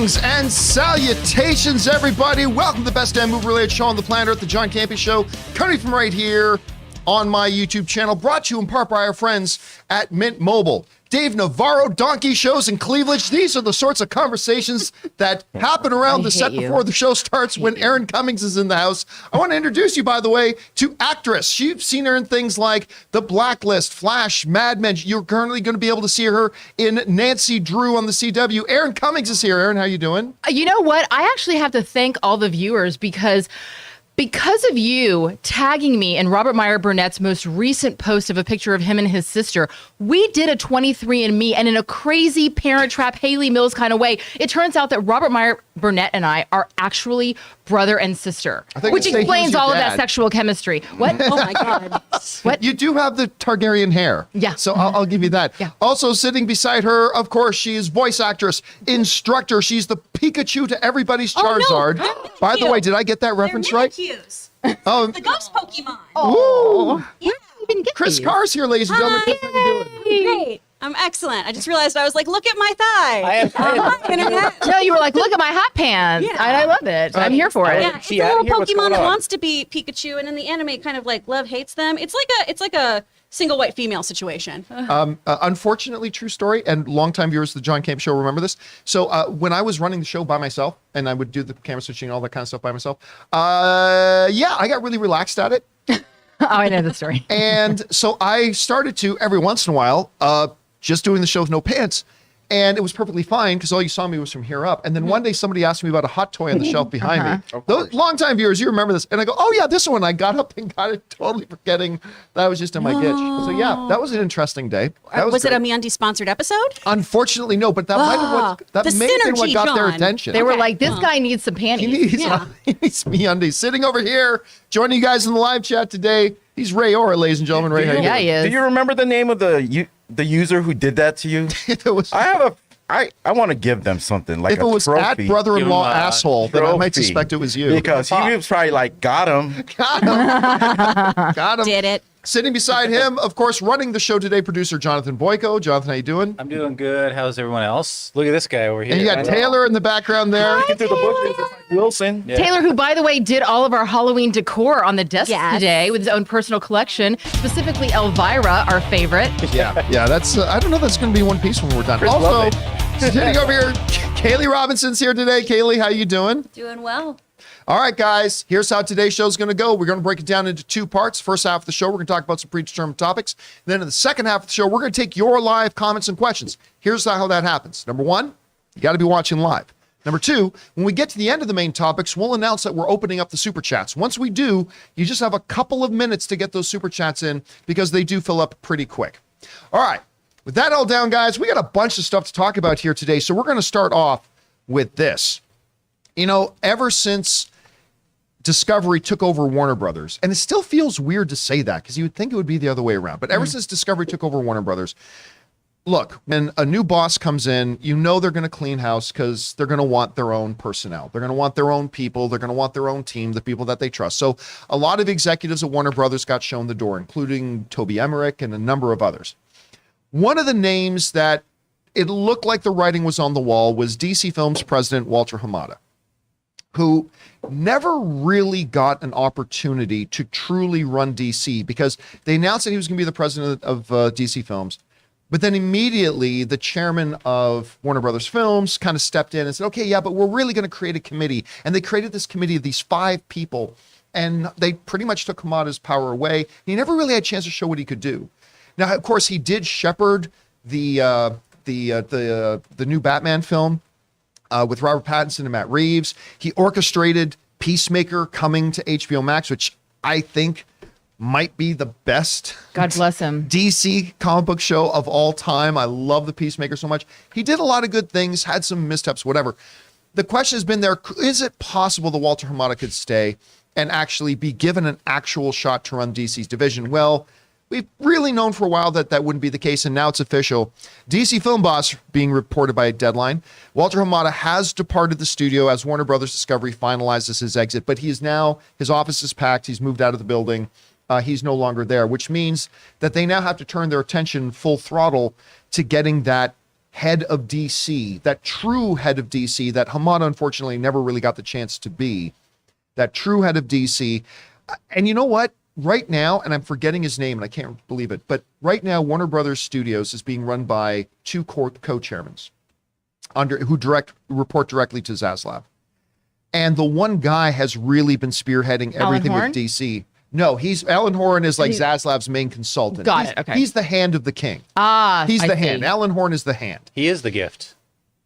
Greetings and salutations, everybody. Welcome to the best damn movie-related show on the planet Earth, the John Campea Show, coming from right here on my YouTube channel, brought to you in part by our friends at Mint Mobile. Dave Navarro, donkey shows and cleavage. These are the sorts of conversations that happen around the set before the show starts when Aaron Cummings is in the house. I want to introduce you, by the way, to actress. You've seen her in things like The Blacklist, Flash, Mad Men. You're currently going to be able to see her in Nancy Drew on the CW. Aaron Cummings is here. Aaron, how you doing? You know what? I actually have to thank all the viewers because of you tagging me in Robert Meyer Burnett's most recent post of a picture of him and his sister, we did a 23andMe, and in a crazy Parent Trap Haley Mills kind of way, it turns out that Robert Meyer Burnett and I are actually brother and sister, which explains all of that sexual chemistry. What? Oh my God. What? You do have the Targaryen hair. Yeah. So I'll give you that. Yeah. Also sitting beside her, of course, she is voice actress, instructor. She's the Pikachu to everybody's Charizard. Oh, no. By the way, did I get that reference right? Oh, the ghost Pokemon. Oh, yeah. Chris Carr's here, ladies and gentlemen. Chris, how you doing? Great. I'm excellent. I just realized I was like, look at my thigh. Hi, internet. No, you were like, look at my hot pants. Yeah. I love it. I'm here for it. Yeah, it's a little Pokemon that wants to be Pikachu, and in the anime, kind of like love hates them. It's like a single white female situation. Unfortunately, true story, and longtime viewers of the John Campea Show remember this. So when I was running the show by myself, and I would do the camera switching and all that kind of stuff by myself, yeah, I got really relaxed at it. Oh, I know the story. And so I started to, every once in a while, just doing the show with no pants. And it was perfectly fine because all you saw me was from here up. And then one day somebody asked me about a hot toy on the shelf behind me. Those longtime viewers, you remember this. And I go, oh yeah, this one. I got up and got it, totally forgetting that was just in my ditch. So yeah, that was an interesting day. Was it a MeUndies sponsored episode? Unfortunately, no, but that might have may have been what got their attention. They were like, this guy needs some panties. He needs MeUndies. Sitting over here, joining you guys in the live chat today, he's Ray Orr, ladies and gentlemen. Ray, how you doing? Yeah, he is. Do you remember the name of the user who did that to you? I want to give them something like if it was trophy. at brother-in-law asshole, then I might suspect it was you. Because he was probably like, got him. Got him. Did it. Sitting beside him, of course, running the show today, producer Jonathan Boyko. Jonathan, how you doing? I'm doing good. How's everyone else? Look at this guy over here. And you got Taylor in the background there. Through the bushes, it's like Wilson. Yeah. Taylor, who, by the way, did all of our Halloween decor on the desk today with his own personal collection, specifically Elvira, our favorite. Yeah, that's, I don't know, that's going to be one piece when we're done. Also, sitting over here, Kaylee Robinson's here today. Kaylee, how you doing? Doing well. All right, guys, here's how today's show is going to go. We're going to break it down into two parts. First half of the show, we're going to talk about some predetermined topics. Then in the second half of the show, we're going to take your live comments and questions. Here's how that happens. Number one, you got to be watching live. Number two, when we get to the end of the main topics, we'll announce that we're opening up the super chats. Once we do, you just have a couple of minutes to get those super chats in because they do fill up pretty quick. All right, with that all down, guys, we got a bunch of stuff to talk about here today. So we're going to start off with this. You know, ever since Discovery took over Warner Brothers, and it still feels weird to say that because you would think it would be the other way around. But ever since Discovery took over Warner Brothers, look, when a new boss comes in, you know they're going to clean house because they're going to want their own personnel. They're going to want their own people. They're going to want their own team, the people that they trust. So a lot of executives at Warner Brothers got shown the door, including Toby Emmerich and a number of others. One of the names that it looked like the writing was on the wall was DC Films president Walter Hamada, who never really got an opportunity to truly run DC because they announced that he was going to be the president of DC Films. But then immediately the chairman of Warner Brothers Films kind of stepped in and said, okay, yeah, but we're really going to create a committee. And they created this committee of these 5 people, and they pretty much took Hamada's power away. He never really had a chance to show what he could do. Now, of course, he did shepherd the new Batman film with Robert Pattinson and Matt Reeves. He orchestrated Peacemaker coming to HBO Max, which I think might be the best, God bless him, DC comic book show of all time. I love the Peacemaker so much. He did a lot of good things, had some missteps, whatever. The question has been there, is it possible that Walter Hamada could stay and actually be given an actual shot to run DC's division? Well, we've really known for a while that that wouldn't be the case, and now it's official. DC film boss being reported by Deadline. Walter Hamada has departed the studio as Warner Brothers Discovery finalizes his exit, but he is now, his office is packed, he's moved out of the building, he's no longer there, which means that they now have to turn their attention full throttle to getting that head of DC, that true head of DC that Hamada unfortunately never really got the chance to be, that true head of DC. And you know what? Right now, and I'm forgetting his name and I can't believe it, but right now Warner Brothers Studios is being run by two co-chairmen who report directly to Zaslav. And the one guy has really been spearheading everything with DC. No, Alan Horn is like Zaslav's main consultant. Got it. Okay. He's the hand of the king. He's the hand. Alan Horn is the hand. He is the gift.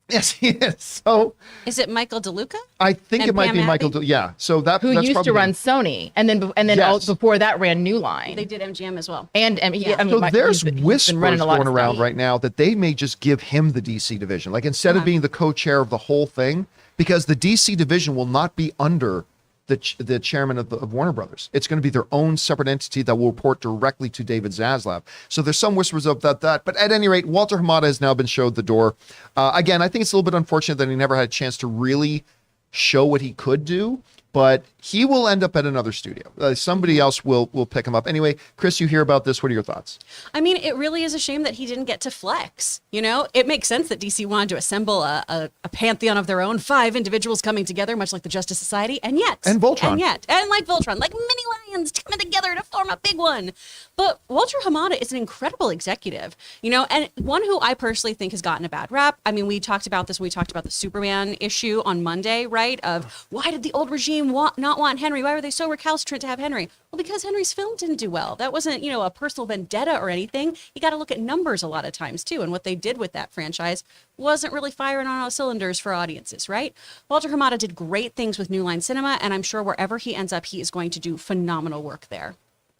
Yes, he is. So Is it Michael DeLuca? I think And it might Pam be Michael. Abby? Yeah. So that's Who used probably to run him. Sony, and then Yes. before that ran New Line. They did MGM as well. And yeah, I mean, So there's he's been whispers running a lot going of around stuff. right now that they may just give him the DC division. Like instead of being the co-chair of the whole thing, because the DC division will not be under the chairman of Warner Brothers. It's going to be their own separate entity that will report directly to David Zaslav. So there's some whispers of that. But at any rate, Walter Hamada has now been showed the door. Again, I think it's a little bit unfortunate that he never had a chance to really show what he could do, but he will end up at another studio. Somebody else will pick him up. Anyway, Chris, you hear about this. What are your thoughts? I mean, it really is a shame that he didn't get to flex. You know, it makes sense that DC wanted to assemble a pantheon of their own, 5 individuals coming together, much like the Justice Society, and Voltron, and like Voltron, like mini lions coming together to form a big one. But Walter Hamada is an incredible executive, you know, and one who I personally think has gotten a bad rap. I mean, we talked about this when we talked about the Superman issue on Monday, right? Of why did the old regime not want Henry? Why were they so recalcitrant to have Henry? Well, because Henry's film didn't do well. That wasn't, you know, a personal vendetta or anything. You got to look at numbers a lot of times too. And what they did with that franchise wasn't really firing on all cylinders for audiences, right? Walter Hamada did great things with New Line Cinema, and I'm sure wherever he ends up, he is going to do phenomenal work there.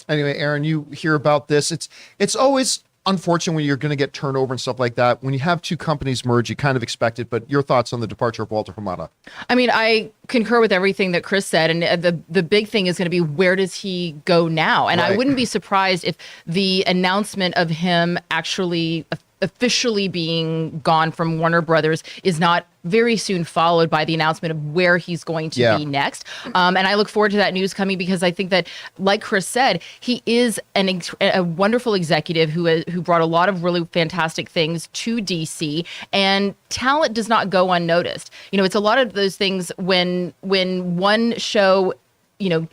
Anyway, Aaron, you hear about this. It's always unfortunate when you're going to get turnover and stuff like that. When you have two companies merge, you kind of expect it. But your thoughts on the departure of Walter Hamada? I mean, I concur with everything that Chris said, and the big thing is going to be, where does he go now? And Right. I wouldn't be surprised if the announcement of him actually officially being gone from Warner Brothers is not very soon followed by the announcement of where he's going to be next. And I look forward to that news coming, because I think that, like Chris said, he is a wonderful executive who brought a lot of really fantastic things to DC, and talent does not go unnoticed. You know, it's a lot of those things when one show, you know,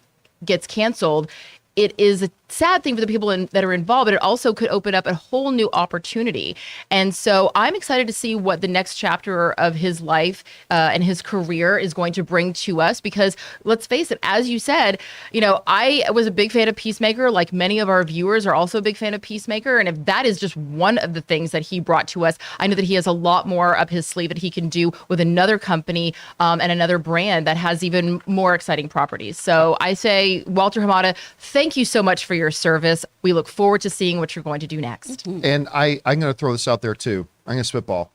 gets canceled. It is a sad thing for the people that are involved, but it also could open up a whole new opportunity. And so I'm excited to see what the next chapter of his life and his career is going to bring to us, because let's face it, as you said, you know, I was a big fan of Peacemaker, like many of our viewers are also a big fan of Peacemaker. And if that is just one of the things that he brought to us, I know that he has a lot more up his sleeve that he can do with another company and another brand that has even more exciting properties. So I say, Walter Hamada, thank you so much for your service. We look forward to seeing what you're going to do next. And I'm going to throw this out there too. I'm going to spitball.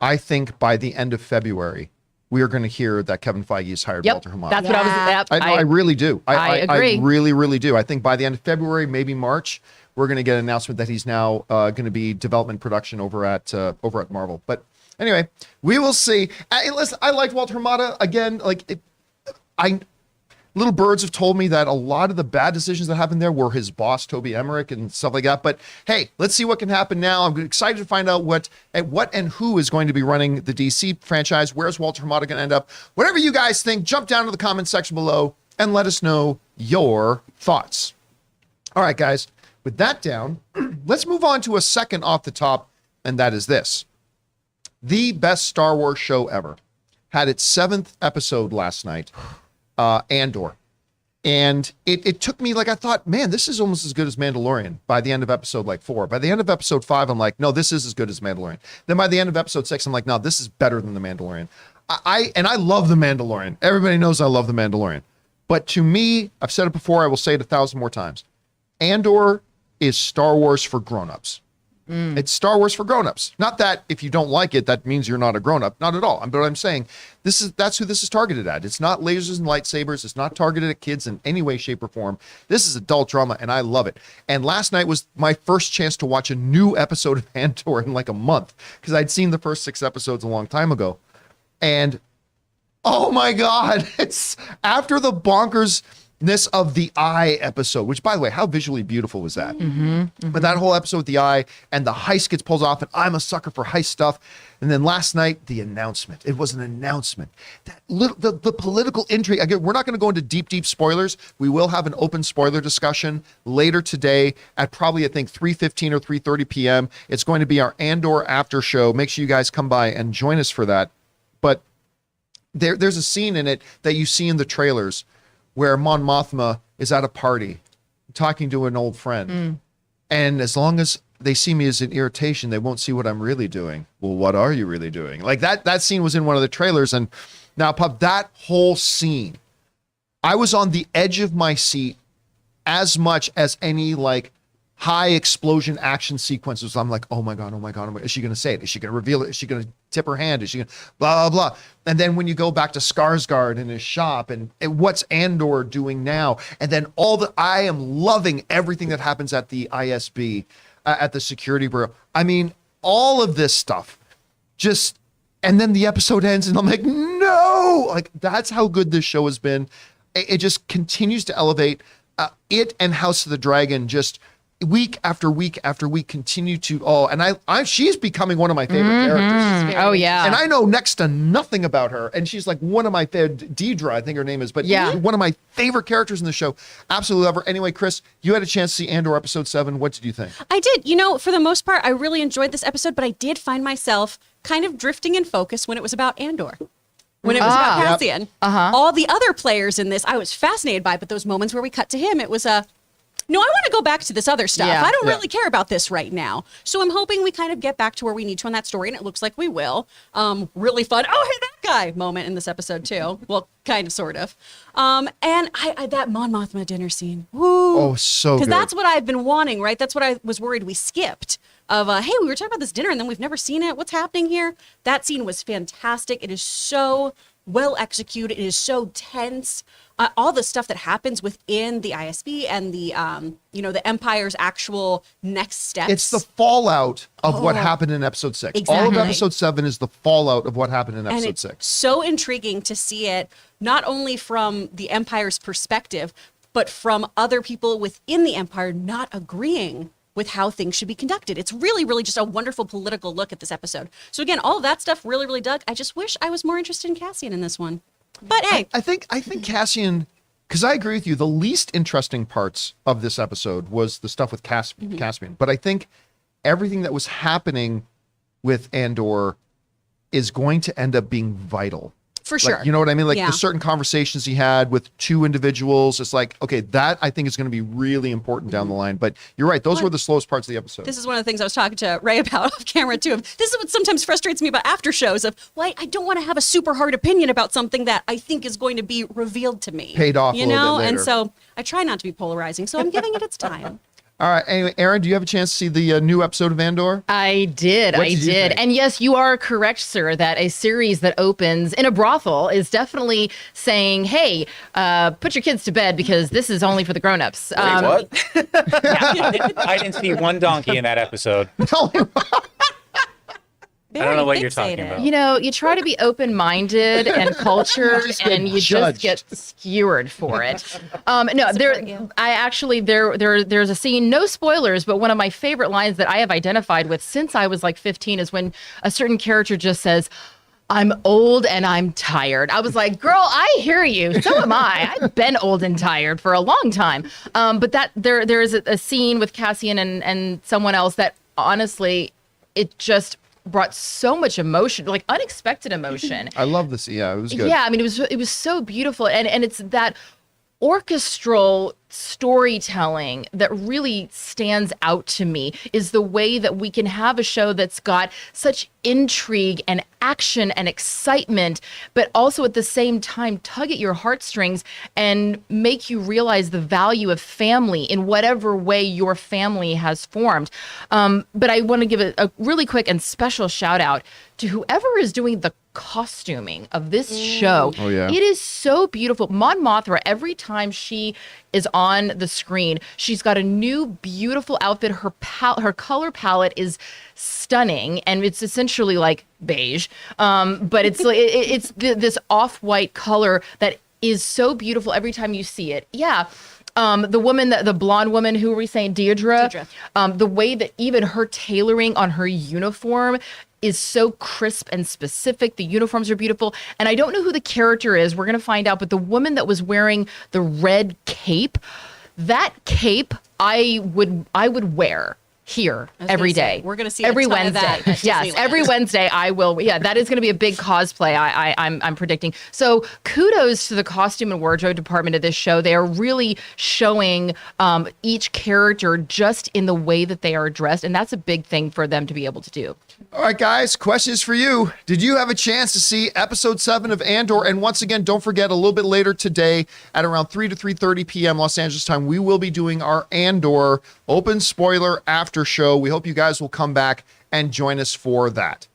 I think by the end of February, we are going to hear that Kevin Feige has hired Walter Hamada. That's what I was. I really do. I agree. I really, really do. I think by the end of February, maybe March, we're going to get an announcement that he's now going to be development production over at Marvel. But anyway, we will see. Listen, I liked Walter Hamada again. Little birds have told me that a lot of the bad decisions that happened there were his boss, Toby Emmerich, and stuff like that. But hey, let's see what can happen now. I'm excited to find out what and who is going to be running the DC franchise. Where's Walter Hamada going to end up? Whatever you guys think, jump down to the comment section below and let us know your thoughts. All right, guys, with that down, let's move on to a second off the top, and that is this. The best Star Wars show ever had its 7th episode last night. Andor. And it took me, I thought, man, this is almost as good as Mandalorian by the end of episode 4. By the end of episode 5, I'm like, no, this is as good as Mandalorian. Then by the end of episode 6, I'm like, no, this is better than the Mandalorian. I love the Mandalorian. Everybody knows I love the Mandalorian. But to me, I've said it before, I will say it 1,000 more times. Andor is Star Wars for grown-ups. It's Star Wars for grown-ups. Not that if you don't like it, that means you're not a grown-up. Not at all. But I'm saying that's who this is targeted at. It's not lasers and lightsabers. It's not targeted at kids in any way, shape, or form. This is adult drama, and I love it. And last night was my first chance to watch a new episode of Andor in a month, because I'd seen the first 6 episodes a long time ago. And oh my God, it's after the bonkers greatness of the Eye episode, which, by the way, how visually beautiful was that? But that whole episode with the Eye and the heist gets pulled off, and I'm a sucker for heist stuff. And then last night, the announcement. It was an announcement. That the political intrigue. Again, we're not going to go into deep spoilers. We will have an open spoiler discussion later today at probably, I think, 3:15 or 3:30 p.m. It's going to be our Andor after show. Make sure you guys come by and join us for that. But there's a scene in it that you see in the trailers where Mon Mothma is at a party talking to an old friend. And as long as they see me as an irritation, they won't see what I'm really doing. Well, what are you really doing? Like that scene was in one of the trailers. And now, Pup, that whole scene, I was on the edge of my seat as much as any like high explosion action sequences. I'm like, oh my God. Is she going to say it? Is she going to reveal it? Is she going to tip her hand? Is she going to blah, blah, blah. And then when you go back to Skarsgård in his shop and what's Andor doing now? And then I am loving everything that happens at the ISB, at the security bureau. I mean, all of this stuff just, and then the episode ends and I'm like, no, like that's how good this show has been. It just continues to elevate. It and House of the Dragon just week after week after week continue to, and she's becoming one of my favorite characters. Oh yeah. And I know next to nothing about her. And she's like one of my favorite, Deidre, I think her name is, but one of my favorite characters in the show. Absolutely love her. Anyway, Chris, you had a chance to see Andor episode 7. What did you think? I did. For the most part, I really enjoyed this episode, but I did find myself kind of drifting in focus when it was about Andor. When it was about Cassian. All the other players in this, I was fascinated by, but those moments where we cut to him, it was no, I want to go back to this other stuff. I don't really care about this right now. So I'm hoping we kind of get back to where we need to on that story, and it looks like we will. Really fun, oh, hey, that guy moment in this episode, too. Well, kind of, sort of. And I that Mon Mothma dinner scene. Woo. Oh, so good. Because that's what I've been wanting, right? That's what I was worried we skipped. Hey, we were talking about this dinner, and then we've never seen it. What's happening here? That scene was fantastic. It is so well executed. It is so tense. All the stuff that happens within the ISB and the the Empire's actual next steps. It's the fallout of what happened in episode 6. Exactly. All of episode 7 is the fallout of what happened in episode and it's 6. So intriguing to see it not only from the Empire's perspective, but from other people within the Empire not agreeing with how things should be conducted. It's really, really just a wonderful political look at this episode. So again, all of that stuff really, really dug. I just wish I was more interested in Cassian in this one. But hey, I think Cassian, because I agree with you, the least interesting parts of this episode was the stuff with Caspian. But I think everything that was happening with Andor is going to end up being vital. For sure. You know what I mean? Like the certain conversations he had with two individuals. It's like, okay, that I think is going to be really important down the line. But you're right. Those were the slowest parts of the episode. This is one of the things I was talking to Ray about off camera too. This is what sometimes frustrates me about after shows of, well, I don't want to have a super hard opinion about something that I think is going to be revealed to me. Paid off a little bit later. And so I try not to be polarizing. So I'm giving it its time. All right. Anyway, Aaron, do you have a chance to see the new episode of Andor? I did. What did you think? And yes, you are correct, sir, that a series that opens in a brothel is definitely saying, hey, put your kids to bed because this is only for the grown-ups. Wait, what? I didn't see one donkey in that episode. I don't know what you're talking about. You try to be open-minded and cultured, and you just get skewered for it. There's a scene, no spoilers, but one of my favorite lines that I have identified with since I was like 15 is when a certain character just says, I'm old and I'm tired. I was like, girl, I hear you. So am I. I've been old and tired for a long time. But that there is a scene with Cassian and someone else that honestly, it just brought so much emotion, like unexpected emotion. I love this. Yeah, it was good. Yeah, I mean, it was so beautiful. And it's that orchestral storytelling that really stands out to me is the way that we can have a show that's got such intrigue and action and excitement, but also at the same time tug at your heartstrings and make you realize the value of family in whatever way your family has formed. But I want to give a really quick and special shout out to whoever is doing the costuming of this show. Oh, yeah. It is so beautiful. Mon Mothma, every time she is on the screen, she's got a new beautiful outfit. Her color palette is stunning, and it's essentially like beige, but it's this off-white color that is so beautiful every time you see it. Yeah. The woman, the blonde woman, who were we saying, Deirdre. The way that even her tailoring on her uniform is so crisp and specific. The uniforms are beautiful. And I don't know who the character is. We're going to find out. But the woman that was wearing the red cape, that cape I would wear here every day. We're going to see every a ton Wednesday. of that at Yes, Disneyland. every Wednesday I will. Yeah, that is going to be a big cosplay. I'm predicting. So kudos to the costume and wardrobe department of this show. They are really showing each character just in the way that they are dressed, and that's a big thing for them to be able to do. All right, guys, question is for you. Did you have a chance to see episode 7 of Andor? And once again, don't forget, a little bit later today at around 3 to 3:30 p.m. Los Angeles time, we will be doing our Andor open spoiler after show. We hope you guys will come back and join us for that.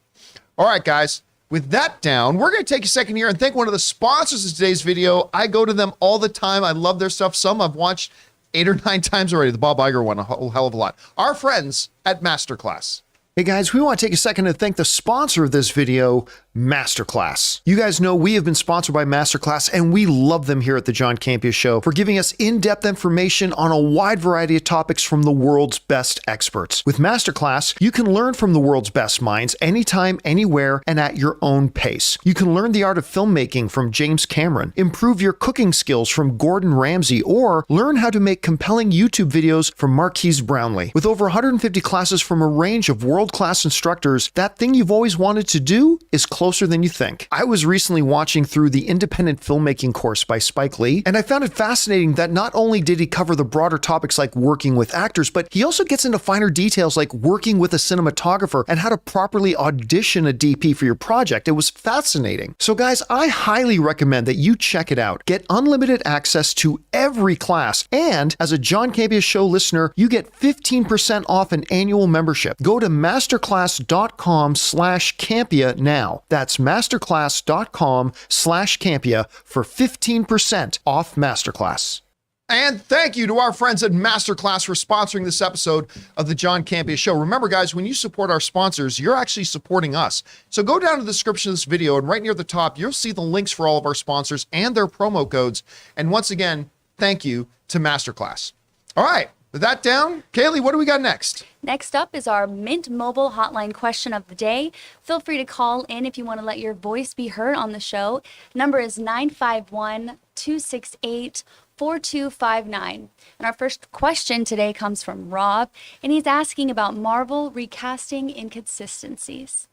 All right, guys, with that down, we're going to take a second here and thank one of the sponsors of today's video. I go to them all the time. I love their stuff. Some I've watched 8 or 9 times already. The Bob Iger one, a whole hell of a lot. Our friends at MasterClass. Hey guys, we want to take a second to thank the sponsor of this video, MasterClass. You guys know we have been sponsored by MasterClass, and we love them here at the John Campea Show for giving us in-depth information on a wide variety of topics from the world's best experts. With MasterClass, you can learn from the world's best minds anytime, anywhere, and at your own pace. You can learn the art of filmmaking from James Cameron, improve your cooking skills from Gordon Ramsay, or learn how to make compelling YouTube videos from Marquise Brownlee. With over 150 classes from a range of world-class instructors, that thing you've always wanted to do is closer than you think. I was recently watching through the independent filmmaking course by Spike Lee, and I found it fascinating that not only did he cover the broader topics like working with actors, but he also gets into finer details like working with a cinematographer and how to properly audition a DP for your project. It was fascinating. So guys, I highly recommend that you check it out. Get unlimited access to every class, and as a John Campea Show listener, you get 15% off an annual membership. Go to masterclass.com/Campea now. That's masterclass.com/Campea for 15% off Masterclass. And thank you to our friends at MasterClass for sponsoring this episode of the John Campea Show. Remember, guys, when you support our sponsors, you're actually supporting us. So go down to the description of this video, and right near the top, you'll see the links for all of our sponsors and their promo codes. And once again, thank you to MasterClass. All right, with that down, Kaylee, what do we got next? Next up is our Mint Mobile hotline question of the day. Feel free to call in if you want to let your voice be heard on the show. Number is 951-268-4259. And our first question today comes from Rob, and he's asking about Marvel recasting inconsistencies.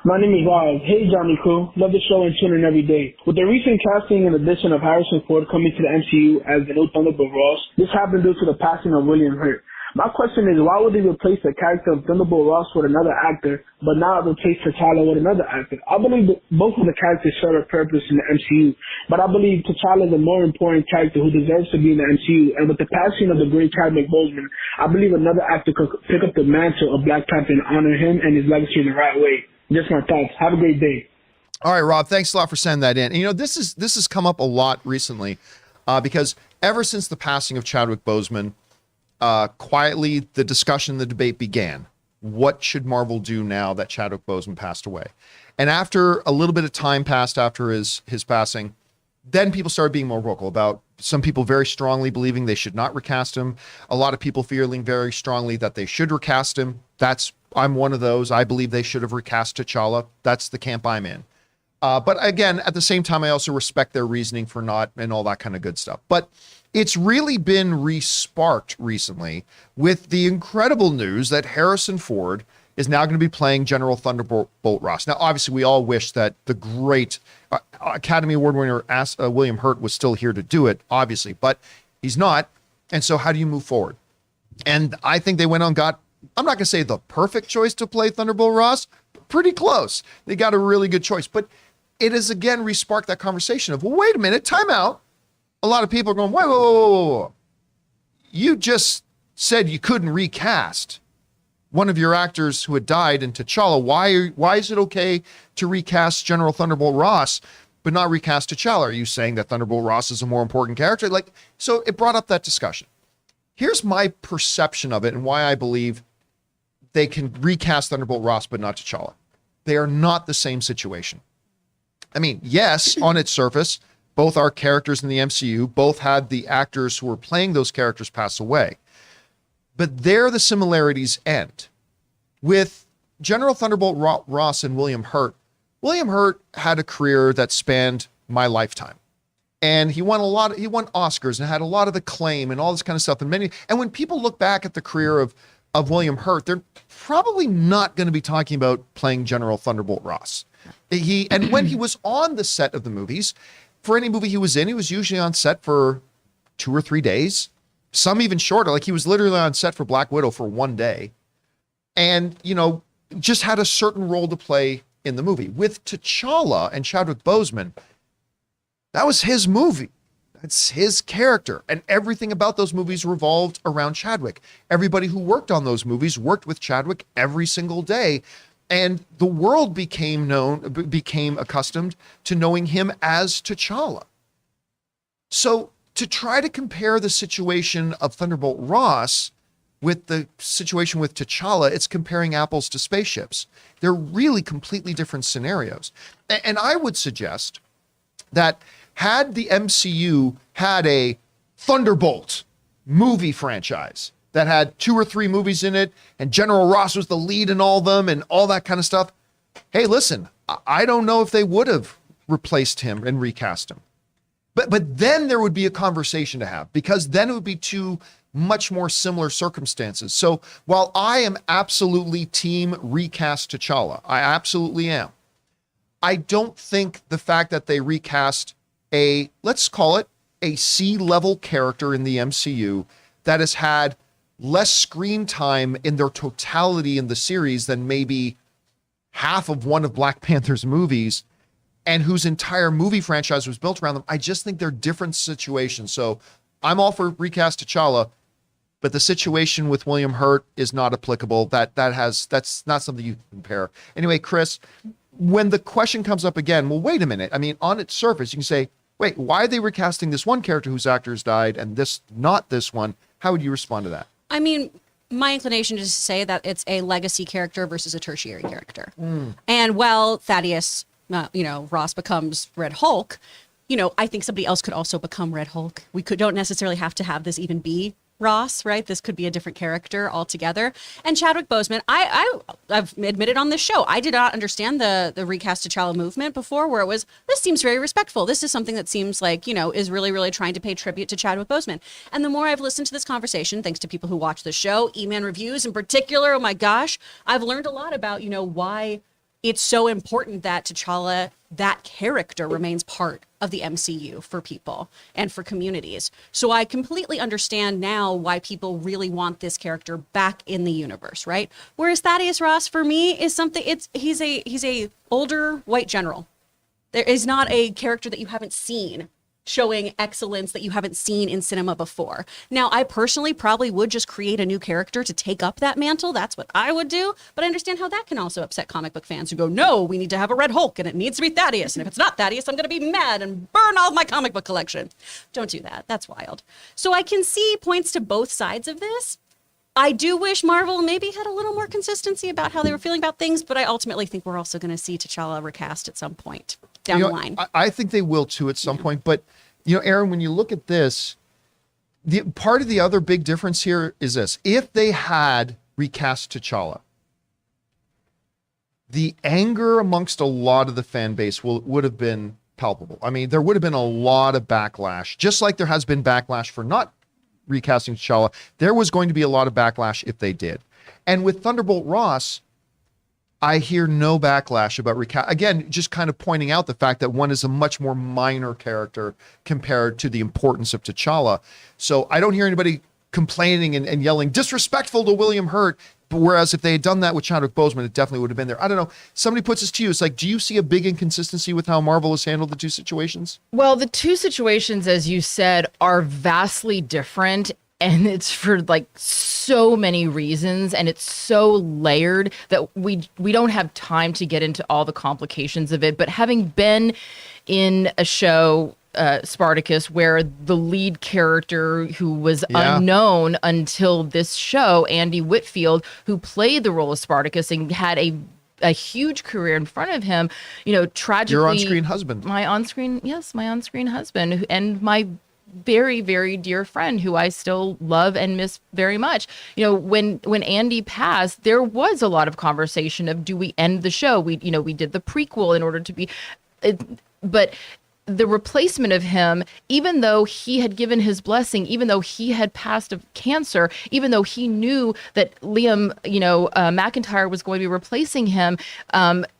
My name is Rob. Hey, Johnny Crew. Love the show and tune in every day. With the recent casting and addition of Harrison Ford coming to the MCU as the new Thunderbolt Ross, this happened due to the passing of William Hurt. My question is, why would they replace the character of Thunderbolt Ross with another actor, but not replace T'Challa with another actor? I believe that both of the characters serve a purpose in the MCU, but I believe T'Challa is a more important character who deserves to be in the MCU, and with the passing of the great Chadwick Boseman, I believe another actor could pick up the mantle of Black Panther and honor him and his legacy in the right way. Just my thoughts. Have a great day. All right, Rob, thanks a lot for sending that in. And, you know, this has come up a lot recently because ever since the passing of Chadwick Boseman, quietly the discussion, the debate began. What should Marvel do now that Chadwick Boseman passed away? And after a little bit of time passed after his passing, then people started being more vocal about some people very strongly believing they should not recast him. A lot of people feeling very strongly that they should recast him. I'm one of those. I believe they should have recast T'Challa. That's the camp I'm in. But again, at the same time, I also respect their reasoning for not and all that kind of good stuff. But it's really been re-sparked recently with the incredible news that Harrison Ford is now going to be playing General Thunderbolt Ross. Now, obviously, we all wish that the great Academy Award winner William Hurt was still here to do it, obviously, but he's not. And so how do you move forward? And I think they went on, I'm not going to say the perfect choice to play Thunderbolt Ross, but pretty close. They got a really good choice. But it has again re-sparked that conversation of, well, wait a minute, time out. A lot of people are going, whoa. You just said you couldn't recast one of your actors who had died in T'Challa. Why is it okay to recast General Thunderbolt Ross, but not recast T'Challa? Are you saying that Thunderbolt Ross is a more important character? So it brought up that discussion. Here's my perception of it and why I believe they can recast Thunderbolt Ross, but not T'Challa. They are not the same situation. I mean, yes, on its surface, Both are characters in the MCU. Both had the actors who were playing those characters pass away. But there the similarities end. With General Thunderbolt Ross and William Hurt had a career that spanned my lifetime. And he won Oscars and had a lot of acclaim and all this kind of stuff. And when people look back at the career of William Hurt, they're probably not going to be talking about playing General Thunderbolt Ross. And when he was on the set of the movies, for any movie he was in, he was usually on set for 2 or 3 days, some even shorter. Like he was literally on set for Black Widow for 1 day. And, just had a certain role to play in the movie. With T'Challa and Chadwick Boseman, that was his movie. That's his character. And everything about those movies revolved around Chadwick. Everybody who worked on those movies worked with Chadwick every single day. And the world became accustomed to knowing him as T'Challa. So to try to compare the situation of Thunderbolt Ross with the situation with T'Challa, it's comparing apples to spaceships. They're really completely different scenarios. And I would suggest that had the MCU had a Thunderbolt movie franchise that had 2 or 3 movies in it, and General Ross was the lead in all of them and all that kind of stuff, hey, listen, I don't know if they would have replaced him and recast him. But then there would be a conversation to have, because then it would be 2 much more similar circumstances. So while I am absolutely team recast T'Challa, I absolutely am, I don't think the fact that they recast let's call it a C-level character in the MCU that has had less screen time in their totality in the series than maybe half of one of Black Panther's movies, and whose entire movie franchise was built around them. I just think they're different situations. So I'm all for recast T'Challa, but the situation with William Hurt is not applicable. That's not something you compare. Anyway, Chris, when the question comes up again, well, wait a minute. I mean, on its surface, you can say, wait, why are they recasting this one character whose actors died and not this one? How would you respond to that? I mean, my inclination is to say that it's a legacy character versus a tertiary character. And while Thaddeus, Ross becomes Red Hulk, I think somebody else could also become Red Hulk. We don't necessarily have to have this even be Ross, right? This could be a different character altogether. And Chadwick Boseman, I've admitted on this show, I did not understand the recast T'Challa movement before, where it was, this seems very respectful. This is something that seems like, is really, really trying to pay tribute to Chadwick Boseman. And the more I've listened to this conversation, thanks to people who watch the show, E-Man Reviews in particular, oh my gosh, I've learned a lot about, why it's so important that T'Challa, that character, remains part of the MCU for people and for communities. So I completely understand now why people really want this character back in the universe, right? Whereas Thaddeus Ross, for me, is something, he's a older white general. There is not a character that you haven't seen showing excellence that you haven't seen in cinema before. Now, I personally probably would just create a new character to take up that mantle. That's what I would do. But I understand how that can also upset comic book fans who go, no, we need to have a Red Hulk and it needs to be Thaddeus. And if it's not Thaddeus, I'm going to be mad and burn all of my comic book collection. Don't do that. That's wild. So I can see points to both sides of this. I do wish Marvel maybe had a little more consistency about how they were feeling about things, but I ultimately think we're also going to see T'Challa recast at some point down the line. I think they will too at some point. But, Aaron, when you look at this, part of the other big difference here is this. If they had recast T'Challa, the anger amongst a lot of the fan base would have been palpable. I mean, there would have been a lot of backlash, just like there has been backlash for not recasting T'Challa. There was going to be a lot of backlash if they did. And with Thunderbolt Ross, I hear no backlash about again, just kind of pointing out the fact that one is a much more minor character compared to the importance of T'Challa. So I don't hear anybody complaining and yelling disrespectful to William Hurt. But whereas if they had done that with Chadwick Boseman, it definitely would have been there. I don't know. Somebody puts this to you. It's like, do you see a big inconsistency with how Marvel has handled the 2 situations? Well, the 2 situations, as you said, are vastly different. And it's for so many reasons, and it's so layered that we don't have time to get into all the complications of it. But having been in a show, Spartacus, where the lead character who was unknown until this show, Andy Whitfield, who played the role of Spartacus and had a a huge career in front of him, tragically. Your on-screen husband. My on-screen husband, and my very, very dear friend who I still love and miss very much. When Andy passed, there was a lot of conversation of, do we end the show? We did the prequel in order to be, but the replacement of him, even though he had given his blessing, even though he had passed of cancer, even though he knew that Liam, McIntyre was going to be replacing him,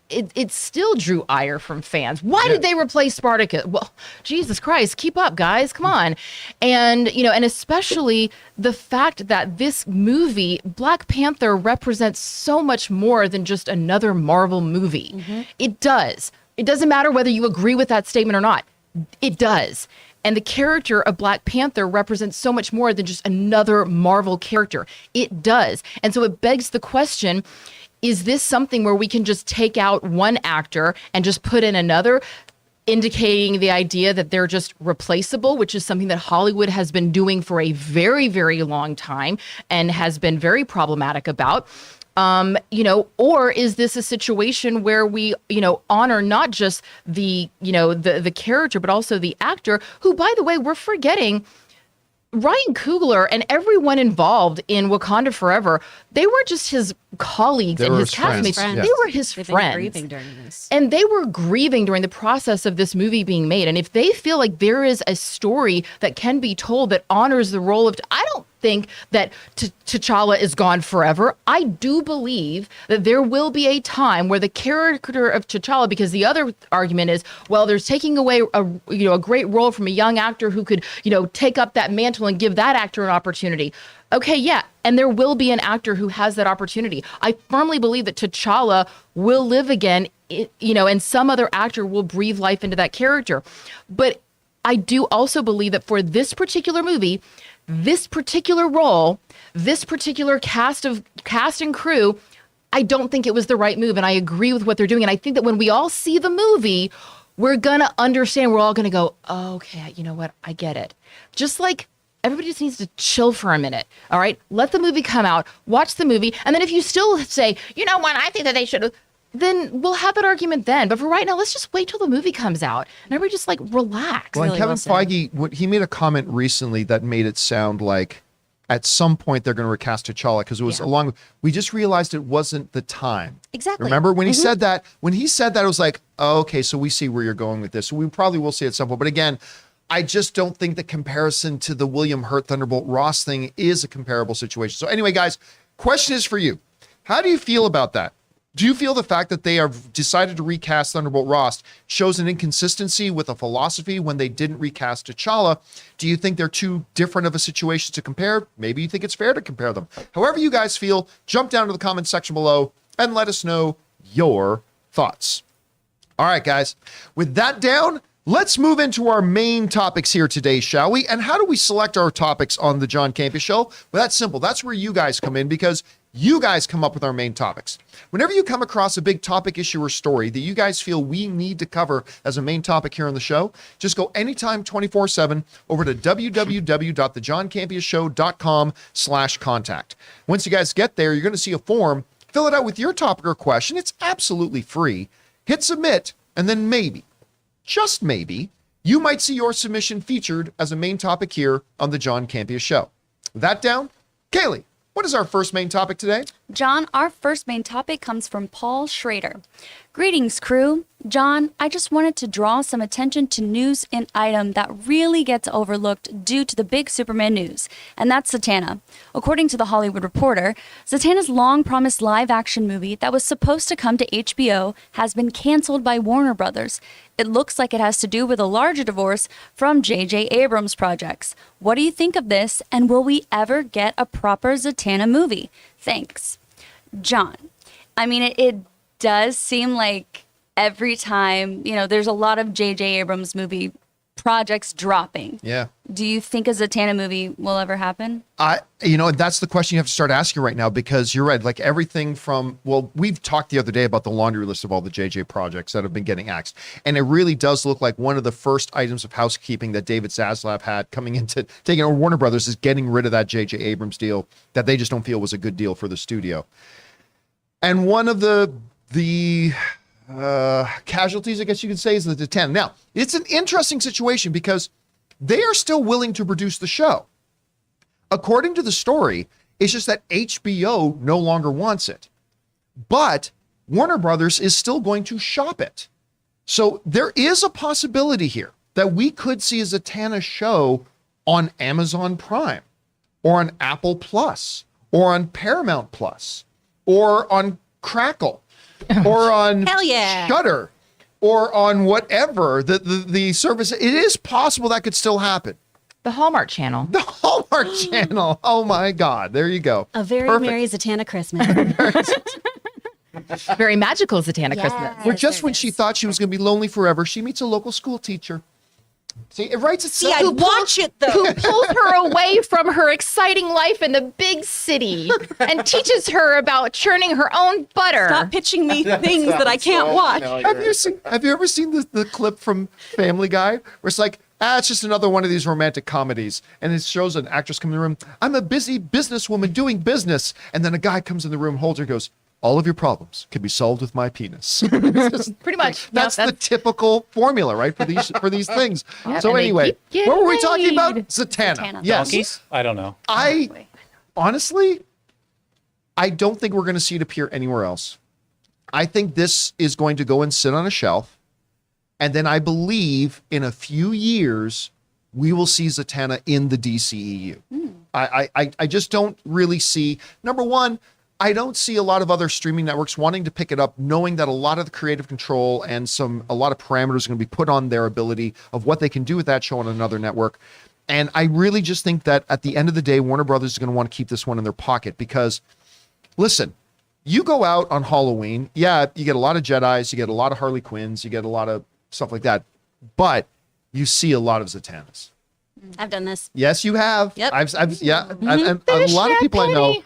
it still drew ire from fans. Why did they replace Spartacus? Well, Jesus Christ, keep up, guys. Come on. And, and especially the fact that this movie, Black Panther, represents so much more than just another Marvel movie. Mm-hmm. It does. It doesn't matter whether you agree with that statement or not. It does. And the character of Black Panther represents so much more than just another Marvel character. It does. And so it begs the question, is this something where we can just take out one actor and just put in another, indicating the idea that they're just replaceable, which is something that Hollywood has been doing for a very, very long time and has been very problematic about? Or is this a situation where we, honor not just the character, but also the actor who, by the way, we're forgetting Ryan Coogler and everyone involved in Wakanda Forever, they were just his colleagues and his castmates. They were his friends. Grieving during this. And they were grieving during the process of this movie being made. And if they feel like there is a story that can be told that honors the role of, I don't think that T'Challa is gone forever. I do believe that there will be a time where the character of T'Challa, because the other argument is, well, there's taking away a great role from a young actor who could, take up that mantle and give that actor an opportunity. Okay, yeah, and there will be an actor who has that opportunity. I firmly believe that T'Challa will live again, and some other actor will breathe life into that character. But I do also believe that for this particular movie, this particular role, this particular cast and crew, I don't think it was the right move. And I agree with what they're doing. And I think that when we all see the movie, we're going to understand. We're all going to go, oh, okay, you know what? I get it. Just like everybody just needs to chill for a minute. All right. Let the movie come out. Watch the movie. And then if you still say, you know what, I think that they should have, then we'll have that argument then. But for right now, let's just wait till the movie comes out and everybody just relax. Well, and Kevin Feige, he made a comment recently that made it sound like at some point they're going to recast T'Challa because it was we just realized it wasn't the time. Exactly. Remember when he said that? When he said that, it was like, oh, okay, so we see where you're going with this. So we probably will see it at some point. But again, I just don't think the comparison to the William Hurt Thunderbolt Ross thing is a comparable situation. So anyway, guys, question is for you. How do you feel about that? Do you feel the fact that they have decided to recast Thunderbolt Ross shows an inconsistency with a philosophy when they didn't recast T'Challa? Do you think they're too different of a situation to compare? Maybe you think it's fair to compare them. However you guys feel, jump down to the comments section below and let us know your thoughts. All right, guys. With that down, let's move into our main topics here today, shall we? And how do we select our topics on the John Campea Show? Well, that's simple. That's where you guys come in because you guys come up with our main topics. Whenever you come across a big topic, issue, or story that you guys feel we need to cover as a main topic here on the show, just go anytime 24/7 over to www.thejohncampeashow.com/contact. Once you guys get there, you're going to see a form. Fill it out with your topic or question. It's absolutely free. Hit submit, and then maybe, just maybe, you might see your submission featured as a main topic here on the John Campea Show. With that down, Kaylee, what is our first main topic today? John, our first main topic comes from Paul Schrader. Greetings, crew. John, I just wanted to draw some attention to news and item that really gets overlooked due to the big Superman news, and that's Zatanna. According to The Hollywood Reporter, Zatanna's long-promised live-action movie that was supposed to come to HBO has been canceled by Warner Brothers. It looks like it has to do with a larger divorce from J.J. Abrams' projects. What do you think of this, and will we ever get a proper Zatanna movie? Thanks. John, I mean, it does seem like every time, there's a lot of J.J. Abrams movie projects dropping. Yeah. Do you think a Zatanna movie will ever happen? That's the question you have to start asking right now because you're right. Like everything from, we've talked the other day about the laundry list of all the JJ projects that have been getting axed. And it really does look like one of the first items of housekeeping that David Zaslav had coming into taking over Warner Brothers is getting rid of that JJ Abrams deal that they just don't feel was a good deal for the studio. And one of the the casualties, I guess you could say, is the Zatanna. Now, it's an interesting situation because they are still willing to produce the show. According to the story, it's just that HBO no longer wants it. But Warner Brothers is still going to shop it. So there is a possibility here that we could see a Zatanna show on Amazon Prime or on Apple Plus or on Paramount Plus or on Crackle or on Hell yeah. Shudder or on whatever the service. It is possible that could still happen. The Hallmark Channel. The Hallmark Channel. Oh my God. There you go. A very Perfect. merry Zatanna Christmas. Very magical Zatanna Christmas. Where just when she thought she was going to be lonely forever, she meets a local school teacher. See, it writes itself. See, I'd watch it though. Who pulls her away from her exciting life in the big city and teaches her about churning her own butter. Stop pitching me things that I can't watch. Have you ever seen the clip from Family Guy where it's like, it's just another one of these romantic comedies, and it shows an actress come in the room. I'm a busy businesswoman doing business, and then a guy comes in the room, holds her, goes, all of your problems can be solved with my penis. Pretty much. That's the typical formula, right, for these things. Yeah, So and they anyway, keep what were we getting talking about? laid. Zatanna. Yes. Donkeys? I don't know. Honestly, I don't think we're going to see it appear anywhere else. I think this is going to go and sit on a shelf. And then I believe in a few years, we will see Zatanna in the DCEU. I just don't really see, number one, I don't see a lot of other streaming networks wanting to pick it up, knowing that a lot of the creative control and a lot of parameters are going to be put on their ability of what they can do with that show on another network. And I really just think that at the end of the day, Warner Brothers is going to want to keep this one in their pocket because, listen, you go out on Halloween, yeah, you get a lot of Jedis, you get a lot of Harley Quinns, you get a lot of stuff like that, but you see a lot of Zatannas. I've done this. Yes, you have. Yep. And a lot of people I know.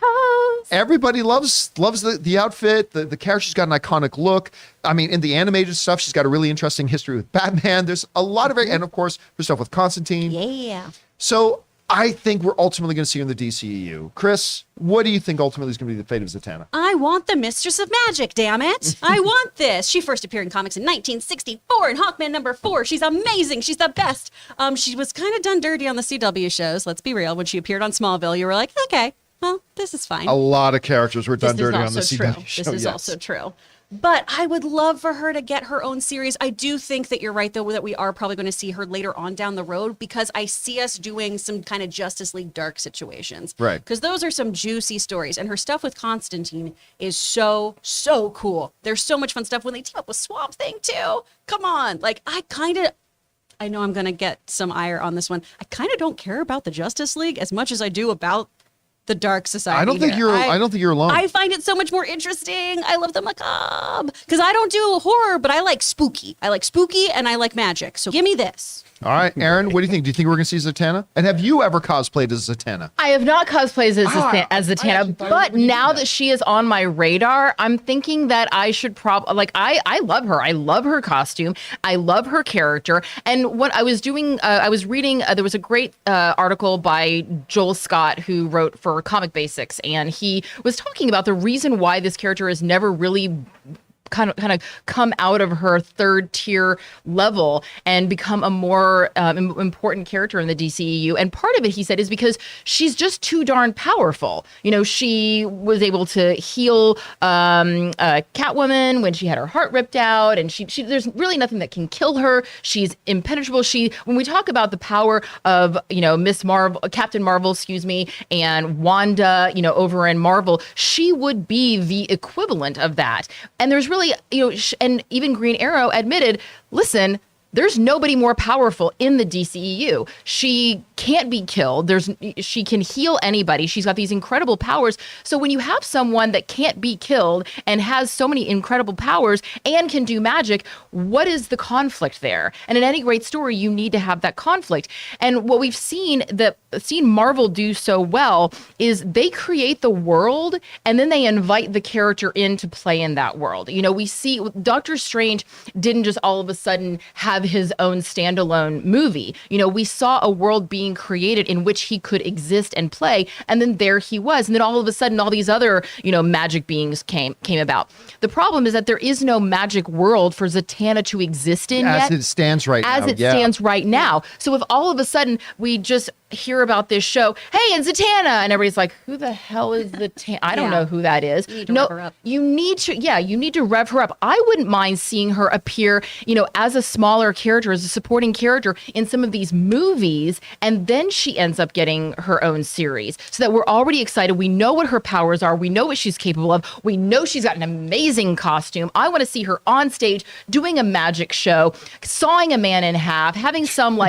Everybody loves the outfit. The character's got an iconic look. I mean, in the animated stuff, she's got a really interesting history with Batman. There's a lot of and of course, there's stuff with Constantine. Yeah. So I think we're ultimately going to see her in the DCEU. Chris, what do you think ultimately is going to be the fate of Zatanna? I want the Mistress of Magic, damn it. I want this. She first appeared in comics in 1964 in Hawkman #4. She's amazing. She's the best. She was kind of done dirty on the CW shows, let's be real. When she appeared on Smallville, you were like, okay, well, this is fine. A lot of characters were done dirty on the true. CW show. This is also true. But I would love for her to get her own series. I do think that you're right, though, that we are probably going to see her later on down the road because I see us doing some kind of Justice League Dark situations. Right. Because those are some juicy stories. And her stuff with Constantine is so cool. There's so much fun stuff when they team up with Swamp Thing, too. Come on. Like, I know I'm going to get some ire on this one. I kind of don't care about the Justice League as much as I do about the Dark Society. I don't think you're alone. I find it so much more interesting. I love the macabre because I don't do horror, but I like spooky. I like spooky and I like magic. So give me this. All right, Aaron, what do you think? Do you think we're going to see Zatanna? And have you ever cosplayed as Zatanna? I have not cosplayed as Zatanna, but now that she is on my radar, I'm thinking that I should probably, I love her. I love her costume. I love her character. And what I was doing, I was reading, there was a great article by Joel Scott who wrote for Comic Basics, and he was talking about the reason why this character has never really kind of come out of her third tier level and become a more important character in the DCEU. And part of it, he said, is because she's just too darn powerful. You know, she was able to heal Catwoman when she had her heart ripped out, and she there's really nothing that can kill her. She's impenetrable. When we talk about the power of, Captain Marvel, and Wanda, over in Marvel, she would be the equivalent of that. And there's really, and even Green Arrow admitted, listen, there's nobody more powerful in the DCEU. She can't be killed. She can heal anybody. She's got these incredible powers. So when you have someone that can't be killed and has so many incredible powers and can do magic, what is the conflict there? And in any great story, you need to have that conflict. And what we've seen Marvel do so well is they create the world and then they invite the character in to play in that world. We see Doctor Strange didn't just all of a sudden have his own standalone movie. We saw a world being being created in which he could exist and play. And then there he was. And then all of a sudden, all these other, magic beings came about. The problem is that there is no magic world for Zatanna to exist in as yet. it stands right now. As it stands right now. So if all of a sudden we just hear about this show, hey, it's Zatanna, and everybody's like, who the hell is Zatanna? I don't know who that is. You need to rev her up. You need to rev her up. I wouldn't mind seeing her appear, as a smaller character, as a supporting character in some of these movies, and then she ends up getting her own series so that we're already excited. We know what her powers are. We know what she's capable of. We know she's got an amazing costume. I want to see her on stage doing a magic show, sawing a man in half, having some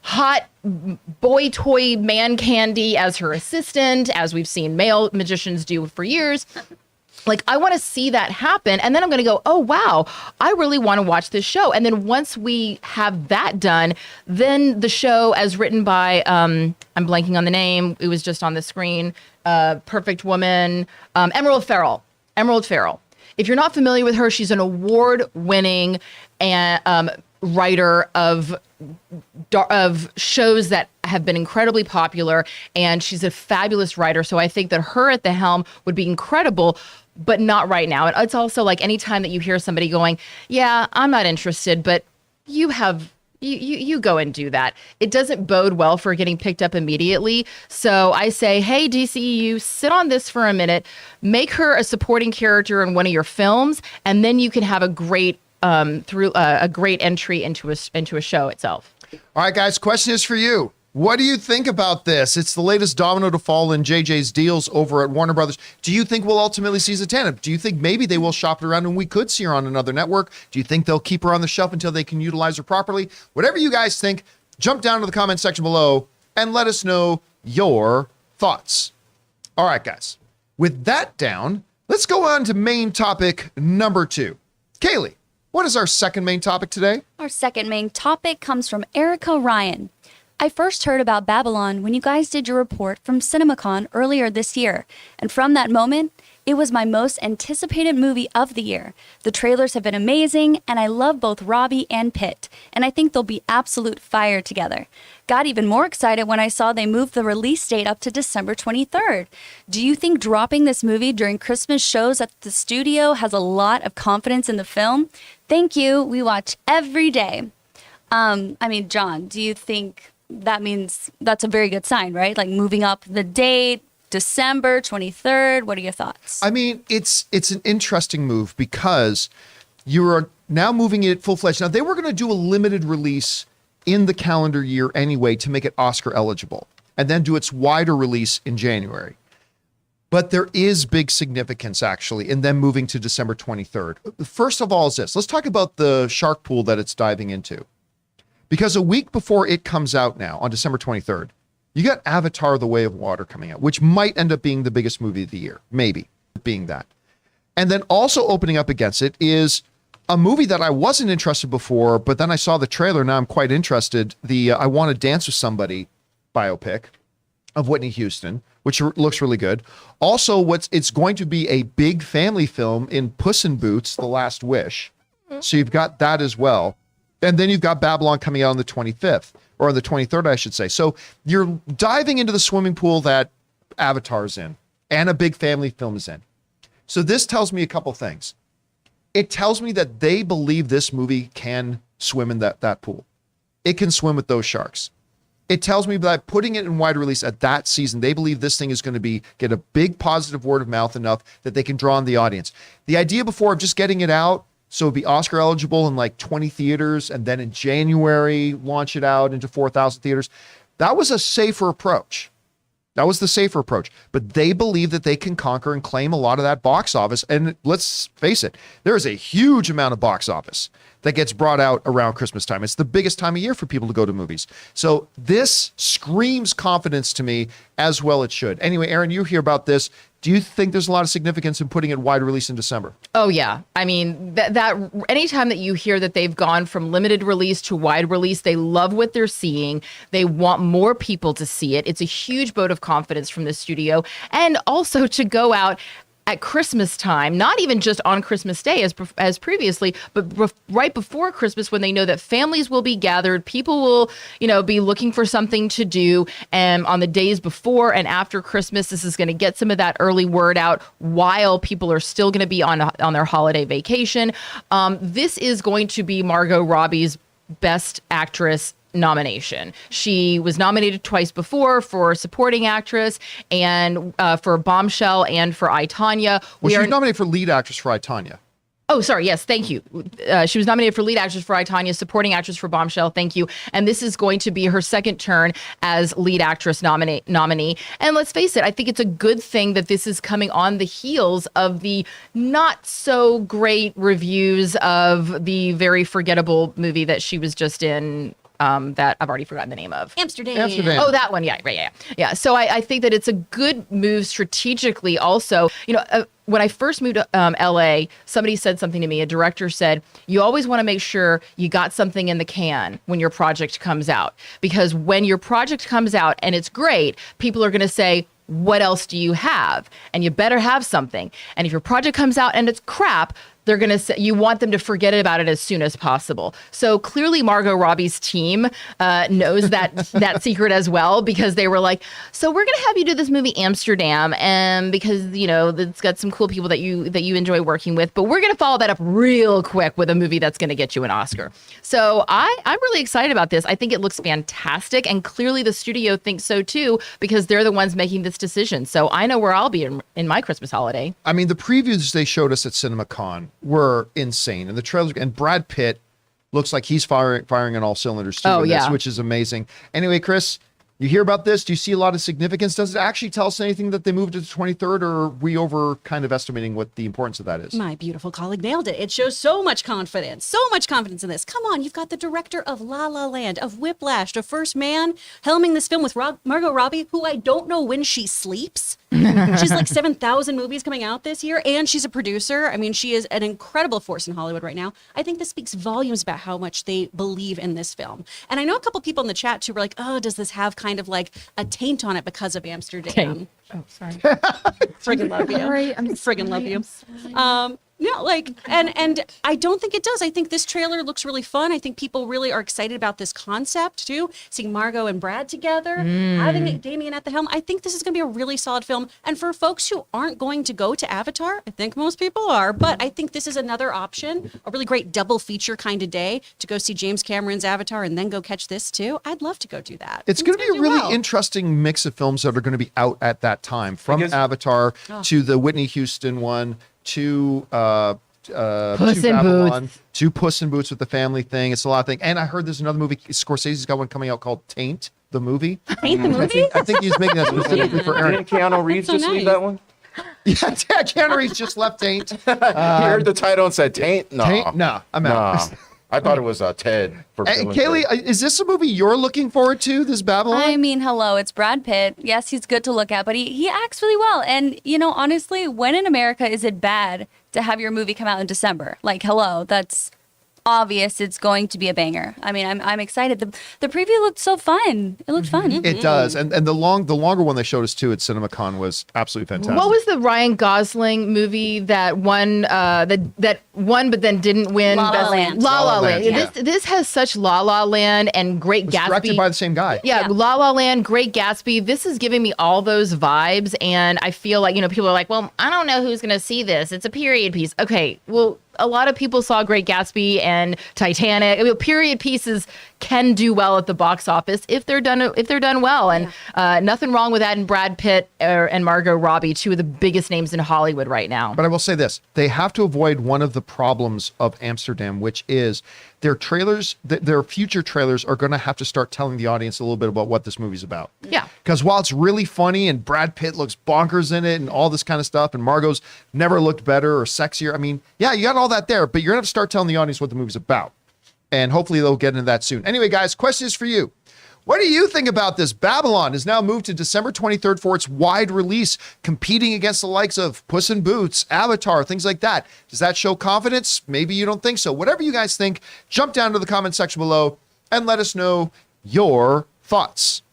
hot boy toy man candy as her assistant, as we've seen male magicians do for years. Like, I want to see that happen. And then I'm going to go, oh, wow, I really want to watch this show. And then once we have that done, then the show, as written by, I'm blanking on the name, it was just on the screen, Perfect Woman, Emerald Farrell. If you're not familiar with her, she's an award-winning writer of shows that have been incredibly popular, and she's a fabulous writer. So I think that her at the helm would be incredible, but not right now. And it's also like anytime that you hear somebody going, yeah, I'm not interested, but you go and do that. It doesn't bode well for getting picked up immediately. So I say, hey, DCEU, sit on this for a minute, make her a supporting character in one of your films, and then you can have a great a great entry into a show itself. All right, guys, question is for you. What do you think about this? It's the latest domino to fall in JJ's deals over at Warner Brothers. Do you think we'll ultimately see Zatanna? Do you think maybe they will shop it around and we could see her on another network? Do you think they'll keep her on the shelf until they can utilize her properly? Whatever you guys think, jump down to the comment section below and let us know your thoughts. All right, guys. With that down, let's go on to main topic number 2. Kaylee, what is our second main topic today? Our second main topic comes from Erica Ryan. I first heard about Babylon when you guys did your report from CinemaCon earlier this year, and from that moment, it was my most anticipated movie of the year. The trailers have been amazing, and I love both Robbie and Pitt, and I think they'll be absolute fire together. Got even more excited when I saw they moved the release date up to December 23rd. Do you think dropping this movie during Christmas shows at the studio has a lot of confidence in the film? Thank you. We watch every day. John, do you think that means that's a very good sign, right? Like moving up the date, December 23rd. What are your thoughts? It's an interesting move because you are now moving it full-fledged. Now, they were going to do a limited release in the calendar year anyway to make it Oscar eligible and then do its wider release in January. But there is big significance, actually, in them moving to December 23rd. First of all is this. Let's talk about the shark pool that it's diving into. Because a week before it comes out now, on December 23rd, you got Avatar: The Way of Water coming out, which might end up being the biggest movie of the year. Maybe being that. And then also opening up against it is a movie that I wasn't interested before, but then I saw the trailer. Now I'm quite interested. The I Want to Dance with Somebody biopic of Whitney Houston, which looks really good. Also, it's going to be a big family film in Puss in Boots: The Last Wish. So you've got that as well. And then you've got Babylon coming out on the 25th, or on the 23rd, I should say. So you're diving into the swimming pool that Avatar's in, and a big family film is in. So this tells me a couple things. It tells me that they believe this movie can swim in that pool. It can swim with those sharks. It tells me that putting it in wide release at that season, they believe this thing is going to get a big positive word of mouth enough that they can draw on the audience. The idea before of just getting it out, so it'd be Oscar eligible in like 20 theaters, and then in January, launch it out into 4,000 theaters. That was a safer approach. That was the safer approach. But they believe that they can conquer and claim a lot of that box office. And let's face it, there is a huge amount of box office that gets brought out around Christmas time. It's the biggest time of year for people to go to movies. So this screams confidence to me, as well it should. Anyway, Aaron, you hear about this. Do you think there's a lot of significance in putting it wide release in December? Oh, yeah. I mean, that anytime that you hear that they've gone from limited release to wide release, they love what they're seeing. They want more people to see it. It's a huge vote of confidence from the studio. And also to go out at Christmas time, not even just on Christmas Day as previously, but right before Christmas, when they know that families will be gathered, people will, be looking for something to do. And on the days before and after Christmas, this is going to get some of that early word out while people are still going to be on their holiday vacation. This is going to be Margot Robbie's Best Actress nomination. She was nominated twice before for supporting actress and for Bombshell and for I, Tonya. Well, she was nominated for lead actress for I, Tonya. Oh, sorry. Yes. Thank you. She was nominated for lead actress for I, Tonya, supporting actress for Bombshell. Thank you. And this is going to be her second turn as lead actress nominee. And let's face it, I think it's a good thing that this is coming on the heels of the not so great reviews of the very forgettable movie that she was just in. That I've already forgotten the name of. Amsterdam. Oh, that one. Yeah, right. Yeah. So I think that it's a good move strategically. Also, when I first moved to LA, somebody said something to me. A director said, "You always want to make sure you got something in the can when your project comes out, because when your project comes out and it's great, people are going to say, 'What else do you have?' And you better have something. And if your project comes out and it's crap, they're going to say you want them to forget about it as soon as possible." So clearly Margot Robbie's team knows that secret as well, because they were like, "So we're going to have you do this movie Amsterdam, and because it's got some cool people that you enjoy working with, but we're going to follow that up real quick with a movie that's going to get you an Oscar." So I'm really excited about this. I think it looks fantastic, and clearly the studio thinks so too, because they're the ones making this decision. So I know where I'll be in my Christmas holiday. I mean, the previews they showed us at CinemaCon were insane, and the trailers, and Brad Pitt looks like he's firing on all cylinders too. Oh, yeah. Which is amazing. Anyway, Chris, you hear about this? Do you see a lot of significance? Does it actually tell us anything that they moved to the 23rd, or are we over kind of estimating what the importance of that is? My beautiful colleague nailed it. It shows so much confidence in this. Come on, you've got the director of La La Land, of Whiplash, of First Man, helming this film with Margot Robbie, who I don't know when she sleeps. She's like 7,000 movies coming out this year, and she's a producer. I mean, she is an incredible force in Hollywood right now. I think this speaks volumes about how much they believe in this film. And I know a couple people in the chat too were like, "Oh, does this have kind of like a taint on it because of Amsterdam?" Taint. Oh, sorry. Friggin' love you. Sorry, I'm friggin' love you. No, and I don't think it does. I think this trailer looks really fun. I think people really are excited about this concept too. Seeing Margot and Brad together, having Damien at the helm. I think this is going to be a really solid film. And for folks who aren't going to go to Avatar, I think most people are, but I think this is another option, a really great double feature kind of day to go see James Cameron's Avatar and then go catch this too. I'd love to go do that. It's going to be a really interesting mix of films that are going to be out at that time, from Avatar to the Whitney Houston one, to Puss in Boots. To Puss in Boots with the family thing. It's a lot of things. And I heard there's another movie, Scorsese's got one coming out called Taint, the movie. Taint the movie? I think he's making that specifically for Aaron. Didn't Keanu Reeves just leave that one? Yeah, Keanu Reeves just left Taint. He heard the title and said Taint? No. Taint? No, I'm out. I thought it was Ted. For Kaylee, is this a movie you're looking forward to, this Babylon? I mean, hello, it's Brad Pitt. Yes, he's good to look at, but he acts really well. And, honestly, when in America is it bad to have your movie come out in December? Like, hello, that's obvious it's going to be a banger. I mean, I'm excited. The preview looked so fun. It looked fun. It does. And the longer one they showed us too at CinemaCon was absolutely fantastic. What was the Ryan Gosling movie that won that won but then didn't win? La La Land. La La Land. Yeah. This has such La La Land and Great Gatsby. Directed by the same guy. Yeah, La La Land, Great Gatsby. This is giving me all those vibes, and I feel like, people are like, "Well, I don't know who's going to see this. It's a period piece." Okay, well, a lot of people saw Great Gatsby and Titanic. I mean, period pieces can do well at the box office if they're done well, and nothing wrong with that. And Brad Pitt and Margot Robbie, two of the biggest names in Hollywood right now. But I will say this: they have to avoid one of the problems of Amsterdam, which is their trailers. Their future trailers are going to have to start telling the audience a little bit about what this movie's about. Yeah. Because while it's really funny and Brad Pitt looks bonkers in it and all this kind of stuff, and Margot's never looked better or sexier. I mean, yeah, you got all that there, but you're going to have to start telling the audience what the movie's about. And hopefully they'll get into that soon. Anyway, guys, question is for you. What do you think about this? Babylon is now moved to December 23rd for its wide release, competing against the likes of Puss in Boots, Avatar, things like that. Does that show confidence? Maybe you don't think so. Whatever you guys think, jump down to the comment section below and let us know your thoughts.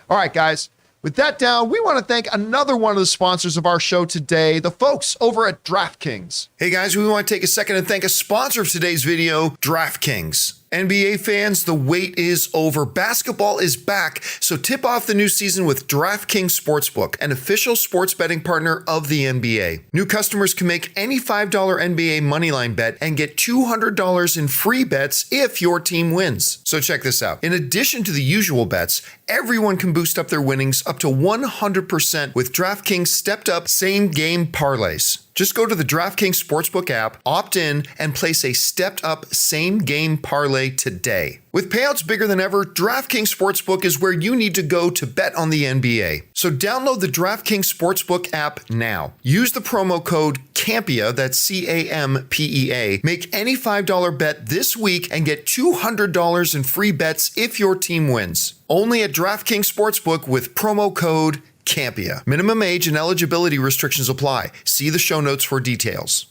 All right, guys. With that down, we want to thank another one of the sponsors of our show today, the folks over at DraftKings. Hey guys, we want to take a second and thank a sponsor of today's video, DraftKings. NBA fans, the wait is over. Basketball is back, so tip off the new season with DraftKings Sportsbook, an official sports betting partner of the NBA. New customers can make any $5 NBA moneyline bet and get $200 in free bets if your team wins. So check this out. In addition to the usual bets, everyone can boost up their winnings up to 100% with DraftKings stepped-up same-game parlays. Just go to the DraftKings Sportsbook app, opt in, and place a stepped-up same-game parlay today. With payouts bigger than ever, DraftKings Sportsbook is where you need to go to bet on the NBA. So download the DraftKings Sportsbook app now. Use the promo code Campea, that's C-A-M-P-E-A. Make any $5 bet this week and get $200 in free bets if your team wins. Only at DraftKings Sportsbook with promo code Campea. Minimum age and eligibility restrictions apply. See the show notes for details.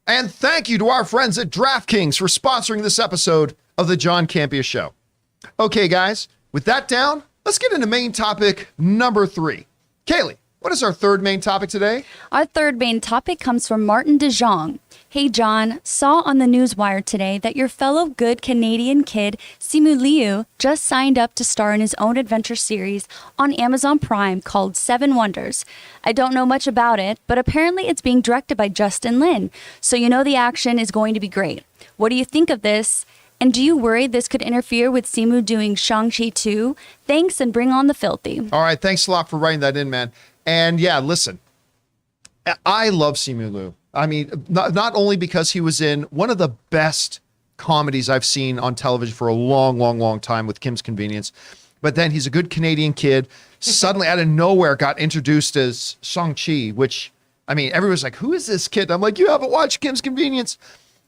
And thank you to our friends at DraftKings for sponsoring this episode of the John Campea Show. Okay, guys, with that down, let's get into main topic number 3. Kaylee, what is our third main topic today? Our third main topic comes from Martin DeJong. Hey, John, saw on the newswire today that your fellow good Canadian kid, Simu Liu, just signed up to star in his own adventure series on Amazon Prime called 7 Wonders. I don't know much about it, but apparently it's being directed by Justin Lin, so you know the action is going to be great. What do you think of this? And do you worry this could interfere with Simu doing Shang-Chi 2? Thanks, and bring on the filthy. All right, thanks a lot for writing that in, man. And yeah, listen, I love Simu Liu. I mean, not only because he was in one of the best comedies I've seen on television for a long, long, long time with Kim's Convenience, but then he's a good Canadian kid. Suddenly, out of nowhere, got introduced as Shang-Chi, which, I mean, everyone's like, who is this kid? I'm like, you haven't watched Kim's Convenience.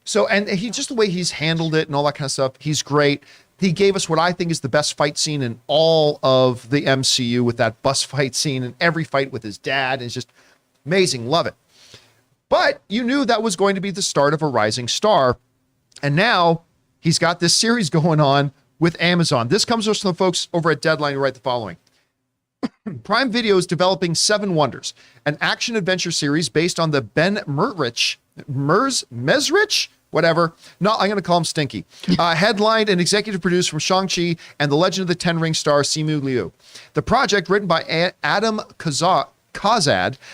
So, and he just the way he's handled it and all that kind of stuff, he's great. He gave us what I think is the best fight scene in all of the MCU with that bus fight scene and every fight with his dad. It's just amazing. Love it. But you knew that was going to be the start of a rising star. And now he's got this series going on with Amazon. This comes from the folks over at Deadline who write the following. Prime Video is developing 7 Wonders, an action-adventure series based on the Ben Mesrich? Whatever. No, I'm going to call him Stinky. Headlined and executive produced from Shang-Chi and the Legend of the Ten Ring star Simu Liu. The project, written by Adam Kazad,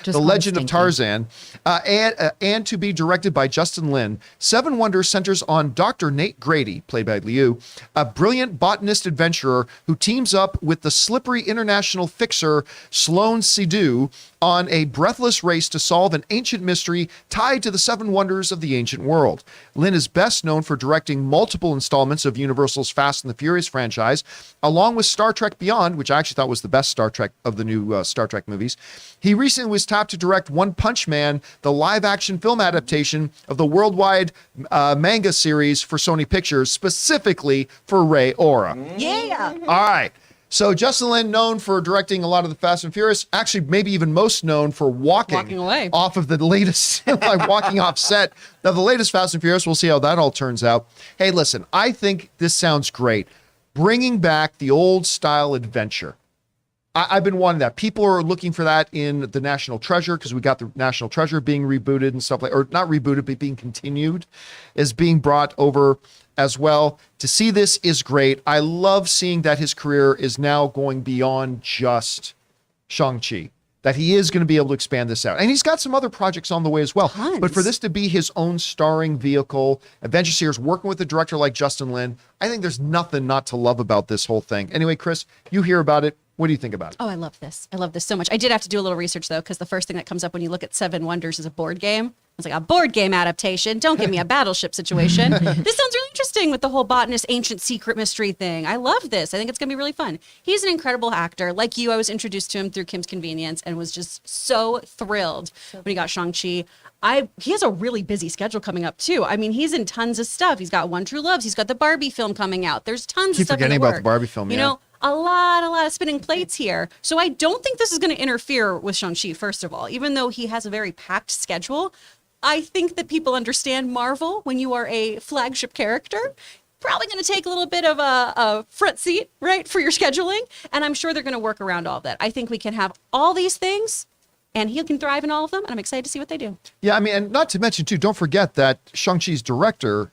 The Legend of Tarzan, and to be directed by Justin Lin. 7 Wonders centers on Dr. Nate Grady, played by Liu, a brilliant botanist adventurer who teams up with the slippery international fixer Sloane Sidhu on a breathless race to solve an ancient mystery tied to the 7 wonders of the ancient world. Lin is best known for directing multiple installments of Universal's Fast and the Furious franchise, along with Star Trek Beyond, which I actually thought was the best Star Trek of the new Star Trek movies. He recently was tapped to direct One Punch Man, the live-action film adaptation of the worldwide manga series for Sony Pictures, specifically for Rei Ora. Yeah. All right. So Justin Lin, known for directing a lot of the Fast and Furious, actually maybe even most known for walking away off of the latest, like walking off set of the latest Fast and Furious. We'll see how that all turns out. Hey, listen, I think this sounds great. Bringing back the old style adventure. I've been wanting that. People are looking for that in the National Treasure because we got the National Treasure being rebooted and stuff like, or not rebooted, but being continued, is being brought over as well. To see this is great. I love seeing that his career is now going beyond just Shang-Chi, that he is going to be able to expand this out. And he's got some other projects on the way as well. Tons. But for this to be his own starring vehicle, adventure series, working with a director like Justin Lin, I think there's nothing not to love about this whole thing. Anyway, Chris, you hear about it. What do you think about it? Oh, I love this. I love this so much. I did have to do a little research, though, because the first thing that comes up when you look at 7 Wonders is a board game. I was like, a board game adaptation. Don't give me a battleship situation. This sounds really interesting with the whole botanist, ancient secret mystery thing. I love this. I think it's going to be really fun. He's an incredible actor. Like you, I was introduced to him through Kim's Convenience and was just so thrilled when he got Shang-Chi. He has a really busy schedule coming up, too. I mean, he's in tons of stuff. He's got One True Loves. He's got the Barbie film coming out. There's tons of stuff in the forgetting about work. the Barbie film, You know, a lot of spinning plates here. So I don't think this is going to interfere with Shang-Chi, first of all. Even though he has a very packed schedule, I think that people understand Marvel when you are a flagship character. probably going to take a little bit of a front seat, right, for your scheduling. And I'm sure they're going to work around all of that. I think we can have all these things, and he can thrive in all of them. And I'm excited to see what they do. Yeah, I mean, and not to mention, too, don't forget that Shang-Chi's director,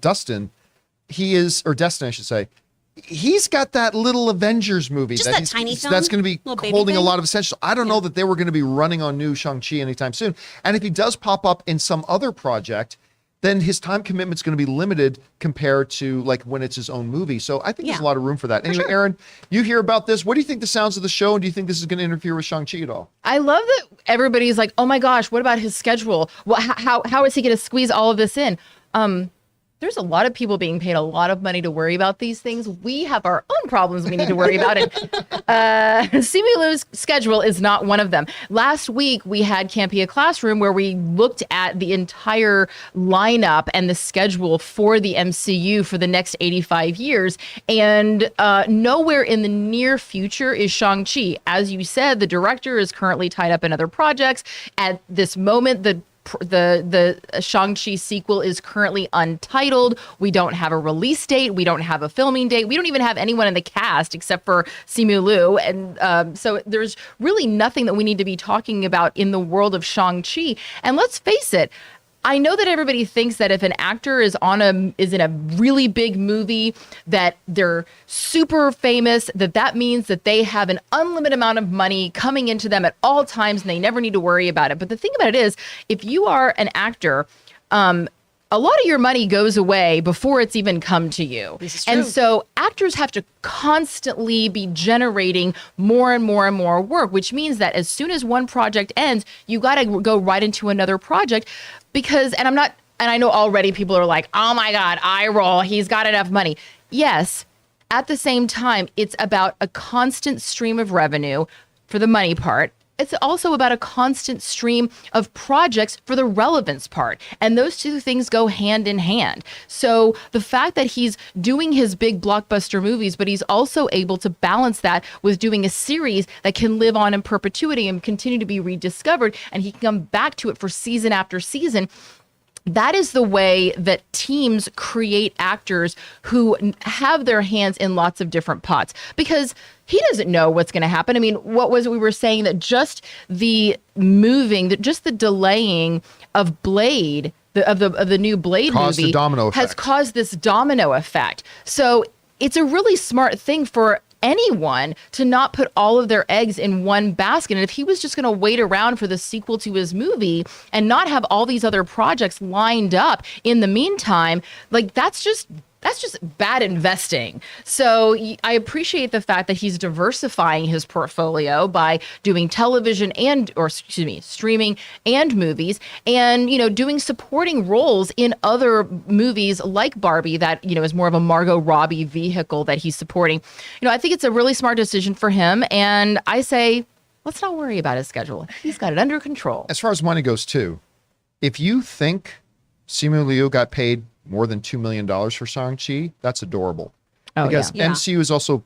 Destin, I should say, he's got that little Avengers movie. Just that tiny film? That's going to be Little baby holding a thing? lot of attention. I don't know that they were going to be running on new Shang-Chi anytime soon. And if he does pop up in some other project, then his time commitment's going to be limited compared to like when it's his own movie. So I think there's a lot of room for that. Anyway, Aaron, you hear about this. What do you think the sounds of the show? And do you think this is going to interfere with Shang-Chi at all? I love that everybody's like, oh my gosh, what about his schedule? How is he going to squeeze all of this in? There's a lot of people being paid a lot of money to worry about these things. We have our own problems we need to worry about. And Simu Liu's schedule is not one of them. Last week, we had Campea Classroom where we looked at the entire lineup and the schedule for the MCU for the next 85 years. And nowhere in the near future is Shang-Chi. As you said, the director is currently tied up in other projects. At this moment, the Shang-Chi sequel is currently untitled. We don't have a release date. We don't have a filming date. We don't even have anyone in the cast except for Simu Liu. And so there's really nothing that we need to be talking about in the world of Shang-Chi. And let's face it, I know that everybody thinks that if an actor is in a really big movie, that they're super famous, that means that they have an unlimited amount of money coming into them at all times and they never need to worry about it. But the thing about it is, if you are an actor, a lot of your money goes away before it's even come to you. This is true. And so actors have to constantly be generating more and more and more work, which means that as soon as one project ends, you got to go right into another project because, and I know already people are like, oh my God, eye roll, he's got enough money. Yes. At the same time, it's about a constant stream of revenue for the money part. It's also about a constant stream of projects for the relevance part. And those two things go hand in hand. So the fact that he's doing his big blockbuster movies, but he's also able to balance that with doing a series that can live on in perpetuity and continue to be rediscovered, and he can come back to it for season after season. That is the way that teams create actors who have their hands in lots of different pots, because he doesn't know what's going to happen. I mean, what was it we were saying, that just the delaying of Blade, of the new Blade caused movie a domino has effect. caused this domino effect. So it's a really smart thing for anyone to not put all of their eggs in one basket. And if he was just going to wait around for the sequel to his movie and not have all these other projects lined up in the meantime, like that's just bad investing. So I appreciate the fact that he's diversifying his portfolio by doing television streaming and movies, and, doing supporting roles in other movies like Barbie that, is more of a Margot Robbie vehicle that he's supporting. I think it's a really smart decision for him. And I say, let's not worry about his schedule. He's got it under control. As far as money goes, too, if you think Simu Liu got paid more than $2 million for Shang-Chi, that's adorable. Oh, because yeah. MCU is also,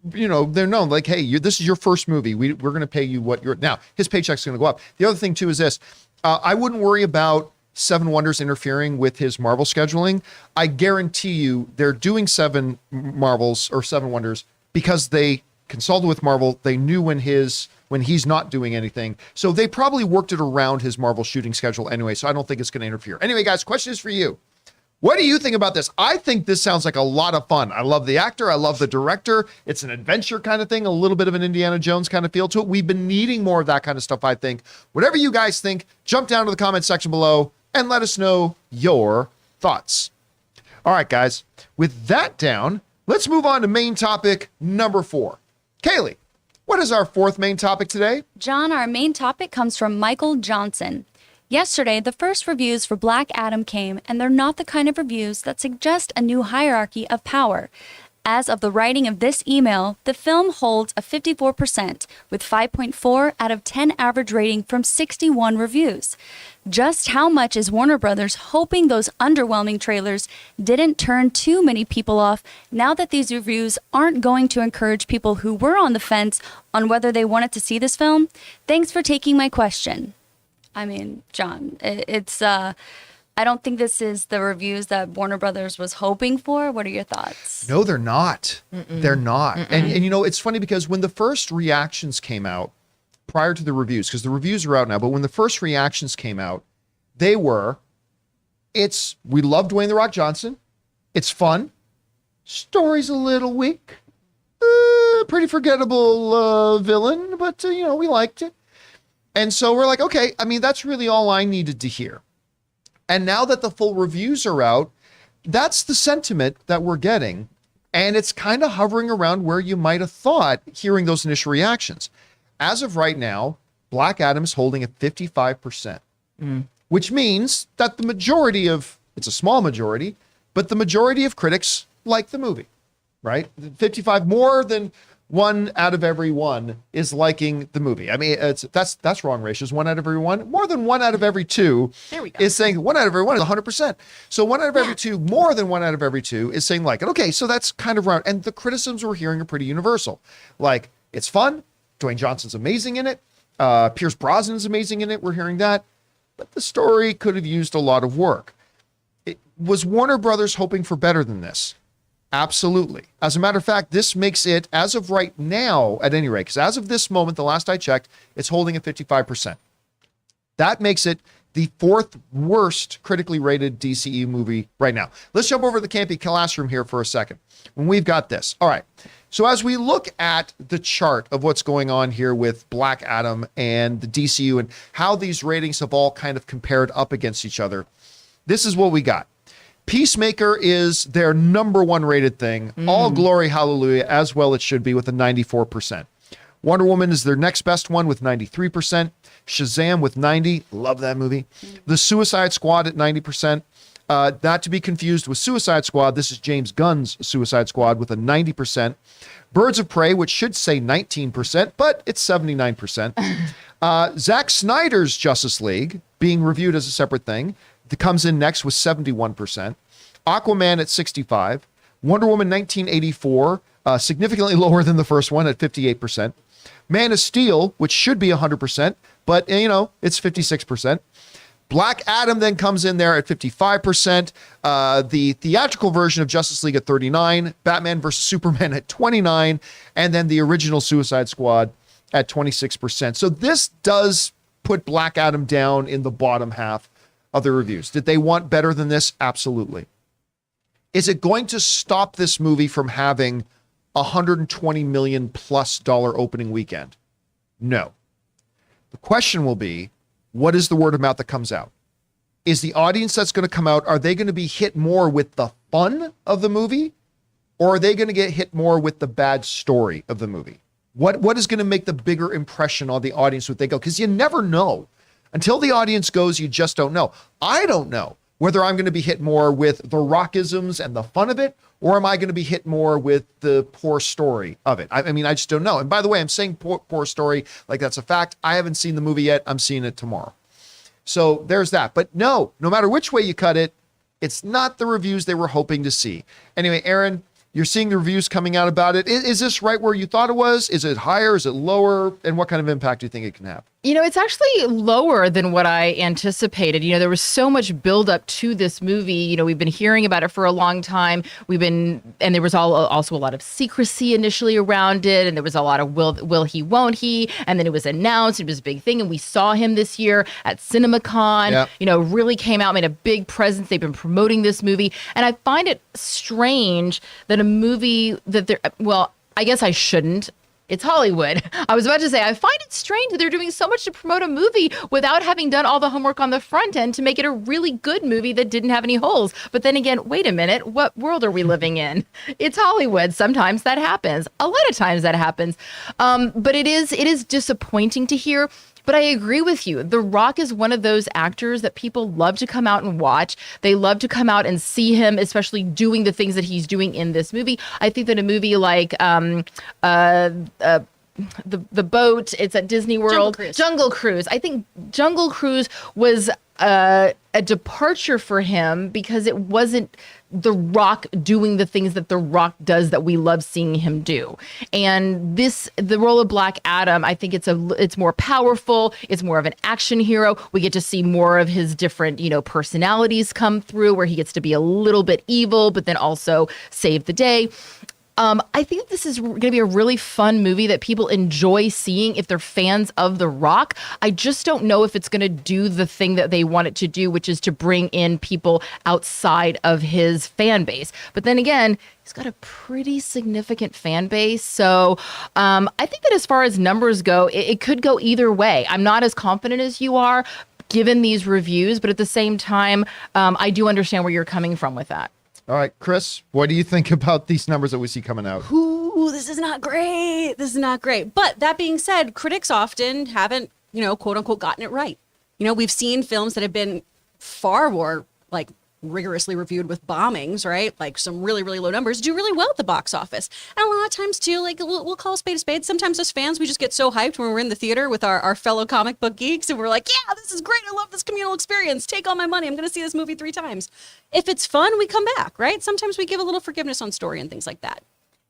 they're known like, hey, this is your first movie. We're going to pay you what you're, now his paycheck's going to go up. The other thing too is this, I wouldn't worry about Seven Wonders interfering with his Marvel scheduling. I guarantee you they're doing Seven Marvels or Seven Wonders because they consulted with Marvel. They knew when he's not doing anything. So they probably worked it around his Marvel shooting schedule anyway. So I don't think it's going to interfere. Anyway, guys, question is for you. What do you think about this? I think this sounds like a lot of fun. I love the actor. I love the director. It's an adventure kind of thing, a little bit of an Indiana Jones kind of feel to it. We've been needing more of that kind of stuff, I think. Whatever you guys think, jump down to the comment section below and let us know your thoughts. All right, guys. With that down, let's move on to main topic number 4. Kaylee, what is our 4th main topic today? John, our main topic comes from Michael Johnson. Yesterday, the first reviews for Black Adam came, and they're not the kind of reviews that suggest a new hierarchy of power. As of the writing of this email, the film holds a 54%, with 5.4 out of 10 average rating from 61 reviews. Just how much is Warner Brothers hoping those underwhelming trailers didn't turn too many people off now that these reviews aren't going to encourage people who were on the fence on whether they wanted to see this film? Thanks for taking my question. I mean, John, it's I don't think this is the reviews that Warner Brothers was hoping for. What are your thoughts? No, they're not. They're not. And it's funny because when the first reactions came out prior to the reviews, because the reviews are out now, but when the first reactions came out, they were, we love Dwayne The Rock Johnson. It's fun. Story's a little weak. Pretty forgettable villain, but, we liked it. And so we're like, okay, I mean, that's really all I needed to hear. And now that the full reviews are out, that's the sentiment that we're getting. And it's kind of hovering around where you might have thought hearing those initial reactions. As of right now, Black Adam is holding at 55%, which means that the majority of, it's a small majority, but the majority of critics like the movie, right? 55, more than 1 out of every 1 is liking the movie. I mean, that's wrong ratios. 1 out of every 1, more than 1 out of every 2 is saying 1 out of every 1 is 100%. So 1 out of every 2, more than 1 out of every 2 is saying like it. Okay, so that's kind of round. And the criticisms we're hearing are pretty universal. Like, it's fun. Dwayne Johnson's amazing in it. Pierce Brosnan's amazing in it. We're hearing that. But the story could have used a lot of work. Was Warner Brothers hoping for better than this? Absolutely. As a matter of fact, this makes it, as of right now, at any rate, because as of this moment, the last I checked, it's holding at 55%. That makes it the 4th worst critically rated DCE movie right now. Let's jump over to the Campea classroom here for a second. When we've got this. All right. So as we look at the chart of what's going on here with Black Adam and the DCU and how these ratings have all kind of compared up against each other, this is what we got. Peacemaker is their number 1 rated thing. All glory, hallelujah, as well it should be, with a 94%. Wonder Woman is their next best one with 93%. Shazam with 90. Love that movie. The Suicide Squad at 90%. Not to be confused with Suicide Squad. This is James Gunn's Suicide Squad with a 90%. Birds of Prey, which should say 19%, but it's 79%. Zack Snyder's Justice League, being reviewed as a separate thing, that comes in next with 71%. Aquaman at 65%. Wonder Woman 1984, significantly lower than the first one at 58%. Man of Steel, which should be 100%, but it's 56%. Black Adam then comes in there at 55%. The theatrical version of Justice League at 39%. Batman versus Superman at 29%. And then the original Suicide Squad at 26%. So this does put Black Adam down in the bottom half of the reviews. Did they want better than this? Absolutely. Is it going to stop this movie from having $120 million plus opening weekend? No. The question will be, what is the word of mouth that comes out? Is the audience that's going to come out, are they going to be hit more with the fun of the movie? Or are they going to get hit more with the bad story of the movie? What is going to make the bigger impression on the audience when they go? Because you never know. Until the audience goes, you just don't know. I don't know whether I'm going to be hit more with the rockisms and the fun of it, or am I going to be hit more with the poor story of it? I mean, I just don't know. And by the way, I'm saying poor story like that's a fact. I haven't seen the movie yet. I'm seeing it tomorrow. So there's that. But no matter which way you cut it, it's not the reviews they were hoping to see. Anyway, Aaron, you're seeing the reviews coming out about it. Is this right where you thought it was? Is it higher? Is it lower? And what kind of impact do you think it can have? It's actually lower than what I anticipated. There was so much buildup to this movie. We've been hearing about it for a long time. And there was also a lot of secrecy initially around it. And there was a lot of will he, won't he? And then it was announced. It was a big thing. And we saw him this year at CinemaCon. Yep. Really came out, made a big presence. They've been promoting this movie. And I find it strange that a movie I guess I shouldn't. It's Hollywood. I was about to say, I find it strange that they're doing so much to promote a movie without having done all the homework on the front end to make it a really good movie that didn't have any holes. But then again, wait a minute, what world are we living in? It's Hollywood. Sometimes that happens. A lot of times that happens. But it is disappointing to hear. But I agree with you. The Rock is one of those actors that people love to come out and watch. They love to come out and see him, especially doing the things that he's doing in this movie. I think that a movie like the boat, it's at Disney World. Jungle Cruise. I think Jungle Cruise was a departure for him because it wasn't The Rock doing the things that The Rock does that we love seeing him do. And the role of Black Adam, I think it's more powerful. It's more of an action hero. We get to see more of his different, personalities come through, where he gets to be a little bit evil, but then also save the day. I think this is going to be a really fun movie that people enjoy seeing if they're fans of The Rock. I just don't know if it's going to do the thing that they want it to do, which is to bring in people outside of his fan base. But then again, he's got a pretty significant fan base. So I think that as far as numbers go, it could go either way. I'm not as confident as you are given these reviews, but at the same time, I do understand where you're coming from with that. All right, Chris, what do you think about these numbers that we see coming out? Ooh, this is not great. This is not great. But that being said, critics often haven't, quote unquote, gotten it right. We've seen films that have been far more rigorously reviewed with bombings, right? Like some really, really low numbers do really well at the box office. And a lot of times too, we'll call a spade. Sometimes as fans, we just get so hyped when we're in the theater with our fellow comic book geeks and we're like, yeah, this is great. I love this communal experience. Take all my money. I'm going to see this movie 3 times. If it's fun, we come back, right? Sometimes we give a little forgiveness on story and things like that.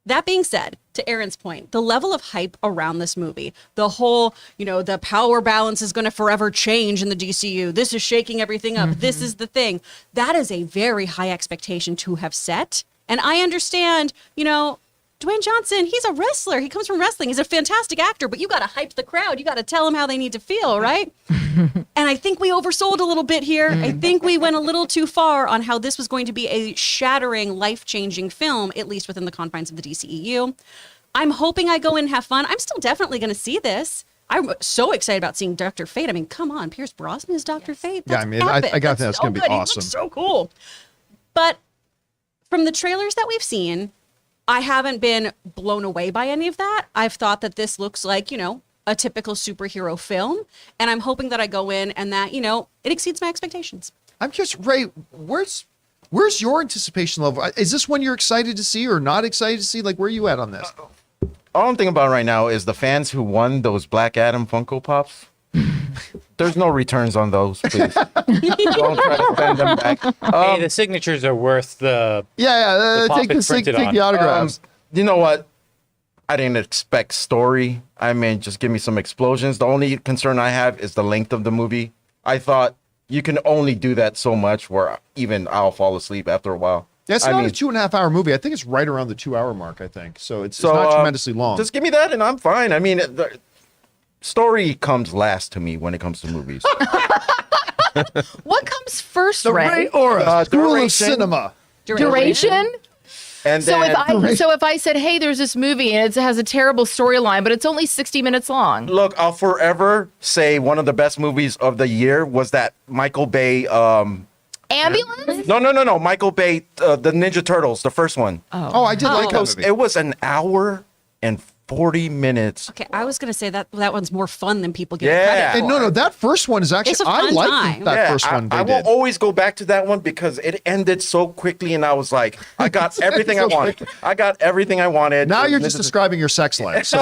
That being said, to Aaron's point, the level of hype around this movie, the whole, the power balance is going to forever change in the DCU. This is shaking everything up. Mm-hmm. This is the thing. That is a very high expectation to have set. And I understand, Dwayne Johnson, he's a wrestler. He comes from wrestling. He's a fantastic actor, but you got to hype the crowd. You got to tell them how they need to feel, right? And I think we oversold a little bit here. I think we went a little too far on how this was going to be a shattering, life-changing film, at least within the confines of the DCEU. I'm hoping I go in and have fun. I'm still definitely going to see this. I'm so excited about seeing Dr. Fate. I mean, come on, Pierce Brosnan is Dr. Fate. That's I got to think that's going to be awesome. He looks so cool. But from the trailers that we've seen, I haven't been blown away by any of that. I've thought that this looks like, a typical superhero film. And I'm hoping that I go in and that, it exceeds my expectations. I'm just, Ray, where's your anticipation level? Is this one you're excited to see or not excited to see? Where are you at on this? All I'm thinking about right now is the fans who won those Black Adam Funko Pops. There's no returns on those, please. Don't try to send them back. Hey, the signatures are worth the take the autographs. You know what? I didn't expect story. I mean, just give me some explosions. The only concern I have is the length of the movie. I thought you can only do that so much where even I'll fall asleep after a while. Yeah, it's not a 2.5 hour movie. I think it's right around the 2 hour mark, I think. So it's not tremendously long. Just give me that and I'm fine. I mean, the story comes last to me when it comes to movies. What comes first, the Ray? Aura, School of Cinema. Duration? And then, so if I said, hey, there's this movie and it has a terrible storyline, but it's only 60 minutes long. Look, I'll forever say one of the best movies of the year was that Michael Bay... Ambulance? No. Michael Bay, the Ninja Turtles, the first one. Oh, I did like that movie. It was an hour and 40 minutes. Okay, I was going to say that one's more fun than people give credit for. And no, that first one is actually, It's a fun time. that first one I will always go back to that one because it ended so quickly and I was like, I got everything I wanted. I got everything I wanted. Now you're just describing your sex life. So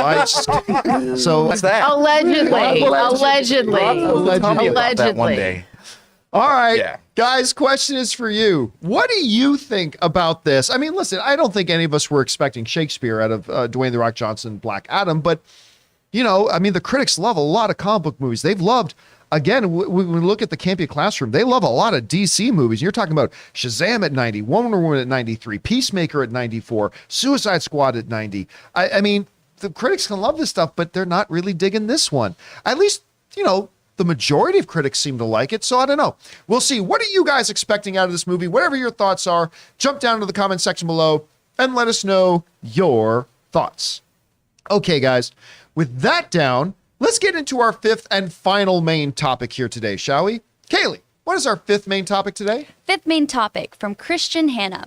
what's that? Allegedly. Tell me about that one day. All right, guys, question is for you. What do you think about this? I mean, listen, I don't think any of us were expecting Shakespeare out of Dwayne "The Rock" Johnson, Black Adam, but, the critics love a lot of comic book movies. They've loved, again, when we look at the Campea Classroom, they love a lot of DC movies. You're talking about Shazam at 90, Wonder Woman at 93, Peacemaker at 94, Suicide Squad at 90. I mean, the critics can love this stuff, but they're not really digging this one. At least, the majority of critics seem to like it, so I don't know. We'll see. What are you guys expecting out of this movie? Whatever your thoughts are, jump down to the comment section below and let us know your thoughts. Okay, guys, with that down, let's get into our fifth and final main topic here today, shall we? Kaylee, what is our fifth main topic today? Fifth main topic from Christian Hannah.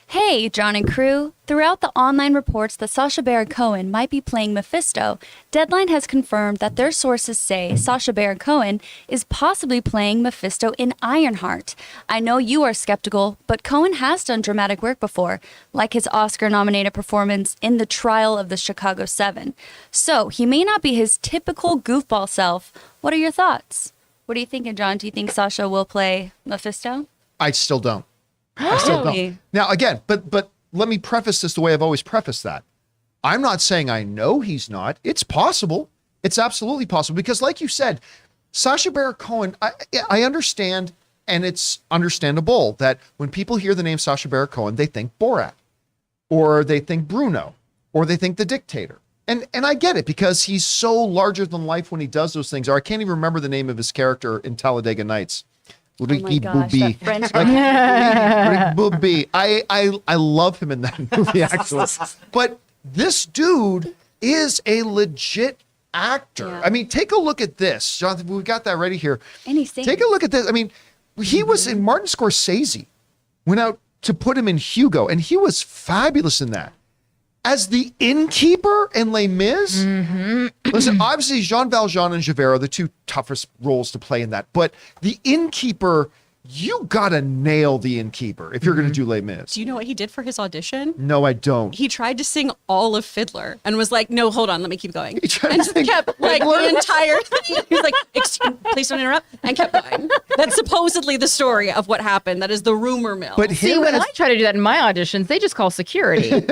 Hey, John and crew. Throughout the online reports that Sasha Baron Cohen might be playing Mephisto, Deadline has confirmed that their sources say Sasha Baron Cohen is possibly playing Mephisto in Ironheart. I know you are skeptical, but Cohen has done dramatic work before, like his Oscar-nominated performance in The Trial of the Chicago 7. So, he may not be his typical goofball self. What are your thoughts? What are you thinking, John? Do you think Sasha will play Mephisto? I still don't. I still don't. Really? Now, again, but let me preface this the way I've always prefaced that. I'm not saying I know he's not. It's possible. It's absolutely possible because, like you said, Sasha Baron Cohen, I understand, and it's understandable that when people hear the name Sasha Baron Cohen, they think Borat, or they think Bruno, or they think The Dictator. And I get it because he's so larger than life when he does those things. Or I can't even remember the name of his character in Talladega Nights. Oh my gosh, that French guy. I love him in that movie, actually. But this dude is a legit actor. Yeah. I mean, take a look at this. Jonathan, we got that ready here. And he's singing. Take a look at this. I mean, he was in Martin Scorsese, went out to put him in Hugo, and he was fabulous in that. As the innkeeper in Les Mis, listen, obviously Jean Valjean and Javert are the two toughest roles to play in that. But the innkeeper, you gotta nail the innkeeper if you're gonna do Les Mis. Do you know what he did for his audition? No, I don't. He tried to sing all of Fiddler and was like, no, hold on, let me keep going. He tried And to just sing kept like Fiddler? the entire thing. He was like, please don't interrupt, and kept going. That's supposedly the story of what happened. That is the rumor mill. But See, him when as, I try to do that in my auditions, they just call security.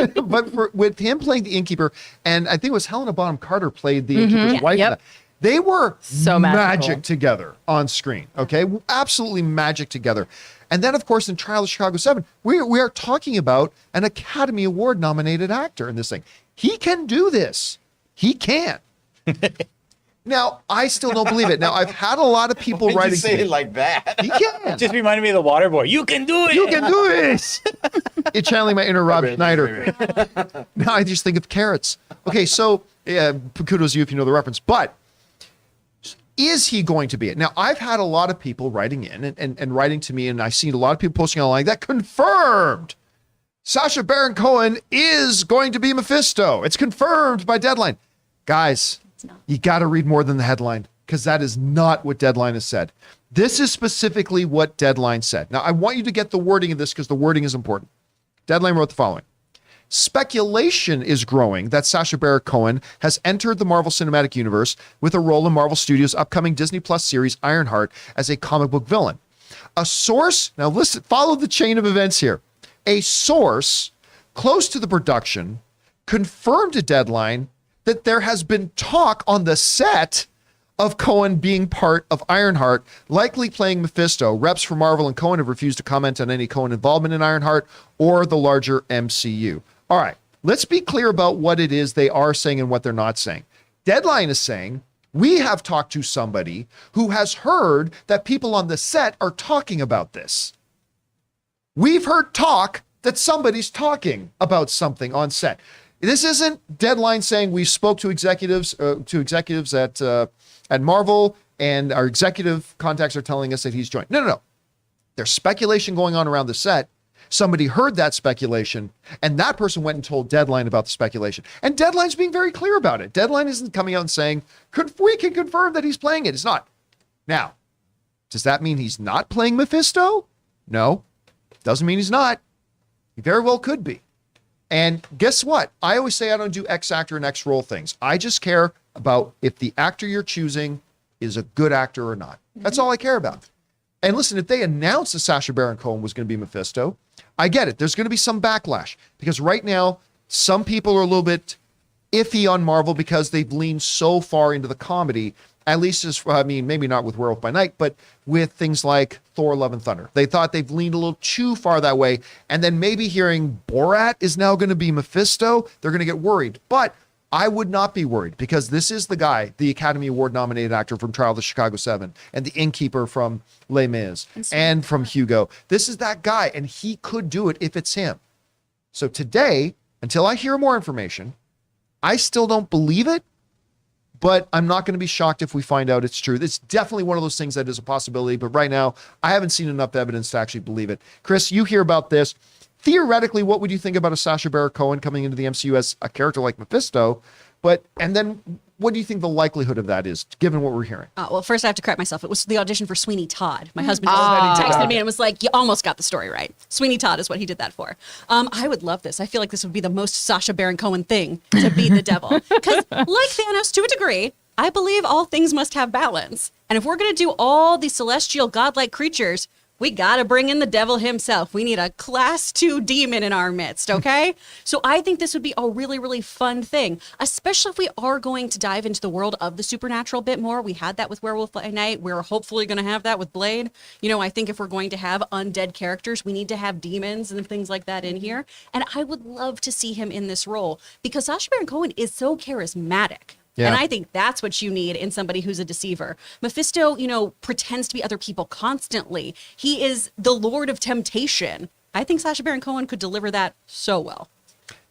with him playing the innkeeper, and I think it was Helena Bonham Carter played the innkeeper's wife. Yep. They were So magic magical. together on screen. Okay, absolutely magic together. And then, of course, in Trial of Chicago 7, we are talking about an Academy Award nominated actor in this thing. He can do this. He can. Now, I still don't believe it. Now, I've had a lot of people Why'd writing you say to me. it like that? He can. Just reminded me of the water boy. You can do it. You can do this. It's channeling my inner Rob Schneider. Now I just think of carrots. Okay, so kudos to you if you know the reference. But is he going to be it? Now, I've had a lot of people writing in and writing to me, and I've seen a lot of people posting online that confirmed Sasha Baron Cohen is going to be Mephisto. It's confirmed by Deadline. Guys, you got to read more than the headline because that is not what Deadline has said. This is specifically what Deadline said. Now, I want you to get the wording of this because the wording is important. Deadline wrote the following. Speculation is growing that Sacha Baron Cohen has entered the Marvel Cinematic Universe with a role in Marvel Studios' upcoming Disney Plus series Ironheart as a comic book villain. A source, now listen, follow the chain of events here. A source close to the production confirmed to Deadline that there has been talk on the set of Cohen being part of Ironheart, likely playing Mephisto. Reps for Marvel and Cohen have refused to comment on any Cohen involvement in Ironheart or the larger MCU. All right, let's be clear about what it is they are saying and what they're not saying. Deadline is saying, we have talked to somebody who has heard that people on the set are talking about this. We've heard talk that somebody's talking about something on set. This isn't Deadline saying we spoke to executives at Marvel and our executive contacts are telling us that he's joined. No. There's speculation going on around the set. Somebody heard that speculation, and that person went and told Deadline about the speculation. And Deadline's being very clear about it. Deadline isn't coming out and saying, we can confirm that he's playing it. It's not. Now, does that mean he's not playing Mephisto? No. Doesn't mean he's not. He very well could be. And guess what? I always say I don't do X actor and X role things. I just care about if the actor you're choosing is a good actor or not. That's all I care about. And listen, if they announced that Sacha Baron Cohen was going to be Mephisto, I get it. There's going to be some backlash because right now, some people are a little bit iffy on Marvel because they've leaned so far into the comedy, at least maybe not with Werewolf by Night, but with things like Thor, Love and Thunder. They thought they've leaned a little too far that way. And then maybe hearing Borat is now going to be Mephisto, they're going to get worried. But I would not be worried because this is the guy, the Academy Award nominated actor from Trial of the Chicago 7 and the innkeeper from Les Mis and from Hugo. This is that guy, and he could do it if it's him. So today, until I hear more information, I still don't believe it, but I'm not going to be shocked if we find out it's true. It's definitely one of those things that is a possibility, but right now, I haven't seen enough evidence to actually believe it. Chris, you hear about this. Theoretically, what would you think about a Sacha Baron Cohen coming into the MCU as a character like Mephisto? And then what do you think the likelihood of that is, given what we're hearing? Well, first I have to correct myself. It was the audition for Sweeney Todd. My husband texted me and was like, you almost got the story right. Sweeney Todd is what he did that for. I would love this. I feel like this would be the most Sacha Baron Cohen thing to be the devil. Because like Thanos to a degree, I believe all things must have balance. And if we're going to do all these celestial godlike creatures, we got to bring in the devil himself. We need a class 2 demon in our midst, okay? So I think this would be a really, really fun thing, especially if we are going to dive into the world of the supernatural a bit more. We had that with Werewolf by Night. We're hopefully going to have that with Blade. You know, I think if we're going to have undead characters, we need to have demons and things like that in here. And I would love to see him in this role because Sasha Baron Cohen is so charismatic. Yeah. And I think that's what you need in somebody who's a deceiver. Mephisto, you know, pretends to be other people constantly. He is the Lord of Temptation. I think Sasha Baron Cohen could deliver that so well.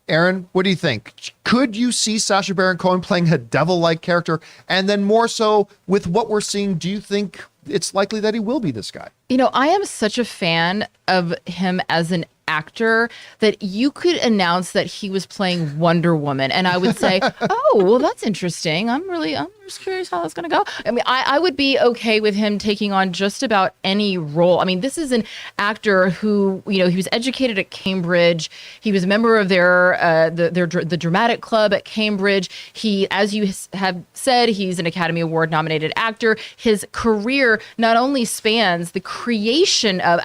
Aaron, what do you think? Could you see Sasha Baron Cohen playing a devil-like character? And then more so with what we're seeing, do you think it's likely that he will be this guy? You know, I am such a fan of him as an actor that you could announce that he was playing Wonder Woman and I would say, oh, well, that's interesting. I'm just curious how that's going to go. I mean, I would be okay with him taking on just about any role. I mean, this is an actor who, you know, he was educated at Cambridge. He was a member of the dramatic club at Cambridge. He, as you have said, he's an Academy Award nominated actor. His career not only spans the creation of,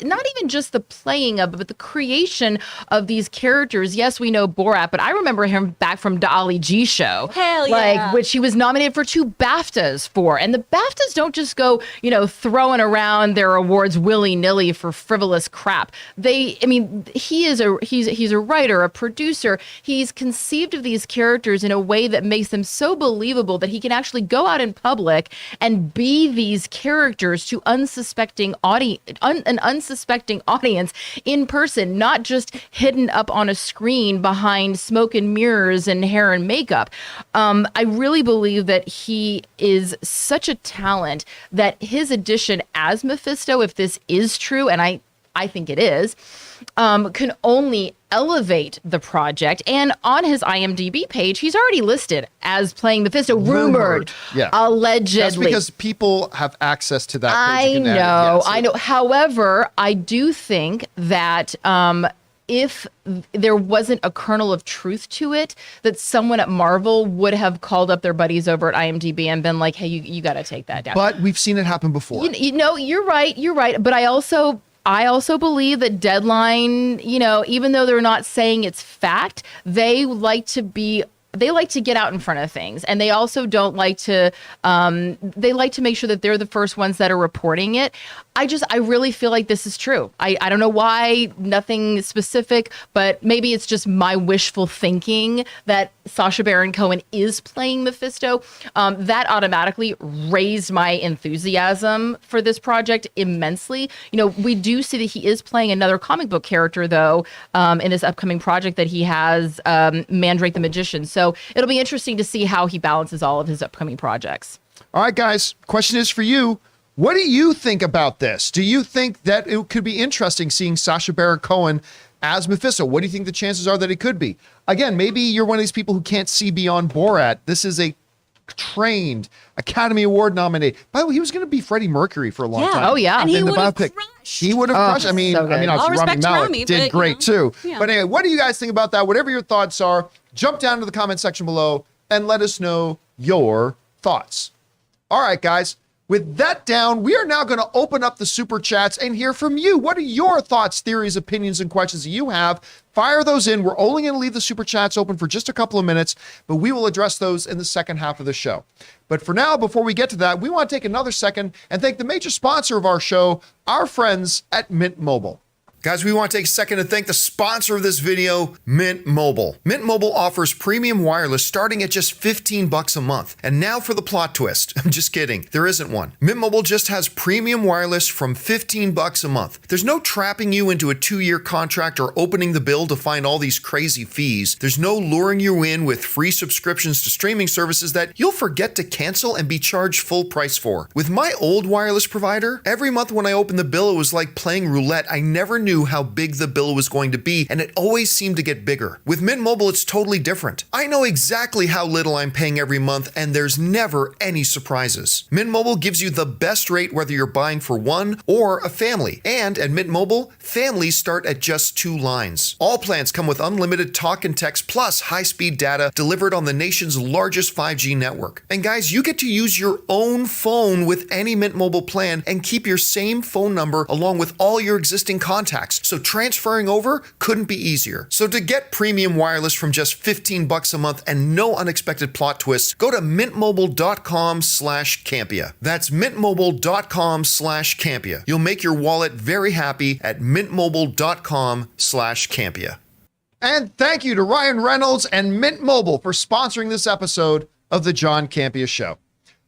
not even just the playing of, but the creation of these characters. Yes, we know Borat, but I remember him back from the Ali G show. Hell yeah. Like, which he was nominated for 2 BAFTAs for. And the BAFTAs don't just go, you know, throwing around their awards willy-nilly for frivolous crap. He's a writer, a producer. He's conceived of these characters in a way that makes them so believable that he can actually go out in public and be these characters to an unsuspecting audience in person, not just hidden up on a screen behind smoke and mirrors and hair and makeup. I really believe that he is such a talent that his audition as Mephisto, if this is true, and I think it is, can only elevate the project. And on his IMDb page, he's already listed as playing Mephisto, rumored. Yeah. Allegedly. That's because people have access to that page. I know. However, I do think that if there wasn't a kernel of truth to it, that someone at Marvel would have called up their buddies over at IMDb and been like, hey, you got to take that down. But we've seen it happen before. You know, you're right. But I also believe that Deadline, you know, even though they're not saying it's fact, they like to get out in front of things. And they also don't like to, they like to make sure that they're the first ones that are reporting it. I really feel like this is true. I don't know why, nothing specific, but maybe it's just my wishful thinking that Sasha Baron Cohen is playing Mephisto. That automatically raised my enthusiasm for this project immensely. You know, we do see that he is playing another comic book character, though, in this upcoming project that he has, Mandrake the Magician. So it'll be interesting to see how he balances all of his upcoming projects. All right, guys, question is for you. What do you think about this? Do you think that it could be interesting seeing Sasha Baron Cohen as Mephisto? What do you think the chances are that it could be? Again, maybe you're one of these people who can't see beyond Borat. This is a trained Academy Award nominated. By the way, he was going to be Freddie Mercury for a long time. Oh, yeah. And he in the would have biopic. crushed. He would have crushed. I mean, so good. obviously All Rami respect to Malek Rami, did but, great too. yeah. But anyway, what do you guys think about that? Whatever your thoughts are, jump down to the comment section below and let us know your thoughts. All right, guys. With that down, we are now going to open up the super chats and hear from you. What are your thoughts, theories, opinions, and questions that you have? Fire those in. We're only going to leave the super chats open for just a couple of minutes, but we will address those in the second half of the show. But for now, before we get to that, we want to take another second and thank the major sponsor of our show, our friends at Mint Mobile. Guys, we want to take a second to thank the sponsor of this video, Mint Mobile. Mint Mobile offers premium wireless starting at just $15 a month. And now for the plot twist. I'm just kidding. There isn't one. Mint Mobile just has premium wireless from $15 a month. There's no trapping you into a 2-year contract or opening the bill to find all these crazy fees. There's no luring you in with free subscriptions to streaming services that you'll forget to cancel and be charged full price for. With my old wireless provider, every month when I opened the bill, it was like playing roulette. I never knew knew how big the bill was going to be, and it always seemed to get bigger. With Mint Mobile, it's totally different. I know exactly how little I'm paying every month, and there's never any surprises. Mint Mobile gives you the best rate whether you're buying for one or a family. And at Mint Mobile, families start at just 2 lines. All plans come with unlimited talk and text plus high-speed data delivered on the nation's largest 5G network. And guys, you get to use your own phone with any Mint Mobile plan and keep your same phone number along with all your existing contacts. So transferring over couldn't be easier. So to get premium wireless from just $15 a month and no unexpected plot twists, go to mintmobile.com/Campea. That's mintmobile.com/Campea. You'll make your wallet very happy at mintmobile.com/Campea. And thank you to Ryan Reynolds and Mint Mobile for sponsoring this episode of the John Campea Show.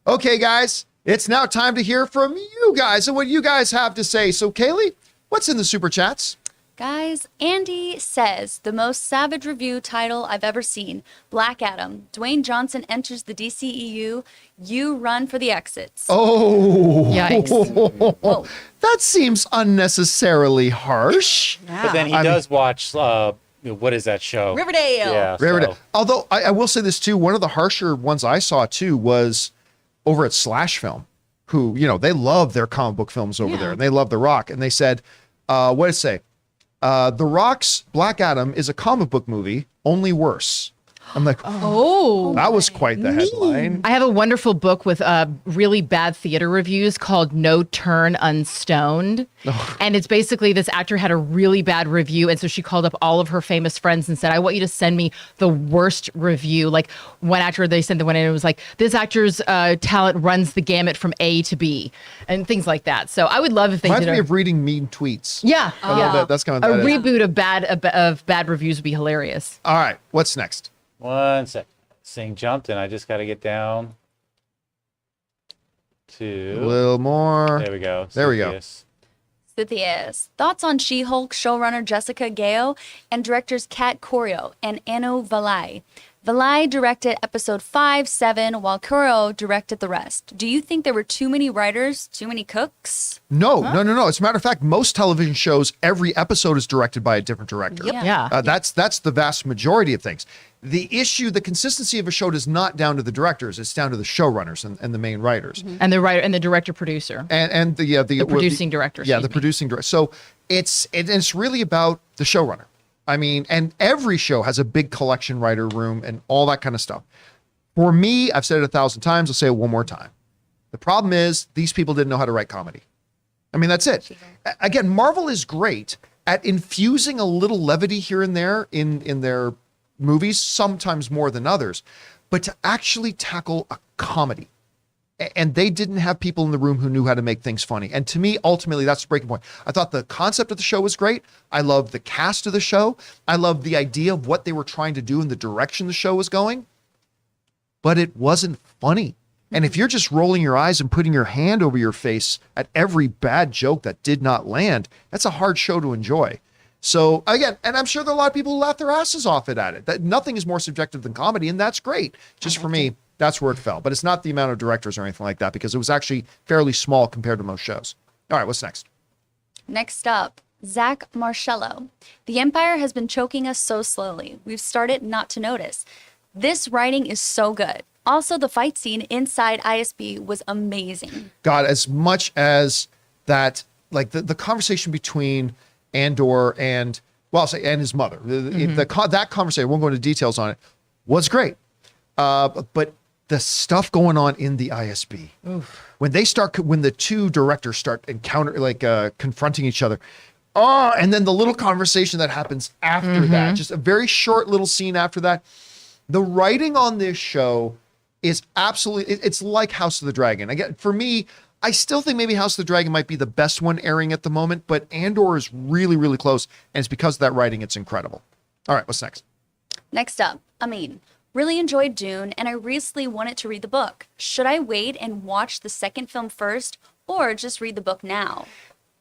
Okay, guys, it's now time to hear from you guys and what you guys have to say. So, Kaylee, what's in the super chats? Guys, Andy says, the most savage review title I've ever seen. Black Adam. Dwayne Johnson enters the DCEU. You run for the exits. Oh. Yikes. That seems unnecessarily harsh. But then he does watch, what is that show? Riverdale. Yeah, Riverdale. so- Although I will say this too, one of the harsher ones I saw too was over at Slash Film, who, they love their comic book films over there, and they love The Rock. And they said, what did it say? The Rock's Black Adam is a comic book movie, only worse. I'm like, Oh. that was quite the headline. I have a wonderful book with really bad theater reviews called No Turn Unstoned. And it's basically this actor had a really bad review. And so she called up all of her famous friends and said, I want you to send me the worst review. Like one actor, they sent the one and it was like, this actor's talent runs the gamut from A to B and things like that. So I would love if they Reminds did me of reading mean tweets. Yeah. A little bit. That's kind of A that. reboot of bad reviews would be hilarious. All right, what's next? 1 sec. Sing jumped and I just got to get down A to. little more. There we go. There we go. Yes. Cynthia's thoughts on She-Hulk showrunner Jessica Gale and directors Kat Corio and Anu Valai. Valai directed episode 5, 7, while Corio directed the rest. Do you think there were too many writers, too many cooks? No. As a matter of fact, most television shows, every episode is directed by a different director. Yep. Yeah. That's the vast majority of things. The issue, the consistency of a show is not down to the directors; it's down to the showrunners and the main writers, And the writer and the director producer. and the producing director, Yeah, excuse the me. producing director. So it's really about the showrunner. I mean, and every show has a big collection writer room and all that kind of stuff. For me, I've said it 1,000 times. I'll say it one more time. The problem is these people didn't know how to write comedy. I mean, that's it. Again, Marvel is great at infusing a little levity here and there in their movies, sometimes more than others, but to actually tackle a comedy. And they didn't have people in the room who knew how to make things funny. And to me, ultimately, that's the breaking point. I thought the concept of the show was great. I loved the cast of the show. I loved the idea of what they were trying to do and the direction the show was going. But it wasn't funny. And if you're just rolling your eyes and putting your hand over your face at every bad joke that did not land, that's a hard show to enjoy. So again, and I'm sure there are a lot of people who laugh their asses off at it. That nothing is more subjective than comedy, and that's great. Just for me, that's where it fell. But it's not the amount of directors or anything like that, because it was actually fairly small compared to most shows. All right, what's next? Next up, Zach Marcello. The Empire has been choking us so slowly. We've started not to notice. This writing is so good. Also, the fight scene inside ISB was amazing. God, as much as that, like the conversation between Andor and, well, I'll say, and his mother, that conversation, I won't go into details on it, was great. But the stuff going on in the ISB, when the two directors start confronting each other, and then the little conversation that happens after that, just a very short little scene after that. The writing on this show is absolutely, it's like House of the Dragon. Again, for me, I still think maybe House of the Dragon might be the best one airing at the moment, but Andor is really, really close. And it's because of that writing, it's incredible. All right, what's next? Next up, Amin. Really enjoyed Dune, and I recently wanted to read the book. Should I wait and watch the second film first, or just read the book now?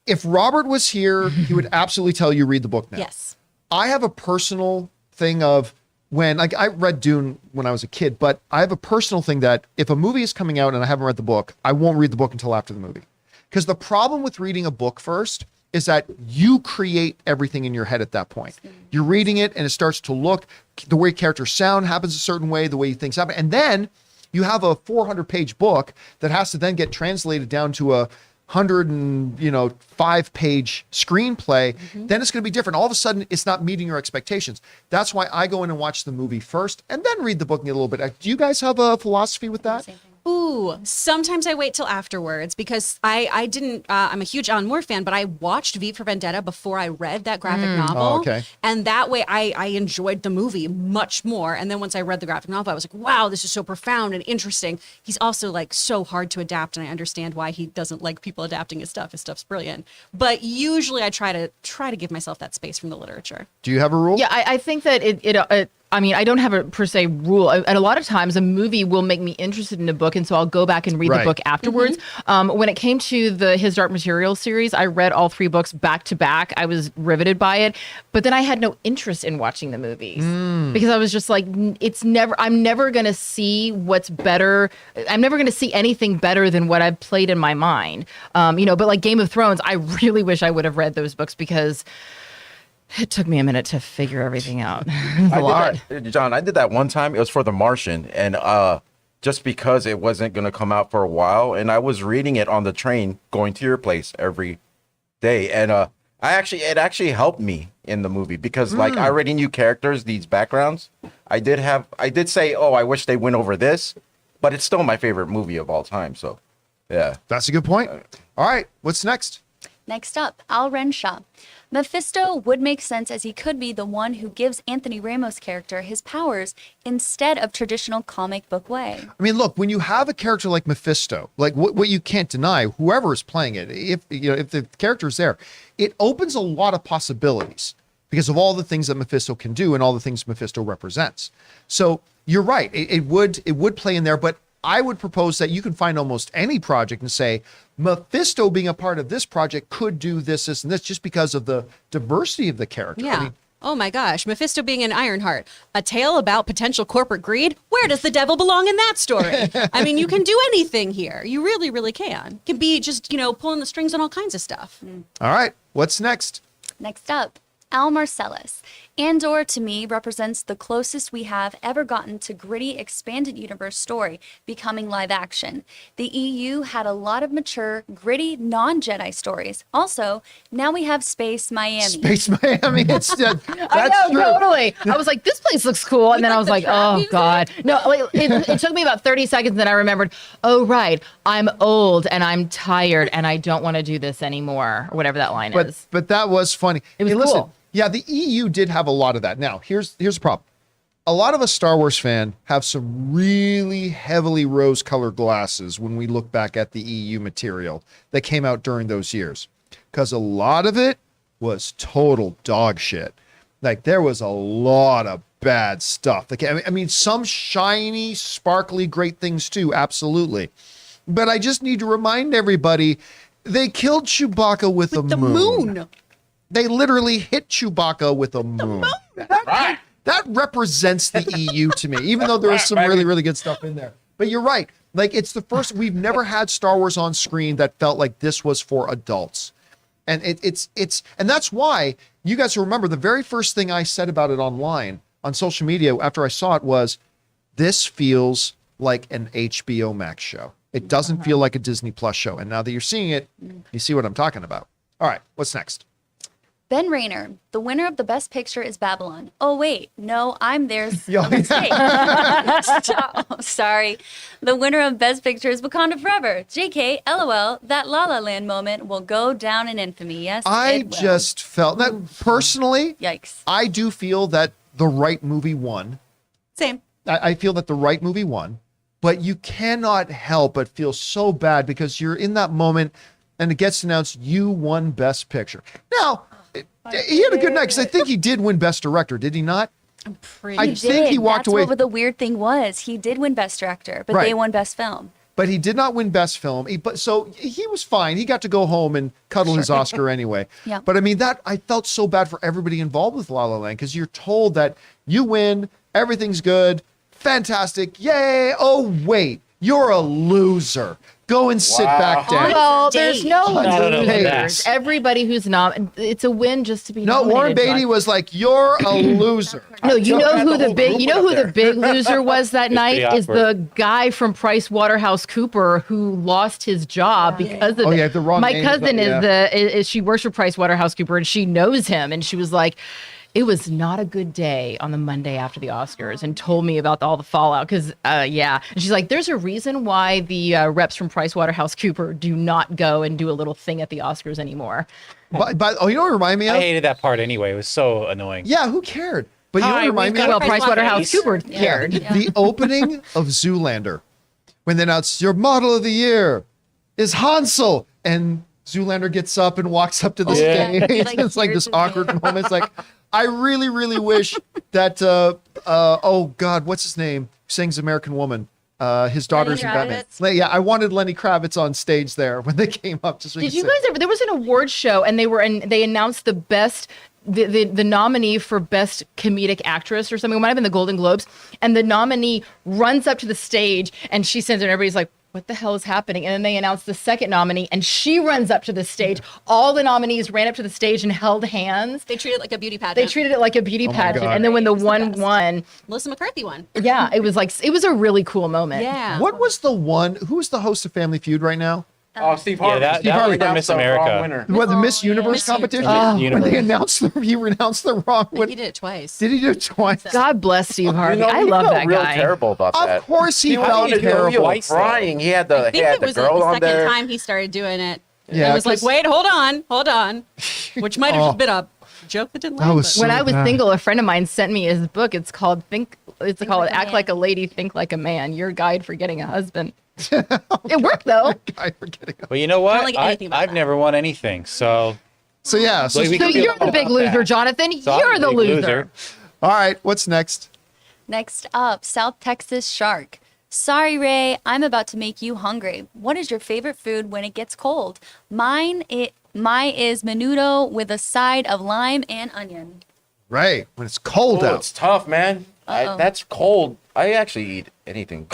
If Robert was here, he would absolutely tell you read the book now. Yes. I have a personal thing of when, like, I read Dune when I was a kid, but I have a personal thing that if a movie is coming out and I haven't read the book, I won't read the book until after the movie. Because the problem with reading a book first is that you create everything in your head at that point. You're reading it and it starts to look, the way characters sound happens a certain way, the way things happen. And then you have a 400-page book that has to then get translated down to a 105-page screenplay. Then it's going to be different. All of a sudden, it's not meeting your expectations. That's why I go in and watch the movie first and then read the book and get a little bit. Do you guys have a philosophy with that? Ooh, sometimes I wait till afterwards because I didn't, I'm a huge Alan Moore fan, but I watched V for Vendetta before I read that graphic novel. Oh, okay. And that way I enjoyed the movie much more. And then once I read the graphic novel, I was like, wow, this is so profound and interesting. He's also like so hard to adapt. And I understand why he doesn't like people adapting his stuff. His stuff's brilliant. But usually I try to give myself that space from the literature. Do you have a rule? Yeah, I think that I mean, I don't have a per se rule. And a lot of times a movie will make me interested in a book. And so I'll go back and read the book afterwards. When it came to the His Dark Materials series, I read all 3 books back to back. I was riveted by it. But then I had no interest in watching the movies because I was just like, I'm never going to see what's better. I'm never going to see anything better than what I've played in my mind. But like Game of Thrones, I really wish I would have read those books because it took me a minute to figure everything out. John, I did that one time. It was for The Martian, and just because it wasn't going to come out for a while, and I was reading it on the train going to your place every day, and it actually helped me in the movie because like I already knew characters, these backgrounds. I did say, oh, I wish they went over this, but it's still my favorite movie of all time. So, yeah, that's a good point. All right, what's next? Next up, Al Renshaw. Mephisto would make sense as he could be the one who gives Anthony Ramos' character his powers instead of traditional comic book way. I mean, look, when you have a character like Mephisto, like what you can't deny, whoever is playing it, if the character is there, it opens a lot of possibilities because of all the things that Mephisto can do and all the things Mephisto represents. So you're right, it would play in there, but I would propose that you can find almost any project and say, Mephisto being a part of this project could do this, this, and this just because of the diversity of the character. Yeah. I mean, oh my gosh, Mephisto being an Ironheart, a tale about potential corporate greed. Where does the devil belong in that story? I mean, you can do anything here. You really, really can. It can be just, pulling the strings on all kinds of stuff. All right, what's next? Next up, Al Marcellus. Andor, to me, represents the closest we have ever gotten to gritty expanded universe story becoming live action. The EU had a lot of mature, gritty, non-Jedi stories. Also, now we have Space Miami. Space Miami. That's I know, true. totally. I was like, this place looks cool. And then I was like, oh, God. No, it took me about 30 seconds. Then I remembered, oh, right. I'm old and I'm tired and I don't want to do this anymore, or whatever that line is. But that was funny. It was Hey, listen, cool. yeah, the EU did have a lot of that. Now, here's the problem. A lot of us Star Wars fan have some really heavily rose-colored glasses when we look back at the EU material that came out during those years, because a lot of it was total dog shit. Like, there was a lot of bad stuff. Like, I mean, some shiny, sparkly, great things too, absolutely. But I just need to remind everybody, they killed Chewbacca with the moon. They literally hit Chewbacca with a moon. That represents the EU to me, even though there is some really, really good stuff in there. But you're right. Like, it's the first, we've never had Star Wars on screen that felt like this was for adults. And and that's why you guys remember the very first thing I said about it online on social media after I saw it was, this feels like an HBO Max show. It doesn't feel like a Disney Plus show. And now that you're seeing it, you see what I'm talking about. All right, what's next? Ben Rayner, the winner of the Best Picture is Babylon. Oh, wait, no, I'm there's a mistake. Sorry. The winner of Best Picture is Wakanda Forever. JK, LOL, that La La Land moment will go down in infamy. Yes, I just felt that personally, yikes. I do feel that the right movie won. Same. I feel that the right movie won, but you cannot help but feel so bad because you're in that moment and it gets announced you won Best Picture. Now, he had a good night because I think he did win Best Director, did he not? I'm pretty I think he walked away. That's what the weird thing was. He did win Best Director, but they won Best Film. But he did not win Best Film. So he was fine. He got to go home and cuddle his Oscar anyway. Yeah. But I mean, I felt so bad for everybody involved with La La Land because you're told that you win, everything's good, fantastic, yay. Oh, wait, you're a loser. Go and sit back down. Well, there's no Hundred losers. days. Everybody who's it's a win just to be No, nominated, Warren Beatty John. was like, "You're a loser." No, you know who the big there. loser was that night pretty is the guy from PricewaterhouseCooper who lost his job because of it. the wrong My name, cousin yeah. is she works for PricewaterhouseCooper and she knows him and she was like, it was not a good day on the Monday after the Oscars and told me about all the fallout because and she's like, there's a reason why the reps from PricewaterhouseCooper do not go and do a little thing at the Oscars anymore. But you know what it reminded me of? I hated that part anyway. It was so annoying. Yeah, who cared? But you know what Hi, it reminded me we've of? got Well, PricewaterhouseCooper Yeah. cared. The opening of Zoolander, when they announced your model of the year is Hansel, and Zoolander gets up and walks up to the Yeah. stage. Like, It's like here's this the awkward moment. It's like, I really, really wish that, oh God, what's his name? Who sings American Woman? His daughter's in Batman. Kravitz? Yeah, I wanted Lenny Kravitz on stage there when they came up. Just so Did could you say- guys ever? There was an award show, and they announced the best, the nominee for best comedic actress or something. It might have been the Golden Globes, and the nominee runs up to the stage, and she sends it, and everybody's like, "What the hell is happening?" And then they announced the second nominee, and she runs up to the stage. All the nominees ran up to the stage and held hands. They treat it like a beauty pageant. They treated it like a beauty pageant, God. and then when the It was the one best. won, Melissa McCarthy won. yeah, it was a really cool moment. Yeah. What was the one? Who's the host of Family Feud right now? Oh, Steve Harvey. that Steve was Harvey for announced Miss the wrong America. winner. What, the Miss Universe Miss competition? Universe. When they announced he renounced the wrong winner. He did it twice. Did he do it twice? God bless Steve Harvey. You know, I he love felt that real guy. terrible about that. Of course he I felt wanted to know, terrible. he was crying. He had I the think it was girl the on second there. time he started doing it. Yeah, I was like, 'cause- wait, hold on. Which might have Oh. just been a joke that didn't That land. was but- so When I was bad. single, a friend of mine sent me his book. It's called Like a Act Man. Like a Lady, Think Like a Man. Your Guide for Getting a Husband. It worked though. I forget. Well, you know what? like anything about I've that. never won anything, so So yeah. So, Like, we So can feel you're the about big that. loser, Jonathan. So I'm You're the big loser. all right. What's next? Next up, South Texas Shark. Sorry, Ray, I'm about to make you hungry. What is your favorite food when it gets cold? Mine is menudo with a side of lime and onion. Right when it's cold Oh, out. it's tough, man. That's cold. I actually eat anything.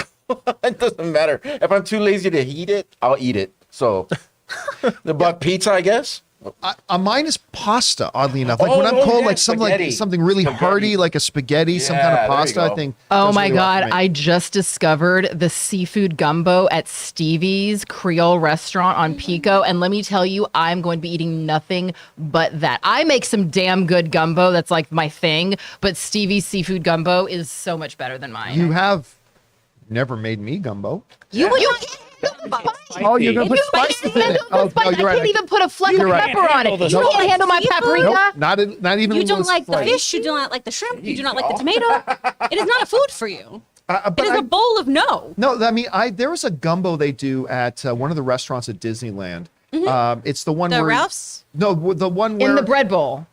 It doesn't matter. If I'm too lazy to heat it, I'll eat it. So, but pizza, I guess. Mine is pasta. Oddly enough, like when I'm Oh, cold, yeah, like spaghetti. something really Spaghetti. hearty, like a spaghetti, some kind Yeah, of there you pasta. I go. think. Oh does my really well God. for me. I just discovered the seafood gumbo at Stevie's Creole restaurant on Pico. And let me tell you, I'm going to be eating nothing but that. I make some damn good gumbo. That's like my thing. But Stevie's seafood gumbo is so much better than mine. You have never made me gumbo. You Oh, you're gonna put You can't spices in it. handle Oh, the spice. no, you're I right. can't even put a fleck of You're right. pepper on it. Handle You the can't handle my seafood? paprika. Nope, not even. You a don't little like the slice. fish, you don't like the shrimp, you do not like the tomato. It is not a food for you. But It is I- a bowl of no. No, I mean, there was a gumbo they do at one of the restaurants at Disneyland. It's the one The where Ralph's? No, the one where In the bread bowl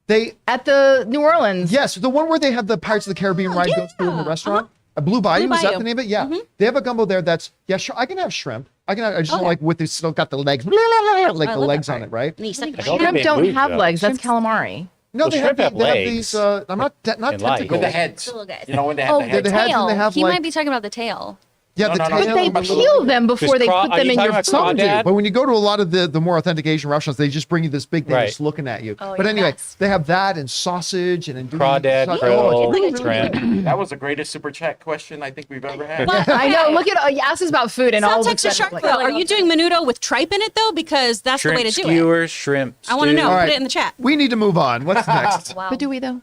they at the New Orleans. yes, the one where they have the Pirates of the Caribbean ride goes through in the yeah. restaurant. Blue Bayou, Blue is that Bayou. the name of it? Yeah, they have a gumbo there. That's yeah, sure. I can have shrimp. I just don't like with the still got the legs, like I the love legs that on part. it, right? And you suck the don't Shrimp think don't they have move, legs. though. That's calamari. No, Well, shrimp have they have legs. these. I'm not In life. tentacles. With the heads. Little guys. You know when they have Oh, the the They're heads. the heads and they tail. have He like might be talking about the tail. yeah, No, the no, no, tail. But they but peel them before they craw- put are them you in talking your about Some do, crawdad? but when you go to a lot of the more authentic Asian restaurants, they just bring you this big thing Right. just looking at you. Oh, but anyway, yes. they have that and sausage and Crawdad, oh, it's krill, really, really shrimp. good. That was the greatest super chat question I think we've ever had. But- I know. Look at you asked us about food and all South of a Texas sudden, shark like, though. Are you doing menudo with tripe in it though? Because that's the way Shrimp to do it. skewers, shrimp. I want to stew. know. All Put right. it in the chat. We need to move on. What's next? Wow. But do we though?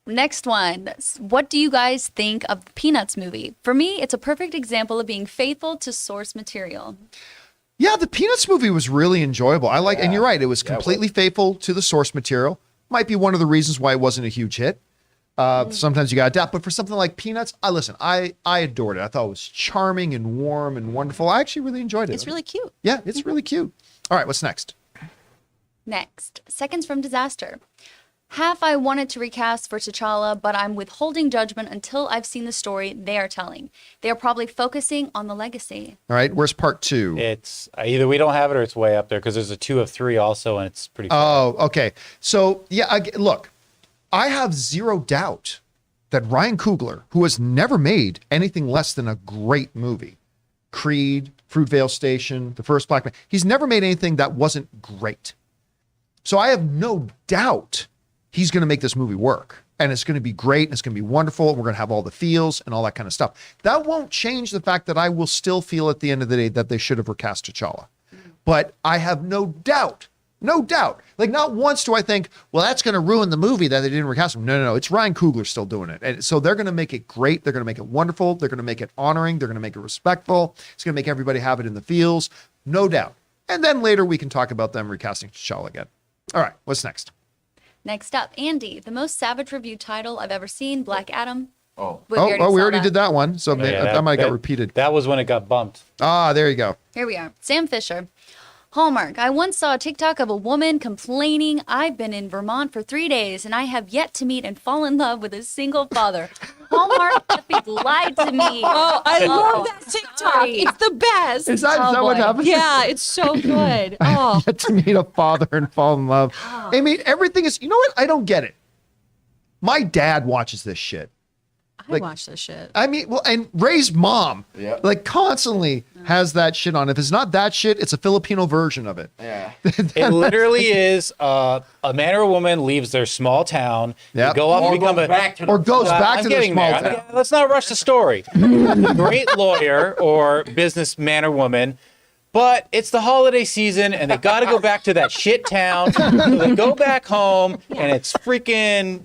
Next one. What do you guys think of the Peanuts movie? For me, it's a perfect example of being faithful to source material. Yeah, the Peanuts movie was really enjoyable. I like, and you're right, it was completely faithful to the source material. Might be one of the reasons why it wasn't a huge hit. Sometimes you got to adapt, but for something like Peanuts, I adored it. I thought it was charming and warm and wonderful. I actually really enjoyed it. It's really cute. yeah, it's really cute. All right, what's next? Next, Seconds from Disaster. Half I wanted to recast for T'Challa, but I'm withholding judgment until I've seen the story they are telling. They are probably focusing on the legacy. All right, where's part 2? It's either we don't have it or it's way up there because there's a 2 of 3 also, and it's pretty. Oh, okay. So, yeah, look, I have zero doubt that Ryan Coogler, who has never made anything less than a great movie, Creed, Fruitvale Station, the first Black Man. He's never made anything that wasn't great. So I have no doubt he's going to make this movie work. And it's going to be great. And it's going to be wonderful. And we're going to have all the feels and all that kind of stuff. That won't change the fact that I will still feel at the end of the day that they should have recast T'Challa. But I have no doubt, like not once do I think, well, that's going to ruin the movie that they didn't recast him. No. It's Ryan Coogler still doing it. And so they're going to make it great. They're going to make it wonderful. They're going to make it honoring. They're going to make it respectful. It's going to make everybody have it in the feels. No doubt. And then later we can talk about them recasting T'Challa again. All right, what's next? Next up, Andy, the most savage review title I've ever seen, Black Adam. We already did that one. So that might got repeated. That was when it got bumped. Ah, there you go. Here we are. Sam Fisher. Hallmark. I once saw a TikTok of a woman complaining, I've been in Vermont for 3 days and I have yet to meet and fall in love with a single father. Hallmark effing lied to me. Oh, I love that TikTok. Sorry. It's the best. Is that what boy. happened? Yeah, it's so good. Oh, Get to meet a father and fall in love. I mean, everything is, you know what? I don't get it. My dad watches this shit. I watch this shit. I mean, well, and Ray's mom, Yep. like constantly has that shit on. If it's not that shit, it's a Filipino version of it. Yeah. It literally is a man or a woman leaves their small town, Yep. they go off Or and become goes a back to the- Or goes back I'm to their getting small there. town. Let's not rush the story. Great lawyer or business man or woman, but it's the holiday season and they got to go back to that shit town. So they go back home and it's freaking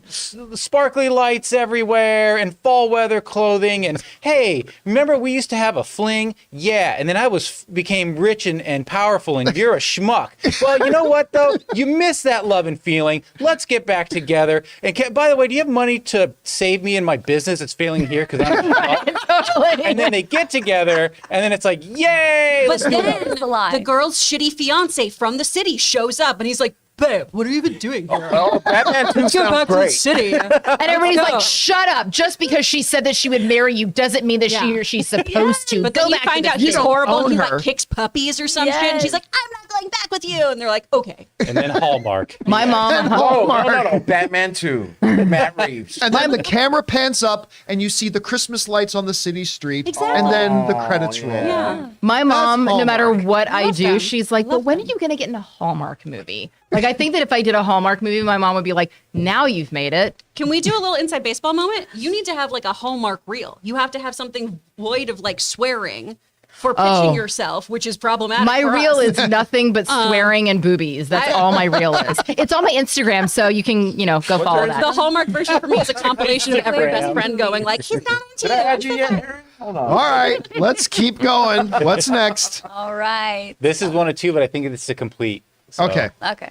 sparkly lights everywhere and fall weather clothing. And hey, remember we used to have a fling? Yeah. And then I became rich and powerful and you're a schmuck. Well, you know what though? You miss that love and feeling. Let's get back together. And by the way, do you have money to save me in my business that's failing here? Because I'm a schmuck? And then they get together and then it's like, yay. But then It's a lie. the girl's shitty fiance from the city shows up and he's like, babe, what are you even doing here? Oh, Batman 2 Let's get sounds back to the great. city. And everybody's go. like, shut up. Just because she said that she would marry you doesn't mean that she Yeah. or she's supposed to. But Go then you back to find the out he's future. horrible own and he her. like kicks puppies or some shit. And she's like, I'm not going back with you. And they're like, okay. And then Hallmark. My mom. Oh, no. Batman 2. Matt Reeves. And then the camera pans up and you see the Christmas lights on the city street. Exactly. And then the credits roll. Yeah. My mom, no matter Hallmark. what I Love do, them. she's like, but Love when them. are you going to get in a Hallmark movie? Like, I think that if I did a Hallmark movie, my mom would be like, now you've made it. Can we do a little inside baseball moment? You need to have like a Hallmark reel. You have to have something void of like swearing for pitching yourself, which is problematic. My for reel us. is nothing but swearing and boobies. That's all my reel is. It's on my Instagram, so you can, go follow The that. Hallmark version for me is a compilation of every best Instagram. friend going like, he's not into Did I add you. you yet, Aaron? Hold on. All right, let's keep going. What's next? All right. This is one of two, but I think it's a complete. So- Okay. Okay.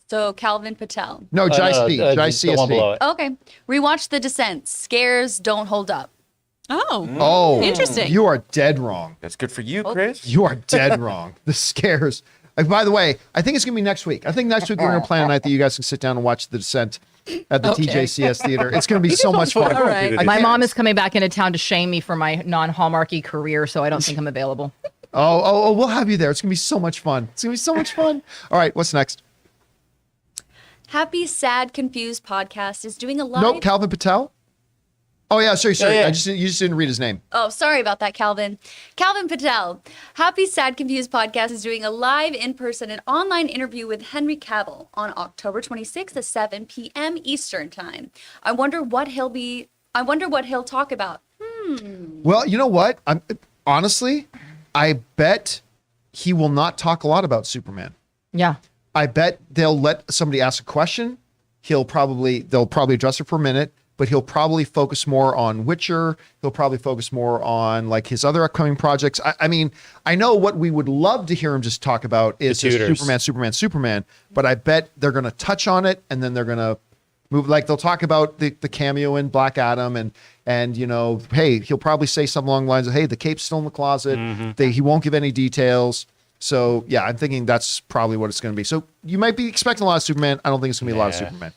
So Calvin Patel. No, Jai C. Jai the one below CSD. it. Okay. Rewatch The Descent. Scares don't hold up. Oh. Oh, Interesting. You are dead wrong. That's good for you, Chris. You are dead wrong. The scares. By the way, I think it's going to be next week. I think next week we're going to plan a night that you guys can sit down and watch The Descent at the TJCS Theater. It's going to be so much fun. All right. My mom is coming back into town to shame me for my non-Hallmarky career, so I don't think I'm available. Oh, we'll have you there. It's going to be so much fun. It's going to be so much fun. All right, what's next? Happy, Sad, Confused podcast is doing a live. Nope, Calvin Patel. Oh yeah, sorry. Yeah. You just didn't read his name. Oh, sorry about that, Calvin. Calvin Patel. Happy, Sad, Confused podcast is doing a live in-person and online interview with Henry Cavill on October 26th at 7 p.m. Eastern Time. I wonder what he'll talk about. Well, you know what? Honestly, I bet he will not talk a lot about Superman. Yeah. I bet they'll let somebody ask a question. They'll probably address it for a minute, but he'll probably focus more on Witcher. He'll probably focus more on like his other upcoming projects. I mean, I know what we would love to hear him just talk about is The just Tudors. Superman, but I bet they're going to touch on it and then they're going to move. Like they'll talk about the cameo in Black Adam and hey, he'll probably say something along the lines of, hey, the cape's still in the closet. He won't give any details. So yeah, I'm thinking that's probably what it's going to be. So you might be expecting a lot of Superman. I don't think it's going to be a lot of Superman.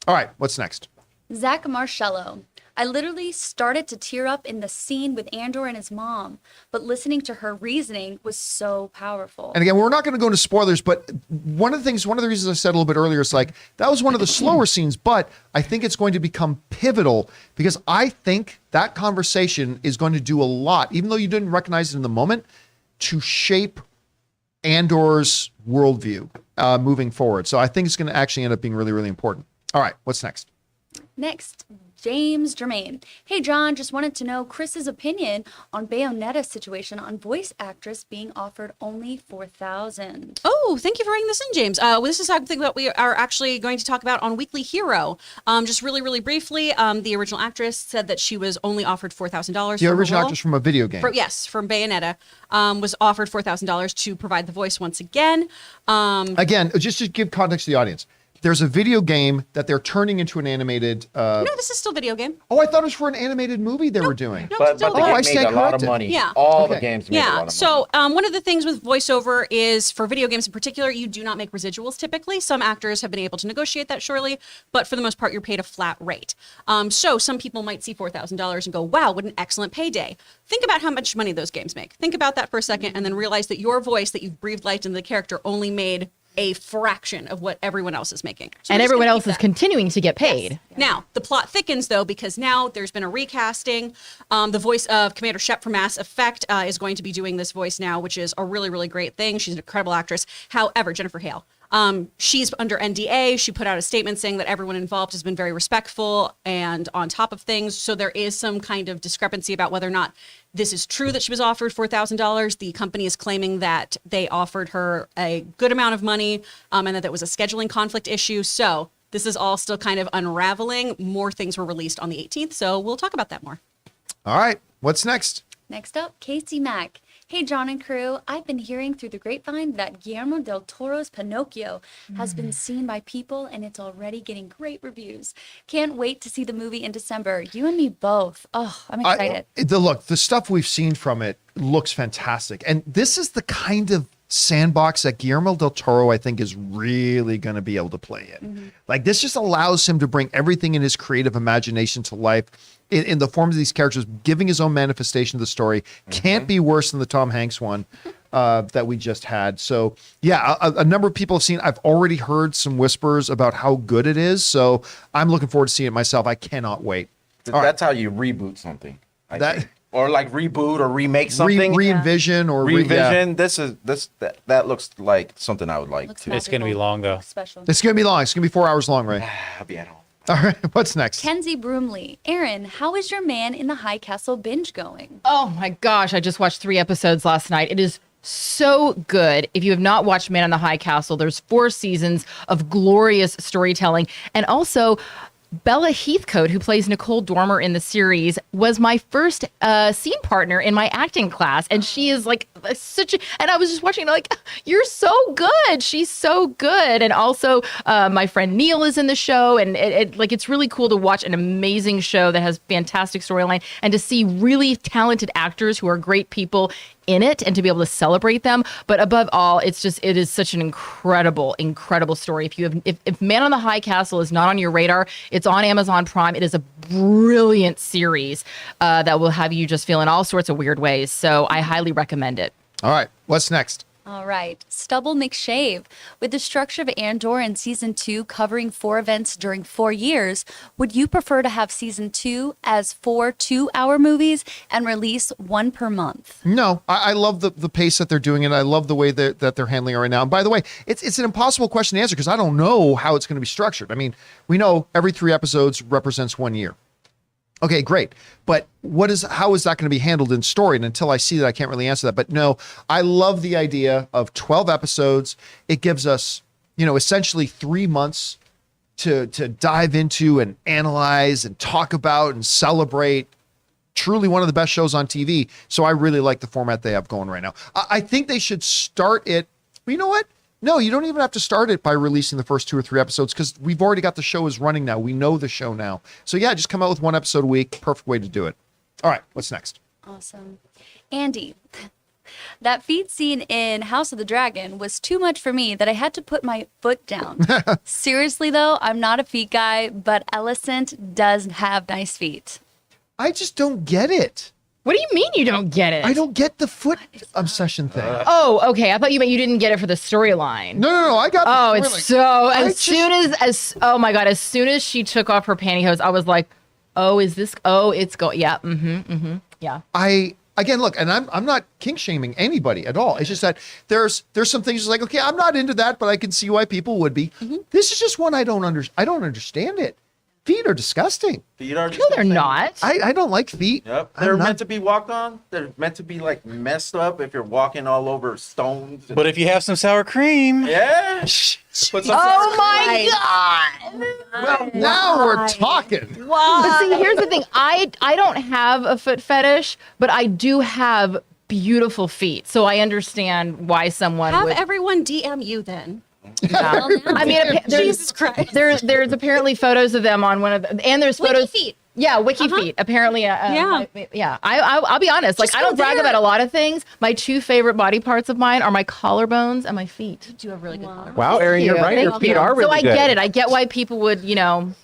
All right, what's next? Zach Marcello. I literally started to tear up in the scene with Andor and his mom, but listening to her reasoning was so powerful. And again, we're not going to go into spoilers, but one of the reasons I said a little bit earlier is like, that was one of the slower scenes, but I think it's going to become pivotal because I think that conversation is going to do a lot, even though you didn't recognize it in the moment, to shape Andor's worldview moving forward. So I think it's going to actually end up being really, really important. All right, what's next? Next, James Germain. Hey, John, just wanted to know Chris's opinion on Bayonetta's situation on voice actress being offered only $4,000. Oh, thank you for writing this in, James. This is something that we are actually going to talk about on Weekly Hero. Just really, really briefly, the original actress said that she was only offered $4,000. The original actress from a video game. Yes, from Bayonetta, was offered $4,000 to provide the voice once again. Again, just to give context to the audience, there's a video game that they're turning into an animated. No, this is still a video game. Oh, I thought it was for an animated movie they were doing. No, But still the a I game game. made a stand lot of corrected. money. Yeah. All Okay. the games made a lot Yeah. of money. So one of the things with voiceover is for video games in particular, you do not make residuals typically. Some actors have been able to negotiate that surely, but for the most part, you're paid a flat rate. So some people might see $4,000 and go, wow, what an excellent payday. Think about how much money those games make. Think about that for a second and then realize that your voice that you've breathed life into the character only made a fraction of what everyone else is making. So And we're just everyone gonna else keep is that. continuing to get paid. Now, the plot thickens, though, because now there's been a recasting. The voice of Commander Shep from Mass Effect is going to be doing this voice now, which is a really, really great thing. She's an incredible actress. However, Jennifer Hale, she's under NDA. She put out a statement saying that everyone involved has been very respectful and on top of things. So there is some kind of discrepancy about whether or not this is true that she was offered $4,000. The company is claiming that they offered her a good amount of money and that there was a scheduling conflict issue. So this is all still kind of unraveling. More things were released on the 18th, so we'll talk about that more. All right, what's next? Next up, Casey Mack. Hey, John and crew. I've been hearing through the grapevine that Guillermo del Toro's Pinocchio has been seen by people and it's already getting great reviews. Can't wait to see the movie in December. You and me both. Oh, I'm excited. The stuff we've seen from it looks fantastic. And this is the kind of sandbox that Guillermo del Toro, I think, is really going to be able to play in. Like, this just allows him to bring everything in his creative imagination to life in the forms of these characters, giving his own manifestation of the story. Can't be worse than the Tom Hanks one that we just had. So yeah, a number of people have seen. I've already heard some whispers about how good it is. So I'm looking forward to seeing it myself. I cannot wait. That's how you reboot something. I That- think. Or like reboot or remake something. Re-envision or Revision. That looks like something I would like Looks to. It's gonna be long though. Special. It's going to be long. It's going to be 4 hours long, right? I'll be at home. All right. What's next? Kenzie Broomley. Aaron, how is your Man in the High Castle binge going? Oh my gosh, I just watched 3 episodes last night. It is so good. If you have not watched Man on the High Castle, there's 4 seasons of glorious storytelling. And also, Bella Heathcote, who plays Nicole Dormer in the series, was my first scene partner in my acting class. And she is like and I was just watching like, you're so good. She's so good. And also my friend Neil is in the show. And it's really cool to watch an amazing show that has fantastic storyline and to see really talented actors who are great people in it and to be able to celebrate them. But above all, it is such an incredible story. If Man on the High Castle is not on your radar, it's on Amazon Prime. It is a brilliant series that will have you just feel in all sorts of weird ways. So I highly recommend it. All right. What's next? All right. Stubble McShave. With the structure of Andor and season 2 covering 4 events during 4 years, would you prefer to have season 2 as 4 2-hour movies and release 1 per month? No, I love the pace that they're doing it. I love the way that they're handling it right now. And by the way, it's an impossible question to answer because I don't know how it's going to be structured. I mean, we know every 3 episodes represents 1 year. Okay, great. But how is that going to be handled in story? And until I see that, I can't really answer that. But no, I love the idea of 12 episodes. It gives us, essentially 3 months to dive into and analyze and talk about and celebrate. Truly one of the best shows on TV. So I really like the format they have going right now. I think they should start it. But you know what? No, you don't even have to start it by releasing the first 2 or 3 episodes because we've already got the show is running now. We know the show now. So yeah, just come out with 1 episode a week. Perfect way to do it. All right, what's next? Awesome. Andy, that feed scene in House of the Dragon was too much for me that I had to put my foot down. Seriously though, I'm not a feet guy, but Alicent does have nice feet. I just don't get it. What do you mean you don't get it? I don't get the foot obsession thing. Oh, okay. I thought you meant you didn't get it for the storyline. No. I got. Oh, the it's storyline. oh my God, as soon as she took off her pantyhose, I was like, oh, is this? Oh, it's going. Yeah. Yeah. Again, look, and I'm not kink shaming anybody at all. It's just that there's some things like, okay, I'm not into that, but I can see why people would be. This is just one I don't understand it. Feet are disgusting. Feet are No, they're not. I don't like feet. Yep. I'm They're not- meant to be walked on. They're meant to be like messed up if you're walking all over stones. But if you have some sour cream, yeah. Put some Oh my God. Well, now we're talking. But see, here's the thing. I don't have a foot fetish, but I do have beautiful feet. So I understand why someone Have would. everyone DM you then. Yeah. I mean, Jesus Christ. there's apparently photos of them on one of the, and there's photos. feet. Yeah, wiki feet. Apparently, Yeah. yeah. I'll be honest. Like, Just I don't go brag there. about a lot of things. My two favorite body parts of mine are my collarbones and my feet. Do have really good color. wow, Aaron, you're right. Your Thank feet you. are really so I good. get it. I get why people would,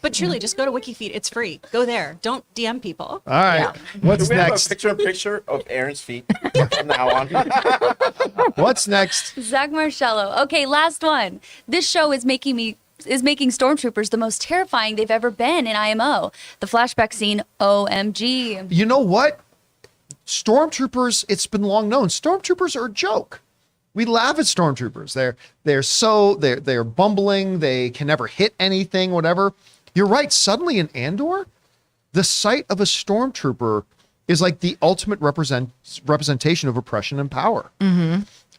But truly, just go to WikiFeet. It's free. Go there. Don't DM people. All right. Yeah. What's Do we have a next? picture of Aaron's feet from now on? What's next? Zach Marcello. Okay, last one. This show is making Stormtroopers the most terrifying they've ever been in IMO. The flashback scene, OMG. You know what? Stormtroopers, it's been long known. Stormtroopers are a joke. We laugh at stormtroopers. They're bumbling, they can never hit anything, whatever. You're right. Suddenly in Andor, the sight of a stormtrooper is like the ultimate representation of oppression and power.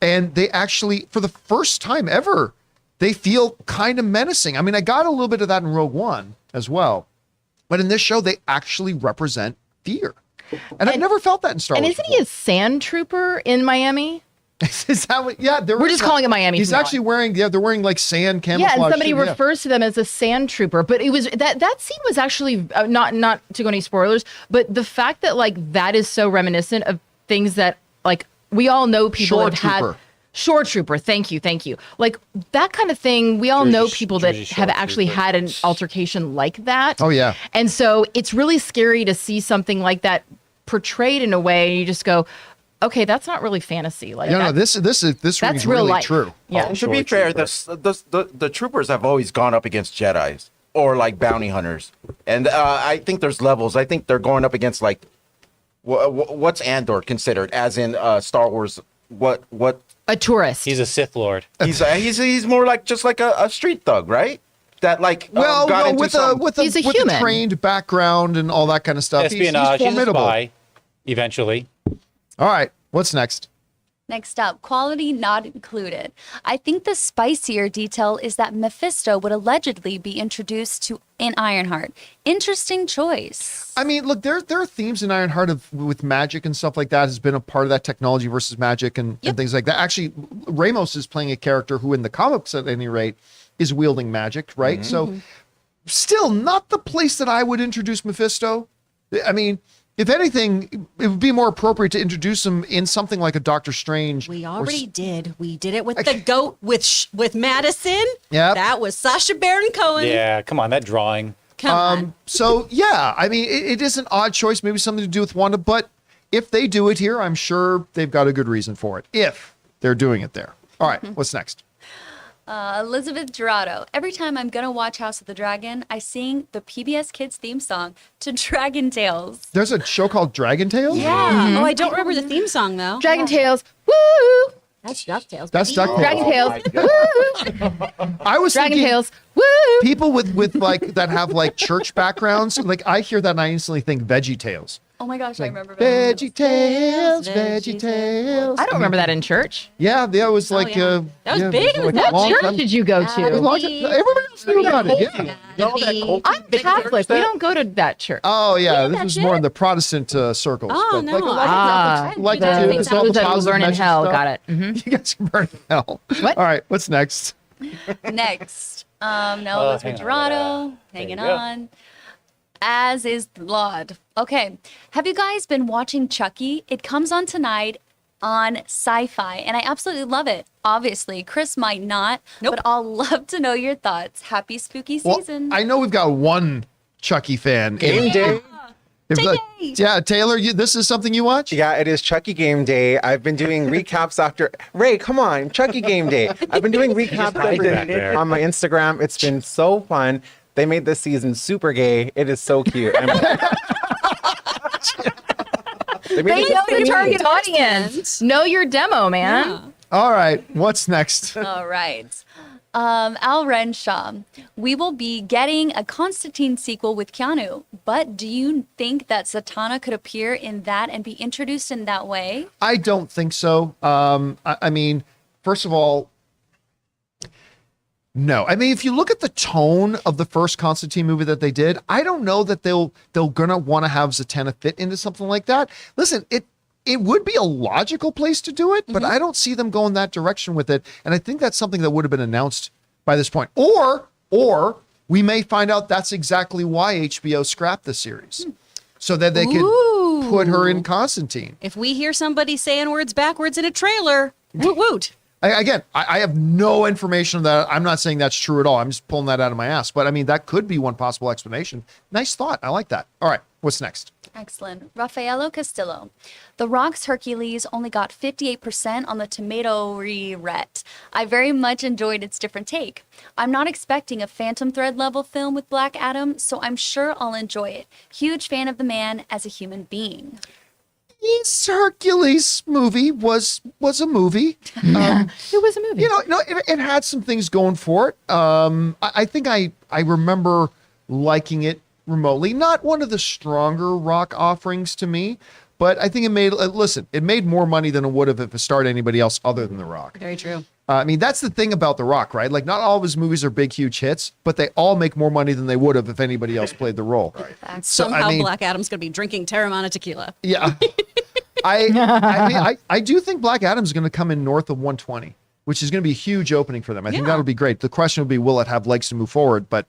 And they actually, for the first time ever, they feel kind of menacing. I mean, I got a little bit of that in Rogue One as well. But in this show, they actually represent fear. And I've never felt that in Star Wars. And isn't he a sand trooper in Miami? Is that what? Yeah, We're just calling it Miami. He's from now actually on. wearing. Yeah, they're wearing like sand camouflage. Yeah, and somebody shit, yeah. refers to them as a sand trooper, but it was that scene was actually not to go any spoilers, but the fact that like that is so reminiscent of things that like we all know people Shore have had. trooper. Shore trooper, thank you. Like that kind of thing, we all know people that Jersey have Shore actually trooper. had an altercation like that. Oh, yeah. And so it's really scary to see something like that portrayed in a way, and you just go, okay, that's not really fantasy. Like, No, that- this that's rings real really life. true. Yeah. And to be fair, the troopers have always gone up against Jedis or like bounty hunters, and I think there's levels. I think they're going up against like what's Andor considered, as in Star Wars. What A tourist. He's a Sith Lord. he's more like just like a street thug, right? That like Well, got no, into with a He's a with a human. trained background and all that kind of stuff. Espionage. He's He's a formidable. spy. Eventually. All right, what's next? Next up, quality not included. I think the spicier detail is that Mephisto would allegedly be introduced to in Ironheart. Interesting choice. I mean, look, there are themes in Ironheart with magic and stuff like that has been a part of that technology versus magic and things like that. Actually, Ramos is playing a character who in the comics at any rate is wielding magic, right? So still not the place that I would introduce Mephisto. I mean, if anything, it would be more appropriate to introduce him in something like a Doctor Strange. We or already did. We did it with the goat with Madison. Yep. That was Sasha Baron Cohen. Yeah, come on, that drawing. Come on. So yeah, I mean, it is an odd choice, maybe something to do with Wanda, but if they do it here, I'm sure they've got a good reason for it, if they're doing it there. All right, what's next? Elizabeth Dorado. Every time I'm gonna watch House of the Dragon, I sing the PBS Kids theme song to Dragon Tales. There's a show called Dragon Tales? Yeah. Oh, I don't remember the theme song though. Dragon Tales. Woo! That's DuckTales. That's DuckTales. Dragon Tales. Woo! I was Dragon thinking Tales. Woo! people with like that have like church backgrounds, like I hear that and I instantly think Veggie Tales. Oh my gosh, I remember Veggie Tales, Veggie Tales. I don't remember that in church. Yeah, that was like yeah. That was big in the a What long church time- did you go a to? long time- Everybody else knew about it. Yeah. I'm Catholic. We don't go to that church. Oh yeah, this that was shit? more in the Protestant circles. Oh, but no, like a lot of Ah, Catholics like the- to do the- this those double that will thousand burn in measure hell. stuff. Got it. Mhm. You guys can burn in hell. What? All right, what's next? Next, now hang Elizabeth on, Dorado, there hanging you go. on. As is Laud. Okay, have you guys been watching Chucky? It comes on tonight on Sci-Fi, and I absolutely love it. Obviously, Chris might not, Nope. but I'll love to know your thoughts. Happy spooky Well, season. I know we've got one Chucky fan. Game day. Yeah, Taylor, this is something you watch? Yeah, it is Chucky Game Day. I've been doing recaps after Ray. Come on, Chucky Game Day. I've been doing recaps every day on my Instagram. It's been so fun. They made this season super gay. It is so cute. They know your target audience. Know your demo, man. Yeah. All right, what's next? All right. Al Renshaw, we will be getting a Constantine sequel with Keanu, but do you think that Zatanna could appear in that and be introduced in that way? I don't think so. I mean, first of all, no. I mean, if you look at the tone of the first Constantine movie that they did, I don't know that they're gonna want to have Zatanna fit into something like that. Listen, it would be a logical place to do it, but I don't see them going that direction with it. And I think that's something that would have been announced by this point. Or we may find out that's exactly why HBO scrapped the series. So that they could put her in Constantine. If we hear somebody saying words backwards in a trailer, woot woot. I have no information on that. I'm not saying that's true at all. I'm just pulling that out of my ass. But I mean, that could be one possible explanation. Nice thought. I like that. All right. What's next? Excellent. Raffaello Castillo. The Rock's Hercules only got 58% on the tomato-ret. I very much enjoyed its different take. I'm not expecting a Phantom Thread level film with Black Adam, so I'm sure I'll enjoy it. Huge fan of the man as a human being. This Hercules movie was a movie. It was a movie. It had some things going for it. I think I remember liking it remotely. Not one of the stronger Rock offerings to me, but I think it made more money than it would have if it starred anybody else other than The Rock. Very true. I mean, that's the thing about The Rock, right? Like, not all of his movies are big, huge hits, but they all make more money than they would have if anybody else played the role. Right. So, somehow Black Adam's going to be drinking Terramana tequila. Yeah. I do think Black Adam's going to come in north of 120, which is going to be a huge opening for them. I think that'll be great. The question will be, will it have legs to move forward? But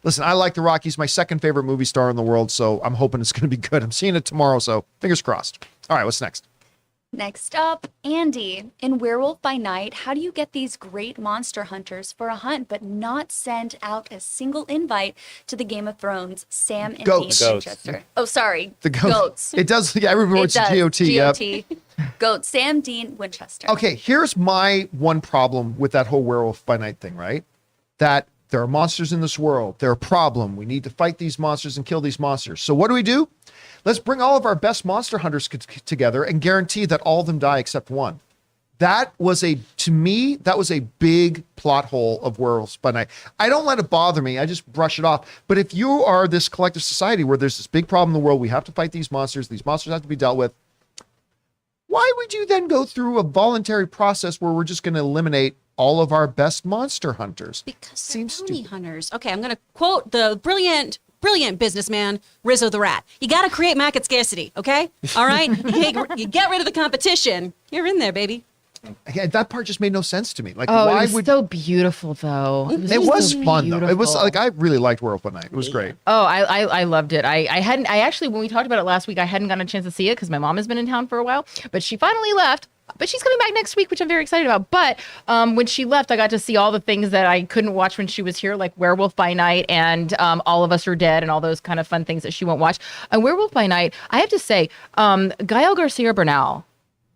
listen, I like The Rock. He's my second favorite movie star in the world, so I'm hoping it's going to be good. I'm seeing it tomorrow, so fingers crossed. All right, what's next? Next up, Andy. In Werewolf by Night, how do you get these great monster hunters for a hunt but not send out a single invite to the Game of Thrones, Sam and Goats. Dean Winchester? Oh, sorry. The goats. It does. Yeah, everybody wants GOT. GOT. Goat, Sam, Dean, Winchester. Okay, here's my one problem with that whole Werewolf by Night thing, right? That there are monsters in this world. They're a problem. We need to fight these monsters and kill these monsters. So what do? Let's bring all of our best monster hunters together and guarantee that all of them die except one. To me, that was a big plot hole of Werewolves by Night. I don't let it bother me. I just brush it off. But if you are this collective society where there's this big problem in the world, we have to fight these monsters have to be dealt with. Why would you then go through a voluntary process where we're just going to eliminate all of our best monster hunters? Because they're bounty hunters. Okay, I'm going to quote the brilliant businessman, Rizzo the Rat. You got to create market scarcity, okay? All right? You get rid of the competition. You're in there, baby. Yeah, that part just made no sense to me. Like, why it was so beautiful, though. It was fun, though. It was like, I really liked Werewolf by Night. It was great. Oh, I loved it. I actually, when we talked about it last week, I hadn't gotten a chance to see it because my mom has been in town for a while, but she finally left. But she's coming back next week, which I'm very excited about. But when she left, I got to see all the things that I couldn't watch when she was here, like Werewolf by Night and All of Us Are Dead and all those kind of fun things that she won't watch. And Werewolf by Night, I have to say, Gael Garcia Bernal,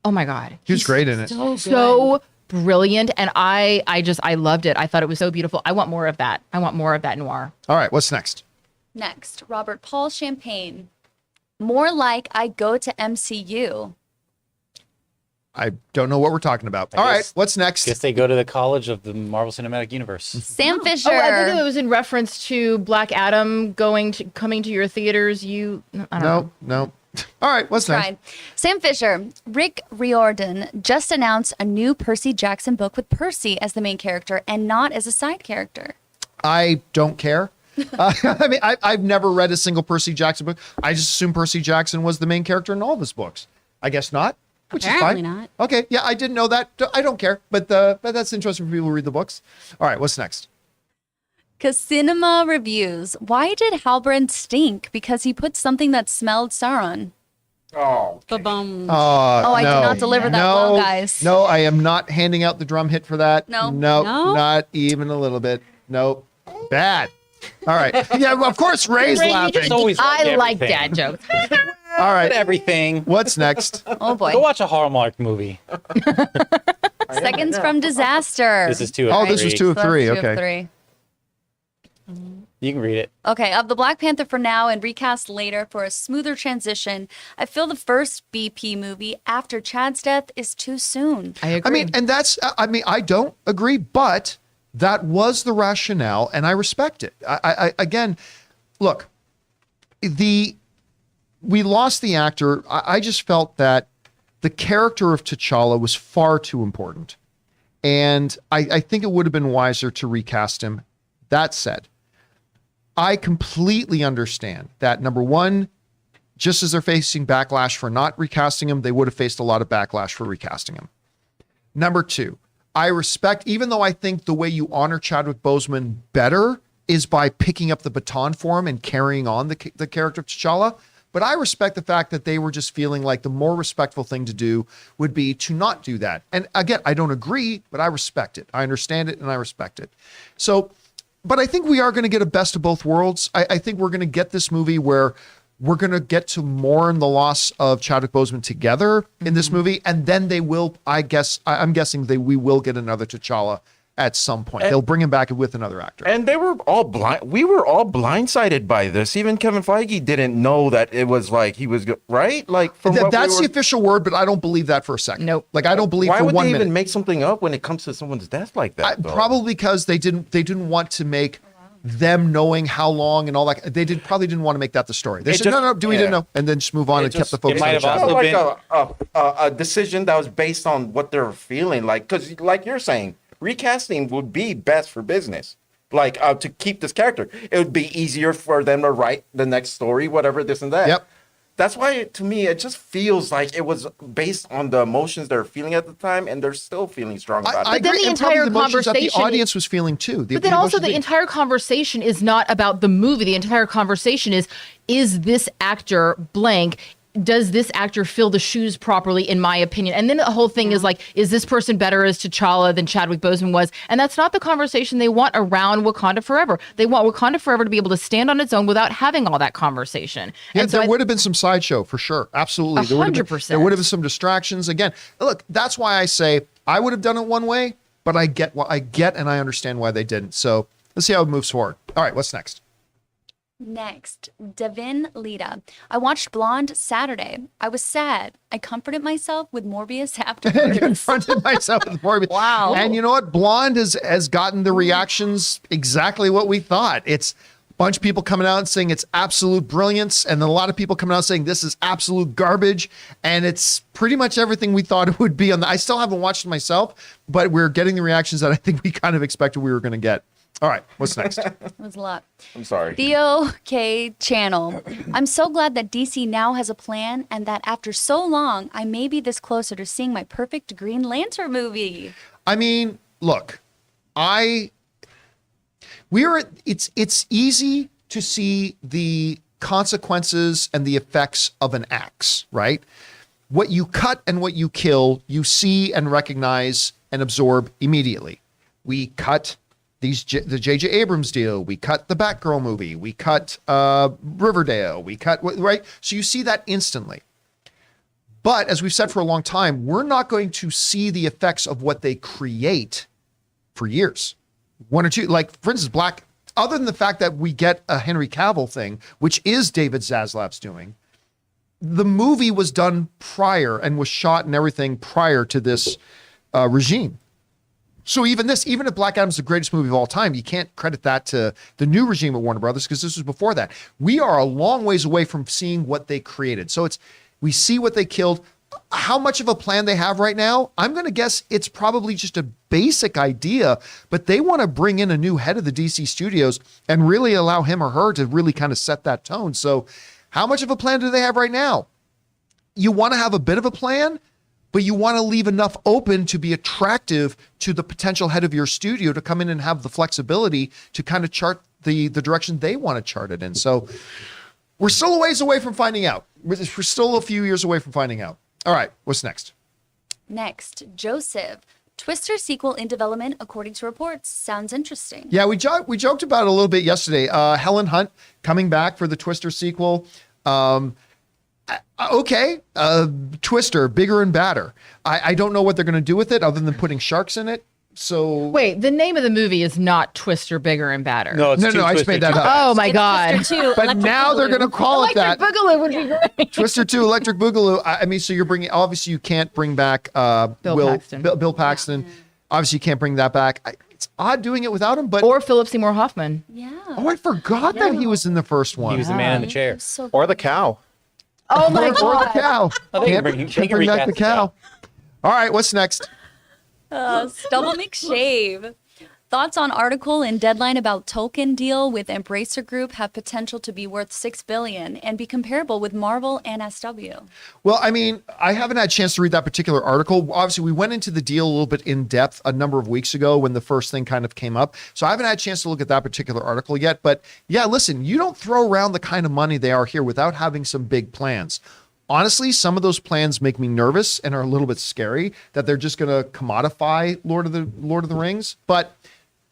oh my God. He was great in it. So brilliant. And I loved it. I thought it was so beautiful. I want more of that. I want more of that noir. All right, what's next? Next, Robert Paul Champagne. More like I go to MCU. I don't know what we're talking about. All right, what's next? Guess they go to the College of the Marvel Cinematic Universe. Sam Fisher. Oh, I think it was in reference to Black Adam coming to your theaters. I don't know. All right, what's next? Sam Fisher. Rick Riordan just announced a new Percy Jackson book with Percy as the main character and not as a side character. I don't care. I mean, I've never read a single Percy Jackson book. I just assume Percy Jackson was the main character in all of his books. I guess not. Which Apparently is fine. not. Okay, yeah, I didn't know that. I don't care, but that's interesting for people who read the books. All right, what's next? Cinema Reviews. Why did Halbrand stink? Because he put something that smelled Sauron. Oh. Ba-bum. I did not deliver that well, guys. No, I am not handing out the drum hit for that. No. Not even a little bit. Nope. Bad. All right. Yeah, well, of course Ray's Ray, you laughing. just always I like everything. dad jokes. All right. Everything. What's next? Oh boy. Go watch a Hallmark movie. Seconds from disaster. This is 2 of Oh, 3. this was 2 of So that's 3. two of Okay. three. You can read it. Okay, of the Black Panther for now and recast later for a smoother transition, I feel the first BP movie after Chad's death is too soon. I agree. I mean, and that's, I mean, I don't agree, but that was the rationale and I respect it. I again, look, we lost the actor. I just felt that the character of T'Challa was far too important. And I think it would have been wiser to recast him. That said, I completely understand that, number one, just as they're facing backlash for not recasting him, they would have faced a lot of backlash for recasting him. Number two, I respect, even though I think the way you honor Chadwick Boseman better is by picking up the baton for him and carrying on the character of T'Challa, but I respect the fact that they were just feeling like the more respectful thing to do would be to not do that. And again, I don't agree, but I respect it. I understand it and I respect it. So, but I think we are going to get a best of both worlds. I think we're going to get this movie where we're going to get to mourn the loss of Chadwick Boseman together in this movie. And then they will, I'm guessing we will get another T'Challa at some point. They'll bring him back with another actor. And they were all blind. We were all blindsided by this. Even Kevin Feige didn't know that it was like he was right. Like from That's the official word, but I don't believe that for a second. Nope. Like I don't believe Why for would 1 they minute. even make something up when it comes to someone's death like that? though? Probably because they didn't want to make them knowing how long and all that. They probably didn't want to make that the story. They It said, just- no, we didn't know. And then just move on and kept the focus might on the have Chadwick. also Like a decision that was based on what they're feeling. Like, because like you're saying, recasting would be best for business. Like to keep this character, it would be easier for them to write the next story, whatever, this and that. Yep. That's why, to me, it just feels like it was based on the emotions they're feeling at the time, and they're still feeling strong about I it. then agree, the and probably entire the emotions that the conversation- audience was feeling too. But then also emotions the they- entire conversation is not about the movie. The entire conversation is this actor blank? Does this actor fill the shoes properly, in my opinion? And then the whole thing is like, is this person better as T'Challa than Chadwick Boseman was? And that's not the conversation they want around Wakanda Forever. They want Wakanda Forever to be able to stand on its own without having all that conversation. Yeah, And so there would have been some sideshow for sure. Absolutely. There would have been- 100%. There would have been some distractions. Again, look, that's why I say I would have done it one way, but I get and I understand why they didn't. So let's see how it moves forward. All right, what's next? Next, Devin Lita. I watched Blonde Saturday. I was sad. I comforted myself with Morbius afterwards. Confronted myself with Morbius. Wow. And you know what? Blonde has gotten the reactions exactly what we thought. It's a bunch of people coming out and saying it's absolute brilliance, and then a lot of people coming out saying this is absolute garbage. And it's pretty much everything we thought it would be. I still haven't watched it myself, but we're getting the reactions that I think we kind of expected we were going to get. All right, what's next? It was a lot. I'm sorry. Theo K. Channel. I'm so glad that DC now has a plan and that after so long, I may be this closer to seeing my perfect Green Lantern movie. I mean, look, it's easy to see the consequences and the effects of an axe, right? What you cut and what you kill, you see and recognize and absorb immediately. We cut the J.J. Abrams deal. We cut the Batgirl movie. We cut Riverdale. We cut, right? So you see that instantly. But as we've said for a long time, we're not going to see the effects of what they create for years. One or two, like for instance, other than the fact that we get a Henry Cavill thing, which is David Zaslav's doing, the movie was done prior and was shot and everything prior to this regime. So even if Black Adam's the greatest movie of all time, you can't credit that to the new regime at Warner Brothers because this was before that. We are a long ways away from seeing what they created. So we see what they killed. How much of a plan they have right now? I'm going to guess it's probably just a basic idea, but they want to bring in a new head of the DC studios and really allow him or her to really kind of set that tone. So how much of a plan do they have right now? You want to have a bit of a plan, but you want to leave enough open to be attractive to the potential head of your studio to come in and have the flexibility to kind of chart the direction they want to chart it in. So we're still a ways away from finding out. We're still a few years away from finding out. All right, what's next? Next, Joseph. Twister sequel in development, according to reports. Sounds interesting. Yeah, we joked about it a little bit yesterday. Helen Hunt coming back for the Twister sequel. Okay, Twister, bigger and badder. I don't know what they're going to do with it other than putting sharks in it. So Wait, the name of the movie is not Twister, Bigger and Badder. No, it's no, two I just Twister made that Twister. up. Oh my It's God. Twister 2, But Electric now they're Boogaloo. going to call it that. Boogaloo would be great. Twister 2 Electric Boogaloo. I mean, so you're bringing, obviously you can't bring back Paxton. Bill Paxton. Obviously you can't bring that back. It's odd doing it without him, but Or Philip Seymour Hoffman. Yeah. oh, I forgot that he was in the first one. He was the man in the chair. So Or the cow. Oh my Or the God. cow. Oh, they can Can't bring- can't they can bring back the recast the cow. cow. All right, what's next? Stubble McShave. Thoughts on article in Deadline about token deal with Embracer Group have potential to be worth $6 billion and be comparable with Marvel and SW. Well, I mean, I haven't had a chance to read that particular article. Obviously, we went into the deal a little bit in depth a number of weeks ago when the first thing kind of came up. So I haven't had a chance to look at that particular article yet. But yeah, listen, you don't throw around the kind of money they are here without having some big plans. Honestly, some of those plans make me nervous and are a little bit scary that they're just going to commodify Lord of the Rings. But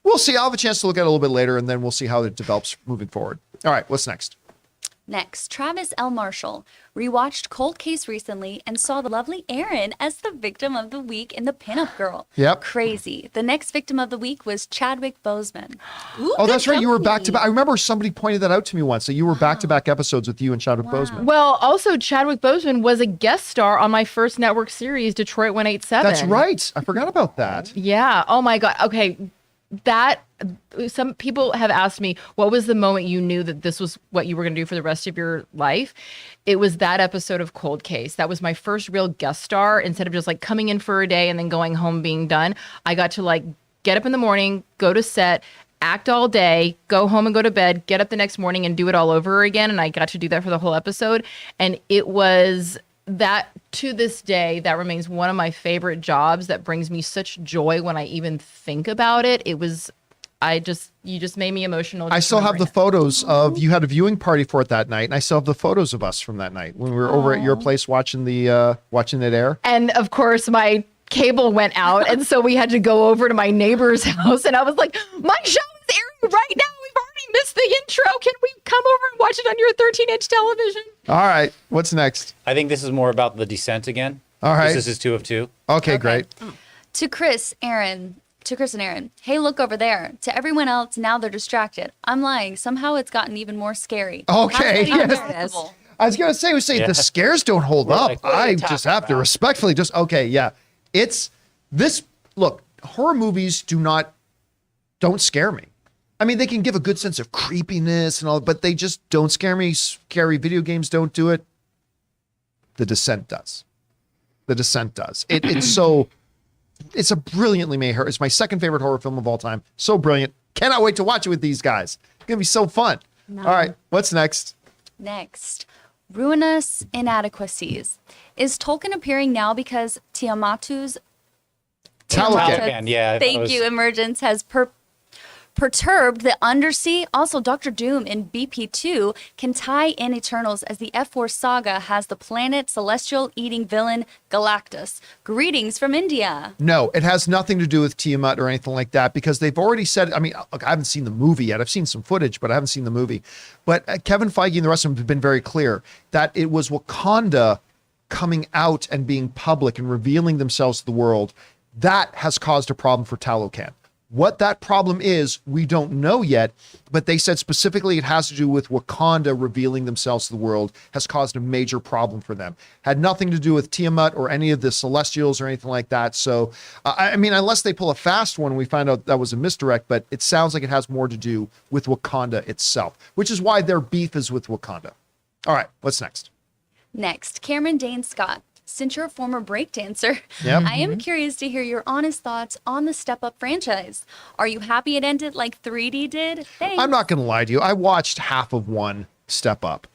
we'll see. I'll have a chance to look at it a little bit later, and then we'll see how it develops moving forward. All right, what's next? Next, Travis L. Marshall rewatched Cold Case recently and saw the lovely Erin as the victim of the week in The Pinup Girl. Yep. Crazy. The next victim of the week was Chadwick Boseman. Ooh, Oh, that's good right. You were back to company. back. I remember somebody pointed that out to me once, that you were back to back episodes with you and Chadwick Boseman. Well, also Chadwick Boseman was a guest star on my first network series, Detroit 187. That's right. I forgot about that. Yeah. Oh my God. Okay. That some people have asked me, what was the moment you knew that this was what you were going to do for the rest of your life? It was that episode of Cold Case. That was my first real guest star. Instead of just like coming in for a day and then going home being done, I got to like get up in the morning, go to set, act all day, go home and go to bed, get up the next morning and do it all over again. And I got to do that for the whole episode. And it was that, to this day, that remains one of my favorite jobs that brings me such joy when I even think about it. It was, you just made me emotional. I just still have the remembering it. photos of, you had a viewing party for it that night, and I still have the photos of us from that night when we were over at your place watching watching it air. And of course, my cable went out. And so we had to go over to my neighbor's house. And I was like, my show is airing right now. We've already missed the intro. Can we come over and watch it on your 13-inch television? All right, what's next? I think this is more about the descent again. All right. This is 2 of 2. Okay, great. To Chris and Aaron, hey, look over there. To everyone else, now they're distracted. I'm lying. Somehow it's gotten even more scary. Okay, How is that even yes. possible? I was gonna say, Yeah. the scares don't hold We're up. like, what are I you just talking have to about? respectfully just okay, yeah. It's this. Look, horror movies don't scare me. I mean, they can give a good sense of creepiness and all, but they just don't scare me. Scary video games don't do it. The Descent does. The Descent does. It's a brilliantly made horror. It's my second favorite horror film of all time. So brilliant. Cannot wait to watch it with these guys. It's gonna be so fun. All right, what's next? Next, ruinous inadequacies. Is Tolkien appearing now because Tiamatu's Talocan. Yeah, I thought it thank was- you emergence has perturbed the undersea? Also, Doctor Doom in BP2 can tie in Eternals as the F4 saga has the planet celestial eating villain Galactus. Greetings from India. No, it has nothing to do with Tiamat or anything like that because they've already said, I mean, look, I haven't seen the movie yet. I've seen some footage, but I haven't seen the movie. But Kevin Feige and the rest of them have been very clear that it was Wakanda coming out and being public and revealing themselves to the world. That has caused a problem for Talocan. What that problem is, we don't know yet, but they said specifically it has to do with Wakanda revealing themselves to the world has caused a major problem for them. Had nothing to do with Tiamat or any of the Celestials or anything like that. So, I mean, unless they pull a fast one, we find out that was a misdirect, but it sounds like it has more to do with Wakanda itself, which is why their beef is with Wakanda. All right, what's next? Next, Cameron Dane Scott. Since you're a former breakdancer, Yep. I am curious to hear your honest thoughts on the Step Up franchise. Are you happy it ended like 3D did? Thanks. I'm not going to lie to you. I watched half of one Step Up.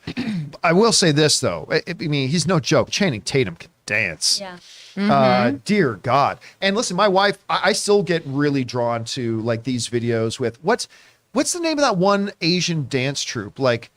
I will say this, though. I mean, he's no joke. Channing Tatum can dance. Yeah. Dear God. And listen, my wife, I still get really drawn to like these videos with what's the name of that one Asian dance troupe? Like,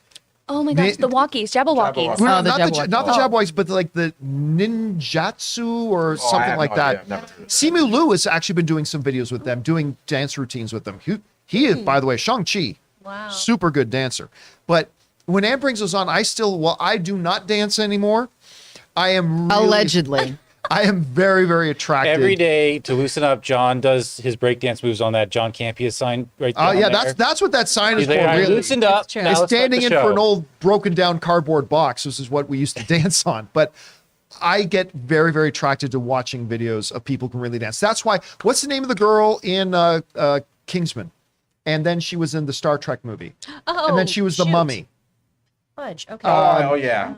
Oh my gosh, the walkies, Jabberwockies. Jabberwockies. Oh, the Jabberwockies. Not the Jabberwockies, but like the ninjatsu or something have like no that. idea. I've never heard of Simu Liu has actually been doing some videos with them, doing dance routines with them. He is, by the way, Shang-Chi. Wow. Super good dancer. But when Ann brings those on, I do not dance anymore. I am really, Allegedly. I am very, very attracted. Every day to loosen up, John does his breakdance moves on that John Campea sign right there. Yeah, that's what that sign is He's like, for. "All right, Really. loosened up. true. Now It's let's start standing the in show." for an old broken down cardboard box. This is what we used to dance on. But I get very, very attracted to watching videos of people who can really dance. That's why, what's the name of the girl in Kingsman? And then she was in the Star Trek movie. Oh, And then she was the shoot. mummy. Fudge. Okay. Oh yeah.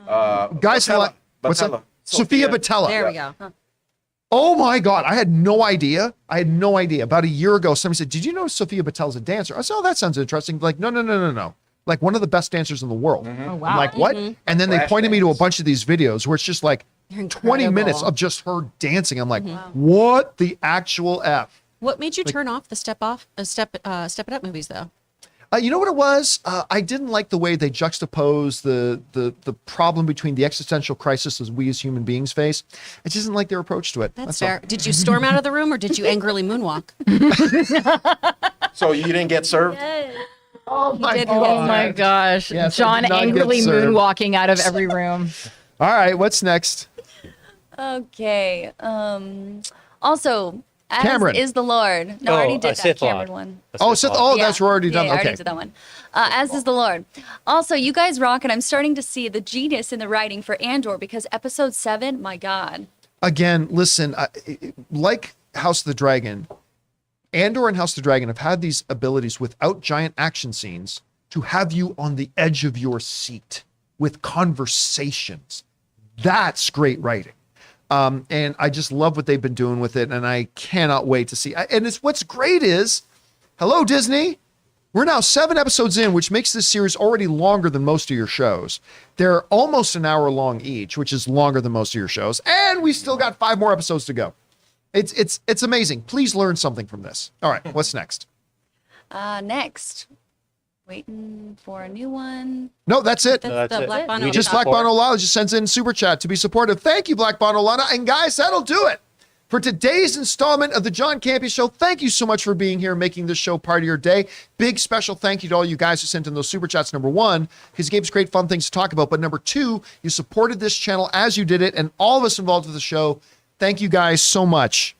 Guys, Batella. what's that? Batella. Sophia Batella. there we go. Huh. Oh my God. I had no idea. About a year ago, somebody said, "Did you know Sophia Batella's a dancer?" I said, "Oh, that sounds interesting." Like, no. Like one of the best dancers in the world. Oh, wow. I'm like, what? And then they Flash pointed me to a dance. bunch of these videos where it's just like 20 Incredible. minutes of just her dancing. I'm like, what the actual F? What made you turn off the Step It Up movies though? You know what it was? I didn't like the way they juxtapose the problem between the existential crisis as we as human beings face. I just didn't like their approach to it. That's all. fair. Did you storm out of the room or did you angrily moonwalk? So you didn't get served? Oh my did God. Oh my gosh. Yes, I John did not get angrily served. moonwalking out of every room. All right, what's next? Okay. Also, as Cameron. is the Lord. No, I already did that Sith Lord. Cameron one. Oh, Sith, that's already done. Yeah, I Okay. already did that one. As is the Lord. Also, you guys rock, and I'm starting to see the genius in the writing for Andor because episode 7, my God. Again, listen, like House of the Dragon, Andor and House of the Dragon have had these abilities without giant action scenes to have you on the edge of your seat with conversations. That's great writing. And I just love what they've been doing with it. And I cannot wait to see. And what's great is, hello, Disney. We're now 7 episodes in, which makes this series already longer than most of your shows. They're almost an hour long each, which is longer than most of your shows. And we still got 5 more episodes to go. It's amazing. Please learn something from this. All right, what's next? Next. Waiting for a new one. No, that's it. That's that's the it. Black Bond. We Just support. Black Bond Olala just sends in super chat to be supportive. Thank you, Black Bond Olala. And guys, that'll do it for today's installment of the John Campea Show. Thank you so much for being here, making this show part of your day. Big special thank you to all you guys who sent in those super chats. Number 1, because you gave us great fun things to talk about. But number 2, you supported this channel as you did it, and all of us involved with the show. Thank you guys so much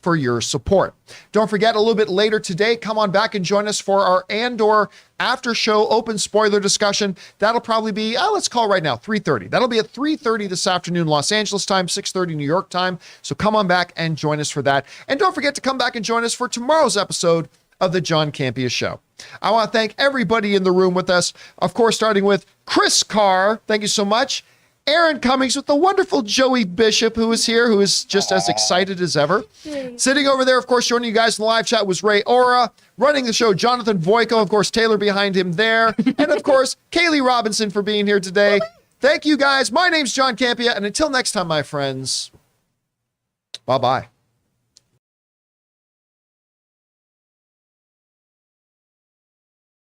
for your support. Don't forget, a little bit later today, come on back and join us for our Andor after show open spoiler discussion. That'll probably be, let's call right now, 3:30. That'll be at 3:30 this afternoon, Los Angeles time, 6:30 New York time. So come on back and join us for that. And don't forget to come back and join us for tomorrow's episode of the John Campea Show. I want to thank everybody in the room with us. Of course, starting with Chris Carr. Thank you so much. Aaron Cummings with the wonderful Joey Bishop, who is here, who is just as excited as ever. Sitting over there, of course, joining you guys in the live chat was Ray Ora. Running the show, Jonathan Voico, of course, Taylor behind him there. And of course, Kaylee Robinson for being here today. Thank you guys. My name's John Campea. And until next time, my friends, bye-bye.